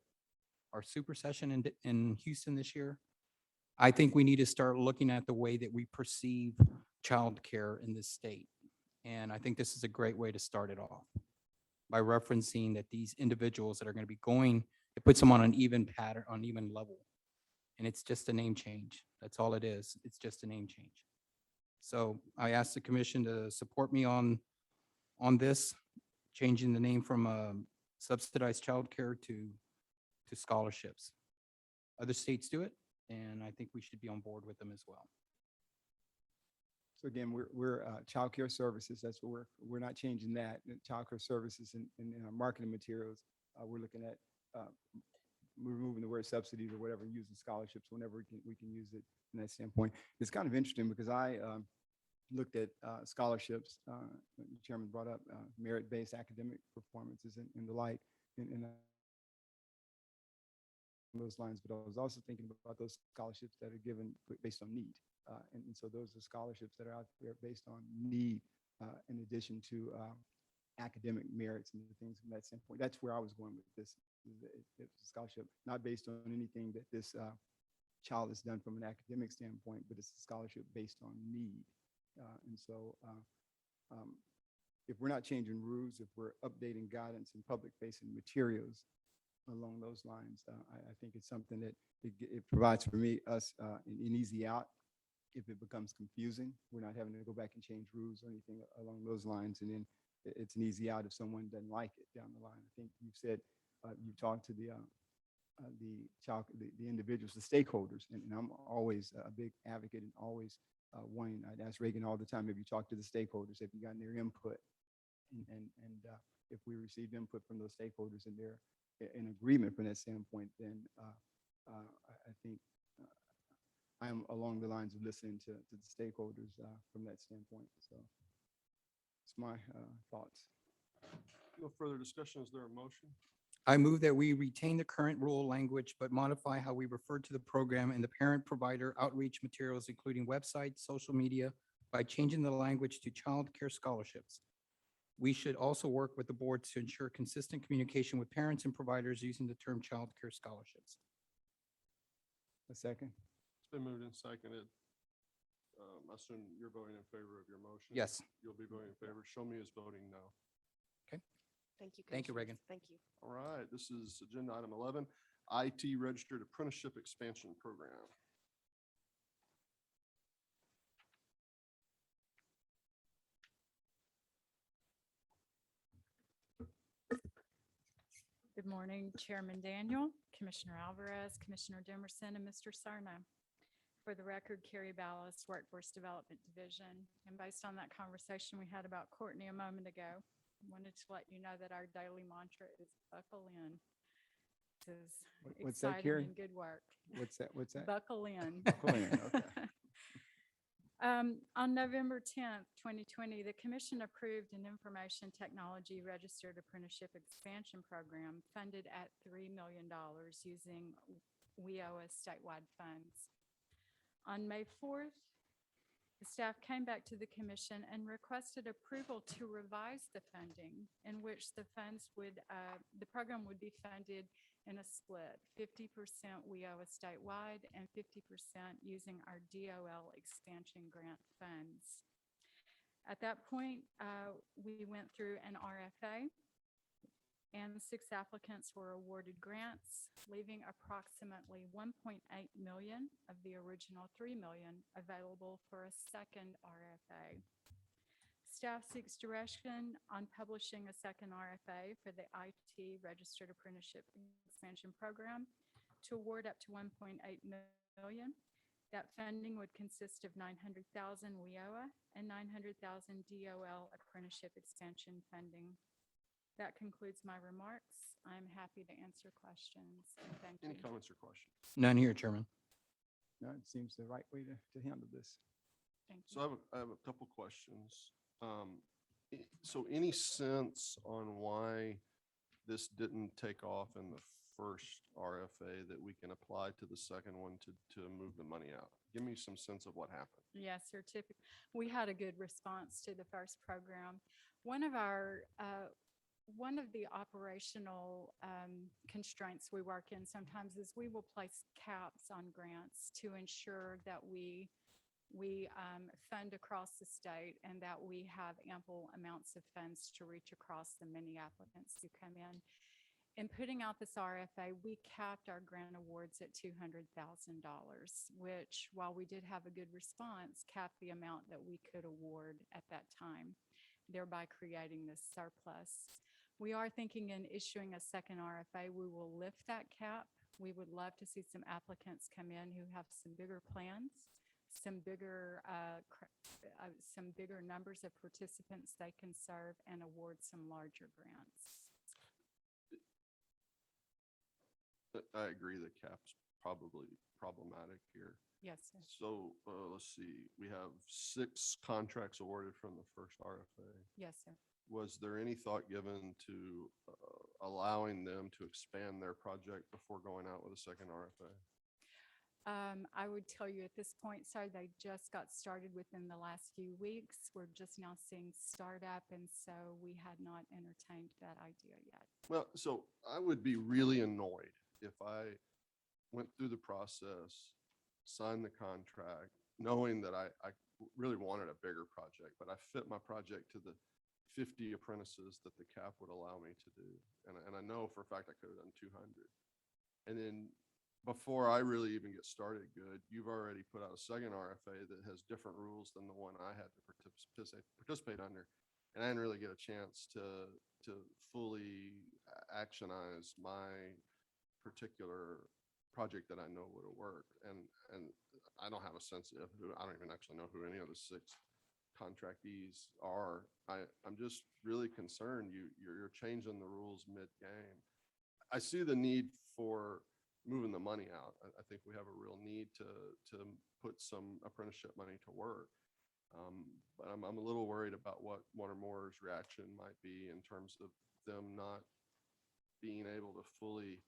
our super session in Houston this year. I think we need to start looking at the way that we perceive childcare in this state. And I think this is a great way to start it off by referencing that these individuals that are going to be going, it puts them on an even pattern, on even level. And it's just a name change. That's all it is. It's just a name change. So I asked the commission to support me on this, changing the name from subsidized childcare to scholarships. Other states do it, and I think we should be on board with them as well. So again, we're childcare services. That's what we're not changing that. Childcare services in our marketing materials, we're looking at removing the word subsidies or whatever, using scholarships whenever we can use it from that standpoint. It's kind of interesting because I looked at scholarships. The chairman brought up merit-based academic performances and the like in those lines, but I was also thinking about those scholarships that are given based on need. And so those are scholarships that are out there based on need in addition to academic merits and things from that standpoint. That's where I was going with this. It's a scholarship not based on anything that this child has done from an academic standpoint, but it's a scholarship based on need. And so if we're not changing rules, if we're updating guidance and public-facing materials along those lines, I think it's something that it provides for us an easy out. If it becomes confusing, we're not having to go back and change rules or anything along those lines. And then it's an easy out if someone doesn't like it down the line. I think you've said, you talked to the individuals, the stakeholders, and I'm always a big advocate and always wanting, I'd ask Reagan all the time, have you talked to the stakeholders? Have you gotten their input? And if we receive input from those stakeholders and in agreement from that standpoint, then I think I am along the lines of listening to the stakeholders from that standpoint. So it's my thoughts. No further discussion. Is there a motion? I move that we retain the current rule language, but modify how we refer to the program in the parent-provider outreach materials, including websites, social media, by changing the language to child care scholarships. We should also work with the board to ensure consistent communication with parents and providers using the term child care scholarships. A second? It's been moved and seconded. I assume you're voting in favor of your motion? Yes. You'll be voting in favor. Show me as voting no. Thank you. Thank you, Commissioners. Reagan. Thank you. All right, this is agenda item 11, IT Registered Apprenticeship Expansion Program. Good morning, Chairman Daniel, Commissioner Alvarez, Commissioner Demerson, and Mr. Sarno. For the record, Carrie Ballas, Workforce Development Division. And based on that conversation we had about Courtney a moment ago, wanted to let you know that our daily mantra is buckle in. This is What's that, exciting Carrie? and good work. What's that? What's that? Buckle in. Buckle in, okay. On November 10th, 2020, the commission approved an Information Technology Registered Apprenticeship Expansion Program funded at $3 million using WIOA statewide funds. On May 4th, the staff came back to the commission and requested approval to revise the funding in which the funds would, the program would be funded in a split, 50% WIOA statewide and 50% using our DOL expansion grant funds. At that point, we went through an RFA and 6 applicants were awarded grants, leaving approximately 1.8 million of the original 3 million available for a second RFA. Staff seeks direction on publishing a second RFA for the IT Registered Apprenticeship Expansion Program to award up to 1.8 million. That funding would consist of 900,000 WIOA and 900,000 DOL apprenticeship expansion funding. That concludes my remarks. I'm happy to answer questions. And thank you. Any comments or questions? None here, Chairman. No, it seems the right way to handle this. Thank you. So I have a couple questions. So any sense on why this didn't take off in the first RFA that we can apply to the second one to move the money out? Give me some sense of what happened. Yes, sir. We had a good response to the first program. One of the operational constraints we work in sometimes is we will place caps on grants to ensure that we fund across the state and that we have ample amounts of funds to reach across the many applicants who come in. In putting out this RFA, we capped our grant awards at $200,000, which, while we did have a good response, capped the amount that we could award at that time, thereby creating this surplus. We are thinking in issuing a second RFA, we will lift that cap. We would love to see some applicants come in who have some bigger plans, some bigger numbers of participants they can serve, and award some larger grants. I agree the cap's probably problematic here. Yes, sir. So let's see, we have 6 contracts awarded from the first RFA. Yes, sir. Was there any thought given to allowing them to expand their project before going out with a second RFA? I would tell you at this point, sir, they just got started within the last few weeks. We're just now seeing startup, and so we had not entertained that idea yet. Well, so I would be really annoyed if I went through the process, signed the contract, knowing that I really wanted a bigger project, but I fit my project to the 50 apprentices that the cap would allow me to do. And I know for a fact I could have done 200. And then before I really even get started good, you've already put out a second RFA that has different rules than the one I had to participate under. And I didn't really get a chance to fully actionize my particular project that I know would have worked. And I don't have a sense of who, I don't even actually know who any of the 6 contractees are. I'm just really concerned you're changing the rules mid-game. I see the need for moving the money out. I think we have a real need to put some apprenticeship money to work. But I'm a little worried about what one or more's reaction might be in terms of them not being able to fully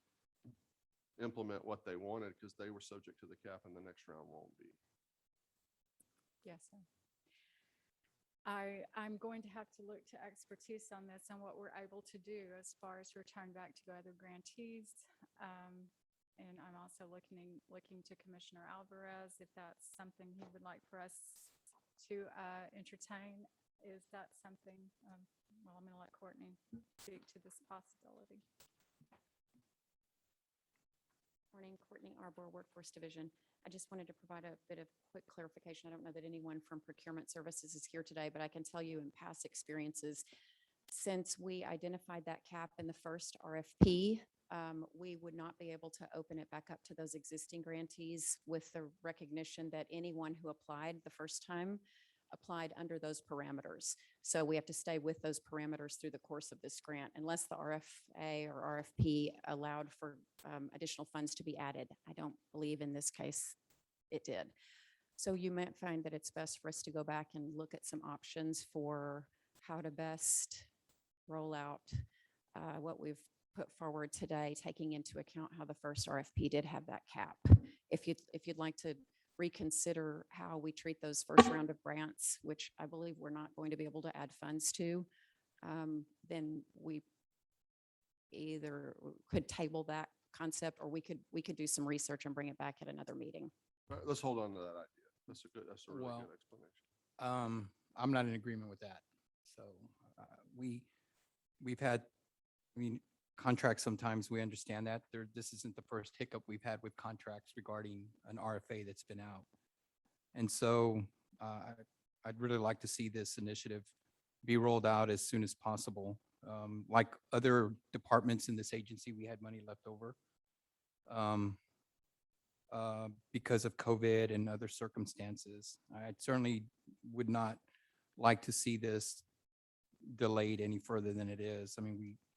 implement what they wanted because they were subject to the cap and the next round won't be. Yes, sir. I'm going to have to look to expertise on this and what we're able to do as far as return back to other grantees. And I'm also looking to Commissioner Alvarez, if that's something he would like for us to entertain. Is that something, well, I'm going to let Courtney speak to this possibility. Morning, Courtney Arbor, Workforce Division. I just wanted to provide a bit of quick clarification. I don't know that anyone from Procurement Services is here today, but I can tell you in past experiences, since we identified that cap in the first RFP, we would not be able to open it back up to those existing grantees with the recognition that anyone who applied the first time applied under those parameters. So we have to stay with those parameters through the course of this grant unless the RFA or RFP allowed for additional funds to be added. I don't believe in this case it did. So you might find that it's best for us to go back and look at some options for how to best roll out what we've put forward today, taking into account how the first RFP did have that cap. If you'd like to reconsider how we treat those first round of grants, which I believe we're not going to be able to add funds to, then we either could table that concept or we could do some research and bring it back at another meeting. All right, let's hold on to that idea. That's a really Well, good explanation. I'm not in agreement with that. So we've had, contracts, sometimes we understand that this isn't the first hiccup we've had with contracts regarding an RFA that's been out. And so I'd really like to see this initiative be rolled out as soon as possible. Like other departments in this agency, we had money left over because of COVID and other circumstances. I certainly would not like to see this delayed any further than it is.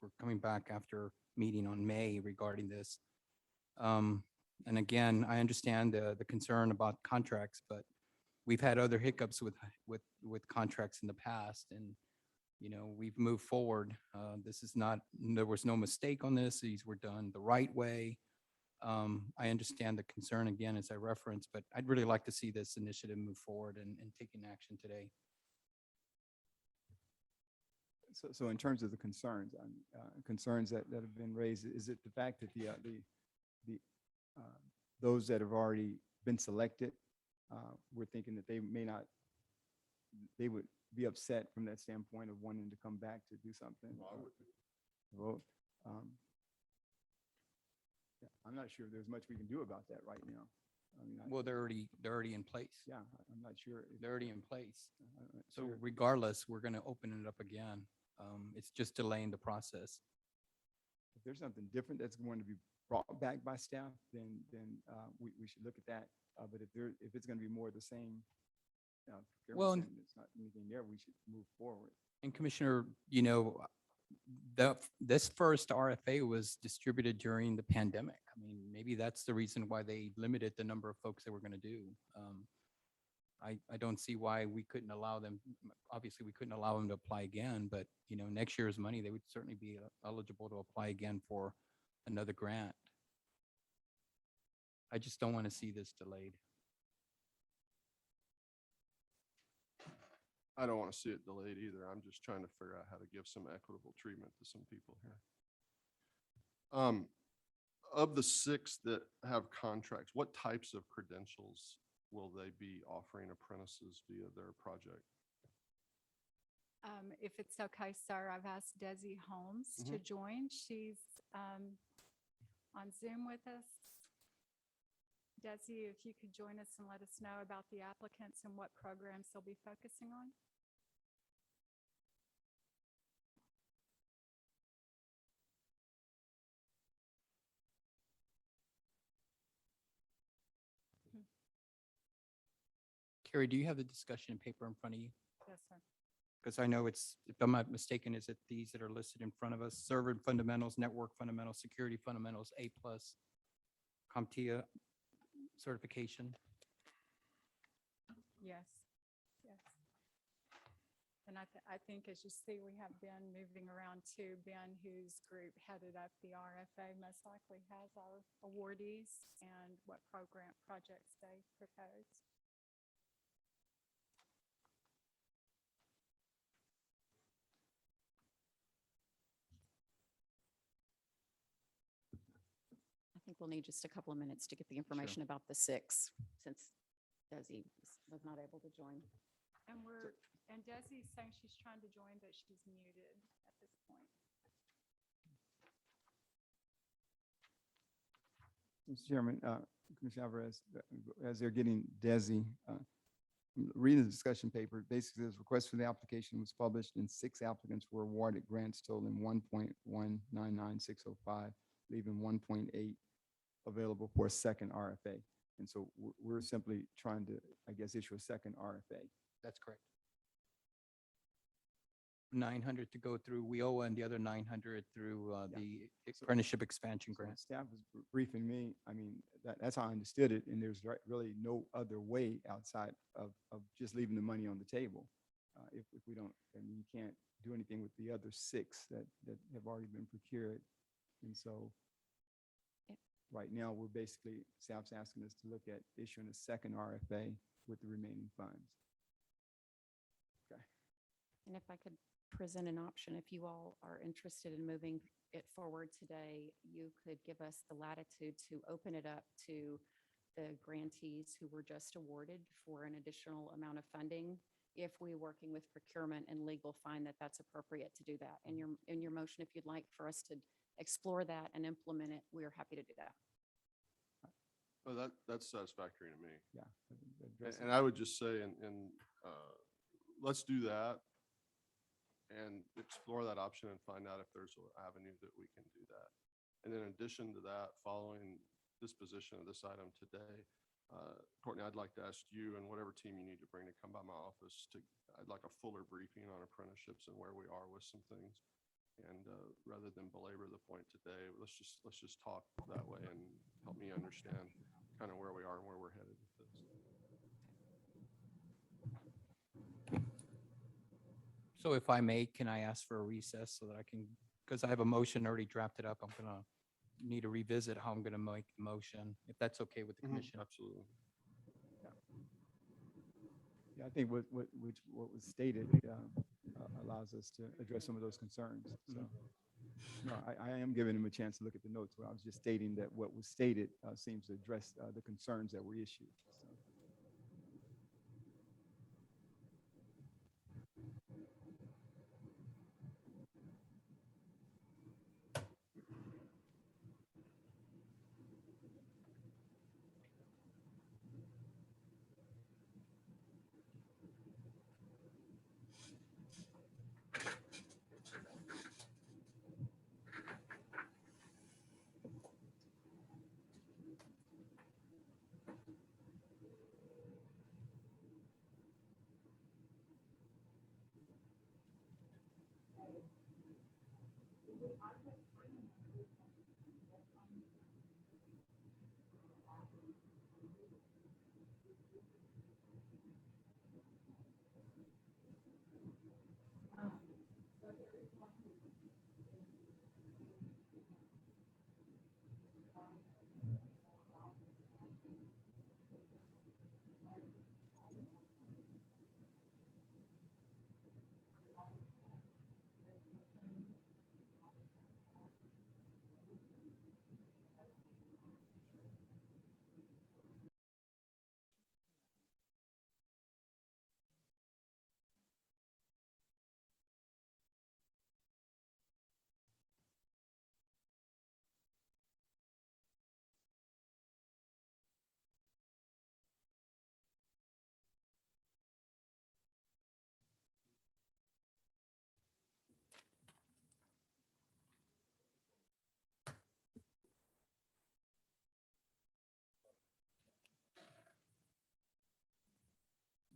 We're coming back after meeting on May regarding this. And again, I understand the concern about contracts, but we've had other hiccups with contracts in the past, and we've moved forward. There was no mistake on this. These were done the right way. I understand the concern again, as I referenced, but I'd really like to see this initiative move forward and taking action today. So in terms of the concerns, that have been raised, is it the fact that those that have already been selected, we're thinking that they would be upset from that standpoint of wanting to come back to do something? Vote. Yeah, I'm not sure there's much we can do about that right now. Well, they're already in place. Yeah, I'm not sure. They're already in place. I'm not So sure. regardless, we're going to open it up again. It's just delaying the process. If there's something different that's going to be brought back by staff, then we should look at that. But if it's going to be more of the same, Well, and it's not anything there, we should move forward. And Commissioner, this first RFA was distributed during the pandemic. Maybe that's the reason why they limited the number of folks they were going to do. I don't see why we couldn't allow them. Obviously, we couldn't allow them to apply again, but next year's money, they would certainly be eligible to apply again for another grant. I just don't want to see this delayed. I don't want to see it delayed either. I'm just trying to figure out how to give some equitable treatment to some people here. Of the 6 that have contracts, what types of credentials will they be offering apprentices via their project? If it's okay, sir, I've asked Desi Holmes to join. She's on Zoom with us. Desi, if you could join us and let us know about the applicants and what programs they'll be focusing on. Carrie, do you have the discussion paper in front of you? Yes, sir. Because I know it's, if I'm not mistaken, is it these that are listed in front of us? Server fundamentals, network fundamentals, security fundamentals, A+, CompTIA certification. Yes, yes. And I think as you see, we have Ben moving around too. Ben, whose group headed up the RFA, most likely has our awardees and what program projects they propose. I think we'll need just a couple of minutes to get the information about the 6, since Desi was not able to join. And Desi's saying she's trying to join, but she's muted at this point. Mr. Chairman, Commissioner Alvarez, as they're getting Desi, reading the discussion paper, basically this request for the application was published and 6 applicants were awarded grants totaling 1.199605, leaving 1.8 available for a second RFA. And so we're simply trying to, I guess, issue a second RFA. That's correct. 900 to go through WIOA and the other 900 through the apprenticeship expansion So grant. Staff was briefing me, I mean, that's how I understood it, and there's really no other way outside of just leaving the money on the table. If we don't, I mean, you can't do anything with the other 6 that have already been procured. And so right now, we're basically, staff's asking us to look at issuing a second RFA with the remaining funds. Okay. And if I could present an option, if you all are interested in moving it forward today, you could give us the latitude to open it up to the grantees who were just awarded for an additional amount of funding. If we, working with procurement and legal, find that that's appropriate to do that. In your motion, if you'd like for us to explore that and implement it, we are happy to do that. Well, that's satisfactory to me. Yeah. And I would just say, let's do that and explore that option and find out if there's an avenue that we can do that. And in addition to that, following disposition of this item today, Courtney, I'd like to ask you and whatever team you need to bring to come by my office I'd like a fuller briefing on apprenticeships and where we are with some things. And rather than belabor the point today, let's just talk that way and help me understand kind of where we are and where we're headed with this. So if I may, can I ask for a recess so that I can, because I have a motion already drafted up, I'm gonna need to revisit how I'm gonna make the motion, if that's okay with the commission. Absolutely. Yeah, I think what was stated allows us to address some of those concerns. So, no, I am giving him a chance to look at the notes, but I was just stating that what was stated seems to address the concerns that were issued. So.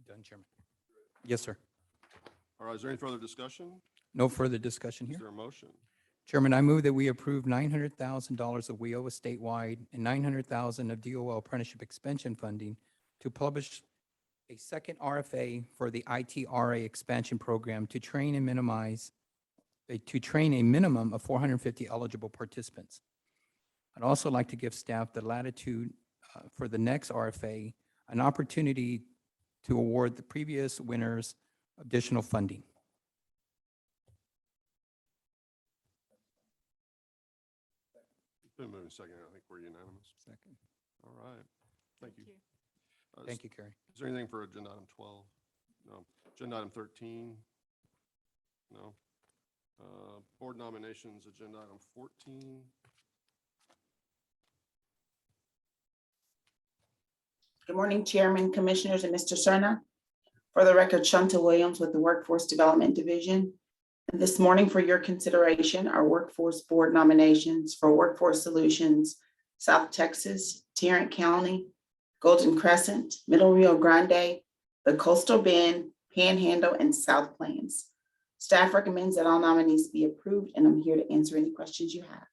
Done, Chairman. Yes, sir. All right, is there any further discussion? No further discussion Is here. there a motion? Chairman, I move that we approve $900,000 of WIOA statewide and $900,000 of DOL apprenticeship expansion funding to publish a second RFA for the ITRA expansion program to train and to train a minimum of 450 eligible participants. I'd also like to give staff the latitude for the next RFA, an opportunity to award the previous winners additional funding. Been moving second. I think we're unanimous. Second. All right. Thank you. Thank you, Carrie. Is there anything for agenda item 12? No. Agenda item 13? No. Board nominations, agenda item 14. Good morning, Chairman, Commissioners, and Mr. Cerna. For the record, Shanta Williams with the Workforce Development Division. And this morning for your consideration are Workforce Board nominations for Workforce Solutions, South Texas, Tarrant County, Golden Crescent, Middle Rio Grande, the Coastal Bend, Panhandle, and South Plains. Staff recommends that all nominees be approved, and I'm here to answer any questions you have.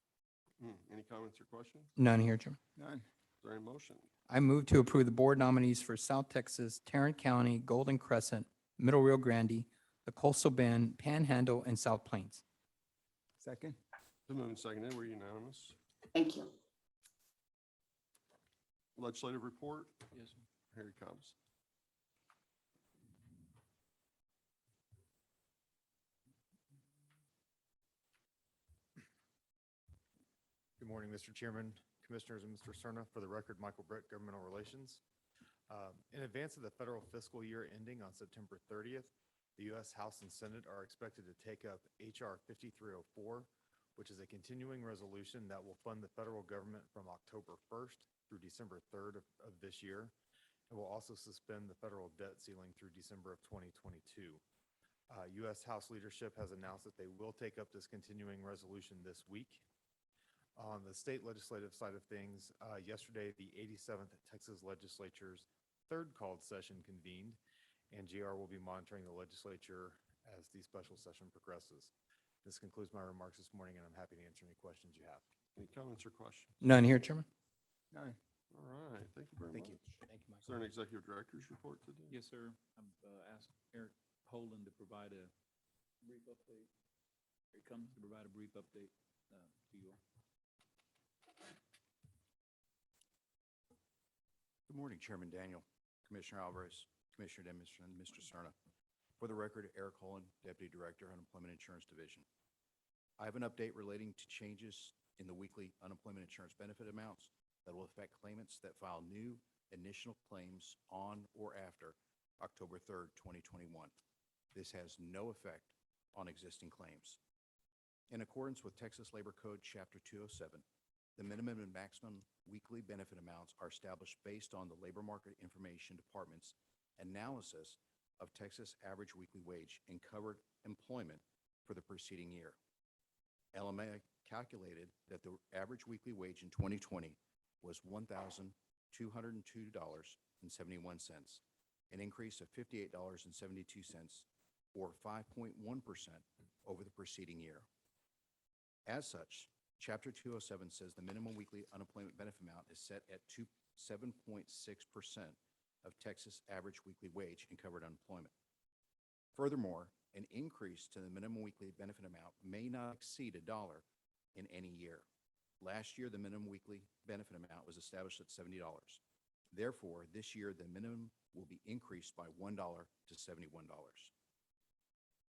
Any comments or questions? None here, Chairman. None. Is there any motion? I move to approve the board nominees for South Texas, Tarrant County, Golden Crescent, Middle Rio Grande, the Coastal Bend, Panhandle, and South Plains. Second. Been moving seconded. We're unanimous. Thank you. Legislative report? Yes, sir. Here he comes. Good morning, Mr. Chairman, Commissioners, and Mr. Cerna. For the record, Michael Brett, Governmental Relations. In advance of the federal fiscal year ending on September 30th, the U.S. House and Senate are expected to take up H.R. 5304, which is a continuing resolution that will fund the federal government from October 1st through December 3rd of this year, and will also suspend the federal debt ceiling through December of 2022. U.S. House leadership has announced that they will take up this continuing resolution this week. On the state legislative side of things, yesterday, the 87th Texas Legislature's third called session convened, and GR will be monitoring the legislature as the special session progresses. This concludes my remarks this morning, and I'm happy to answer any questions you have. Any comments or questions? None here, Chairman. None. All right. Thank you very Thank much. you. Thank you, Is there an executive director's report today? Yes, sir. I've asked Eric Poland to provide a brief update. Here he comes to provide a brief update to you all. Good morning, Chairman Daniel, Commissioner Alvarez, Commissioner Demister, and Mr. Cerna. For the record, Eric Holland, Deputy Director, Unemployment Insurance Division. I have an update relating to changes in the weekly unemployment insurance benefit amounts that will affect claimants that file new initial claims on or after October 3rd, 2021. This has no effect on existing claims. In accordance with Texas Labor Code, Chapter 207, the minimum and maximum weekly benefit amounts are established based on the Labor Market Information Department's analysis of Texas average weekly wage and covered employment for the preceding year. LMA calculated that the average weekly wage in 2020 was $1,202.71, an increase of $58.72, or 5.1% over the preceding year. As such, Chapter 207 says the minimum weekly unemployment benefit amount is set at 7.6% of Texas average weekly wage and covered unemployment. Furthermore, an increase to the minimum weekly benefit amount may not exceed $1 in any year. Last year, the minimum weekly benefit amount was established at $70. Therefore, this year, the minimum will be increased by $1 to $71.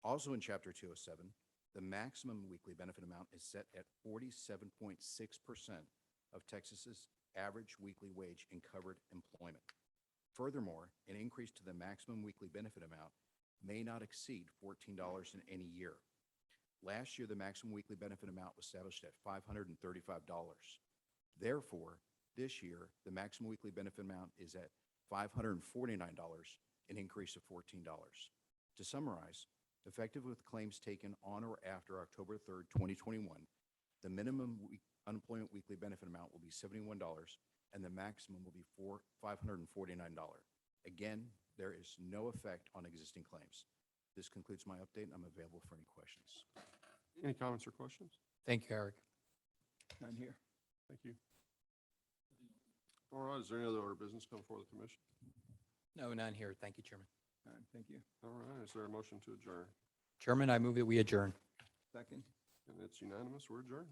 Also in Chapter 207, the maximum weekly benefit amount is set at 47.6% of Texas's average weekly wage in covered employment. Furthermore, an increase to the maximum weekly benefit amount may not exceed $14 in any year. Last year, the maximum weekly benefit amount was established at $535. Therefore, this year, the maximum weekly benefit amount is at $549, an increase of $14. To summarize, effective with claims taken on or after October 3rd, 2021, the minimum unemployment weekly benefit amount will be $71 and the maximum will be $549. Again, there is no effect on existing claims. This concludes my update, and I'm available for any questions. Any comments or questions? Thank you, Eric. None here. Thank you. All right, is there any other order of business come before the commission? No, none here. Thank you, Chairman. Thank you. All right, is there a motion to adjourn? Chairman, I move that we adjourn. Second. And it's unanimous, we're adjourned.